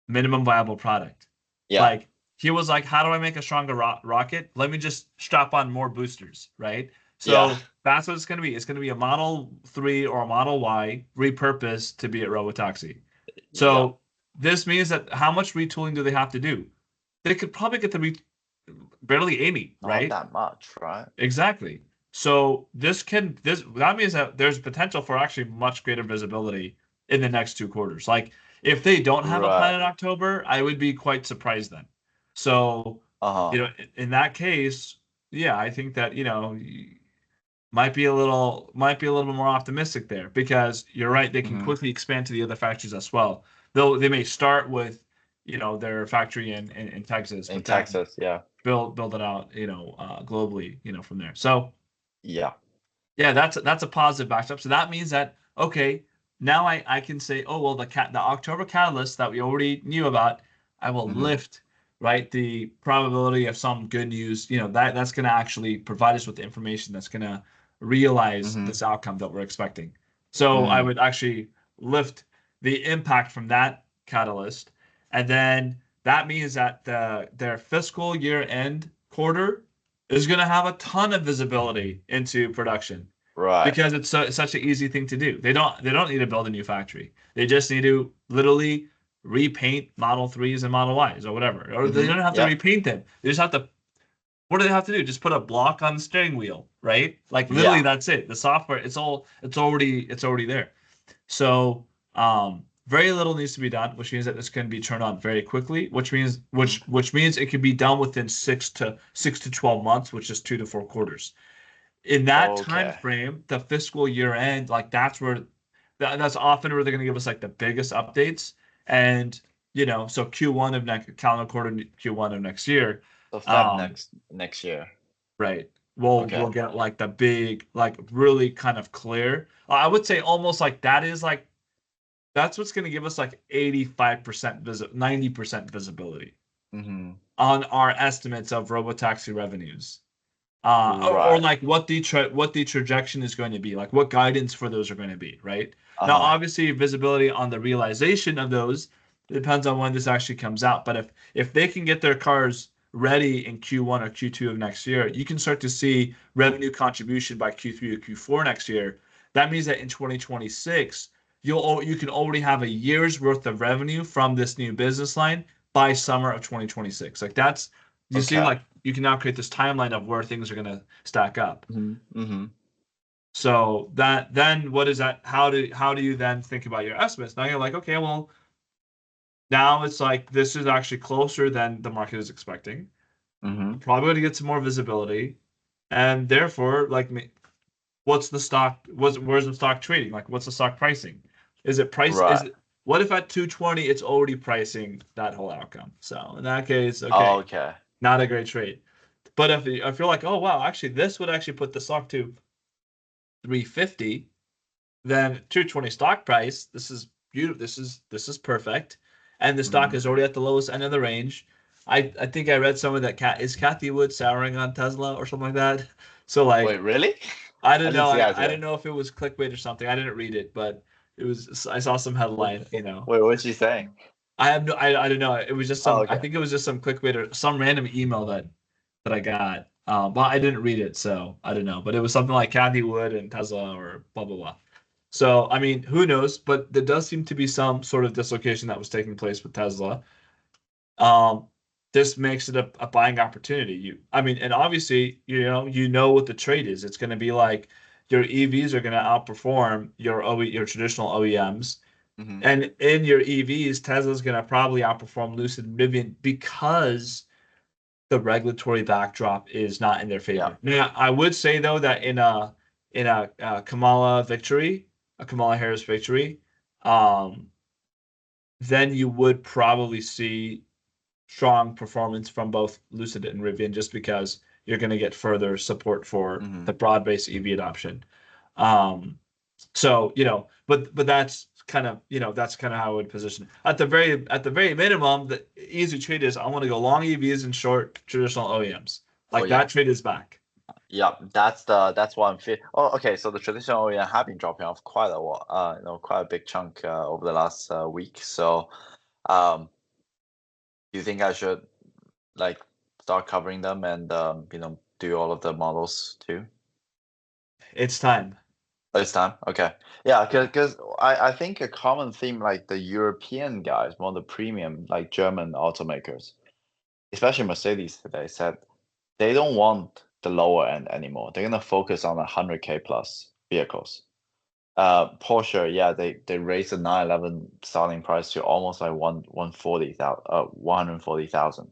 minimum viable product. Yeah. Like, he was like, how do I make a stronger rocket? Let me just strap on more boosters, right? So Yeah. that's what it's going to be. It's going to be a Model 3 or a Model Y repurposed to be a robotaxi. So this means that how much retooling do they have to do? They could probably get barely 80, Not right? that much, right? Exactly. So that means that there's potential for actually much greater visibility in the next 2 quarters. Like, if they don't have a plan in October, I would be quite surprised then. So, in that case, yeah, I think that, might be a little bit more optimistic there, because you're right, they can quickly expand to the other factories as well. Though they may start with, their factory in Texas, In but then Texas, yeah. build it out, globally, from there. So Yeah. yeah, that's a positive backstop. So that means that, okay, now I can say, oh well, the October catalyst that we already knew about, I will lift, right, the probability of some good news. That's going to actually provide us with the information that's going to realize this outcome that we're expecting. So I would actually lift the impact from that catalyst, and then that means that their fiscal year end quarter is going to have a ton of visibility into production, Right. because it's such an easy thing to do. They don't need to build a new factory. They just need to literally repaint Model 3s and Model Ys or whatever. Or they don't have to repaint them. They just have to, what do they have to do? Just put a block on the steering wheel, right? Like, literally that's it. The software, it's already there. So very little needs to be done, which means that this can be turned on very quickly, which means it can be done within 6 to 12 months, which is 2 to 4 quarters. In that time frame, the fiscal year end, like, that's often where they're going to give us like the biggest updates. And so Q1 of next calendar quarter, Q1 of next year. So Feb next year. Right. We'll get like the big, like, really kind of clear. I would say almost like that's what's going to give us like 85% 90% visibility on our estimates of robotaxi revenues. Or like what the trajectory is going to be, like what guidance for those are going to be, right? Now, obviously, visibility on the realization of those depends on when this actually comes out. But if they can get their cars ready in Q1 or Q2 of next year, you can start to see revenue contribution by Q3 or Q4 next year. That means that in 2026, you can already have a year's worth of revenue from this new business line by summer of 2026. Like, that's, you see, like, you can now create this timeline of where things are going to stack up. So then what is that? How do you then think about your estimates? Now you're like, okay, well, now it's like this is actually closer than the market is expecting. Probably going to get some more visibility, and therefore, like, what's the stock? Where's the stock trading? Like, what's the stock pricing? Is it price? What if at 220 it's already pricing that whole outcome? So in that case, okay. Not a great trade. But if you're like, oh wow, actually this would actually put the stock to 350, then 220 stock price. This is beautiful. This is perfect, and the stock is already at the lowest end of the range. I think I read somewhere that is Kathy Wood souring on Tesla or something like that. So like, Wait, really? I don't I know. didn't see that I today. didn't know if it was clickbait or something. I didn't read it, but it was. I saw some headline. You know, Wait, what's she saying? I have no. I don't know. It was just some. Oh, I okay. think it was just some clickbait or some random email that I got. But I didn't read it, so I don't know. But it was something like Kathy Wood and Tesla or blah blah blah. So I mean, who knows? But there does seem to be some sort of dislocation that was taking place with Tesla. Um, this makes it a buying opportunity. I mean, and obviously, you know what the trade is. It's going to be like your EVs are going to outperform your traditional OEMs, Mhm. and in your EVs, Tesla's going to probably outperform Lucid and Rivian because the regulatory backdrop is not in their favor. Now, I would say though that in a Kamala Harris victory, um, then you would probably see strong performance from both Lucid and Rivian just because you're going to get further support for the broad-based EV adoption. So, but that's kind of how I would position it. At the very minimum, the easy trade is I want to go long EVs and short traditional OEMs. Like yeah. that trade is back. Yeah, that's what I'm feeling. Oh, okay. So the traditional OEM have been dropping off quite a lot, quite a big chunk over the last week. So, do you think I should like start covering them and do all of the models too? It's time. This time, okay. Yeah, because I think a common theme like the European guys, more the premium like German automakers, especially Mercedes today, said they don't want the lower end anymore. They're gonna focus on 100K plus vehicles. Porsche, yeah, they raised the 911 starting price to almost like 140,000.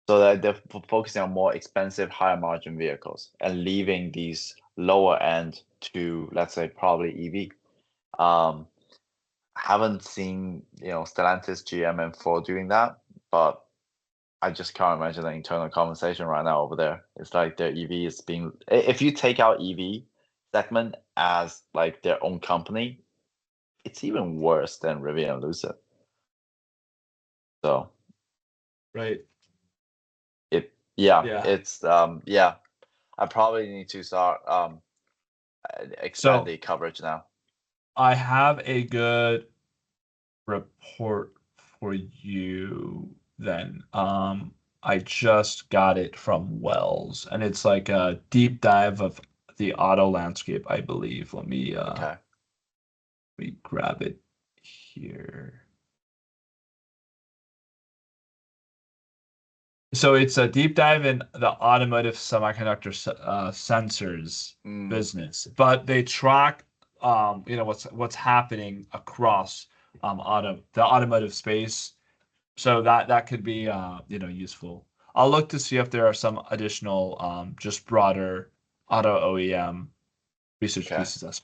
So that they're focusing on more expensive, higher margin vehicles and leaving these lower end to, let's say, probably EV. Haven't seen Stellantis, GM, and Ford doing that, but I just can't imagine the internal conversation right now over there. It's like their EV is being. If you take out EV segment as like their own company, it's even worse than Rivian and Lucid. So Right. Yeah. it's yeah. I probably need to start expand So the coverage now. I have a good report for you then. I just got it from Wells, and it's like a deep dive of the auto landscape, I believe. Let me Okay. grab it here. So it's a deep dive in the automotive semiconductor sensors business, but they track what's happening across the automotive space. So that could be useful. I'll look to see if there are some additional just broader auto OEM research Okay. pieces.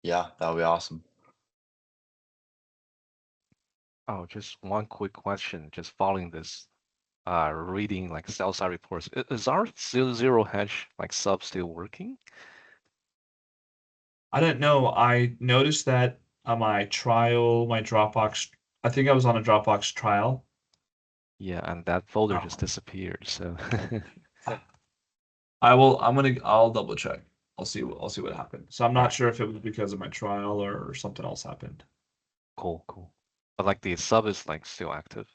Yeah, that would be awesome. Oh, just one quick question. Just following this, reading like sell side reports. Is our zero hedge like sub still working? I don't know. I noticed that on my Dropbox, I think I was on a Dropbox trial. Yeah, and that folder Oh. just disappeared. So I'll double check. I'll see what happened. So I'm not Alright. sure if it was because of my trial or something else happened. Cool. But like the sub is like still active.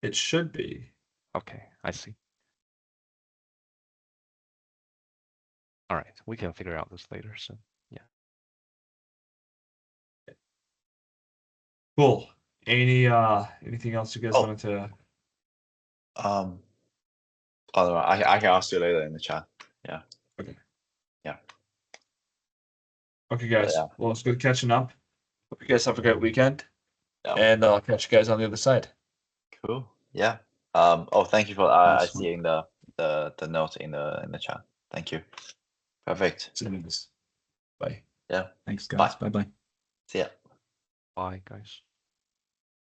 It should be. Okay, I see. All right, we can figure out this later. So yeah. Cool. Anything else you guys Oh. wanted to? Oh, no, I can ask you later in the chat. Yeah. Okay. Yeah. Okay, guys. Yeah. Well, it's good catching up. Hope you guys have a great weekend. Yeah. And I'll catch you guys on the other side. Cool. Yeah. Oh, thank you for I Awesome. seeing the note in the chat. Thank you. Perfect. See you guys. Bye. Yeah. Thanks, guys. Bye bye. See ya. Bye, guys.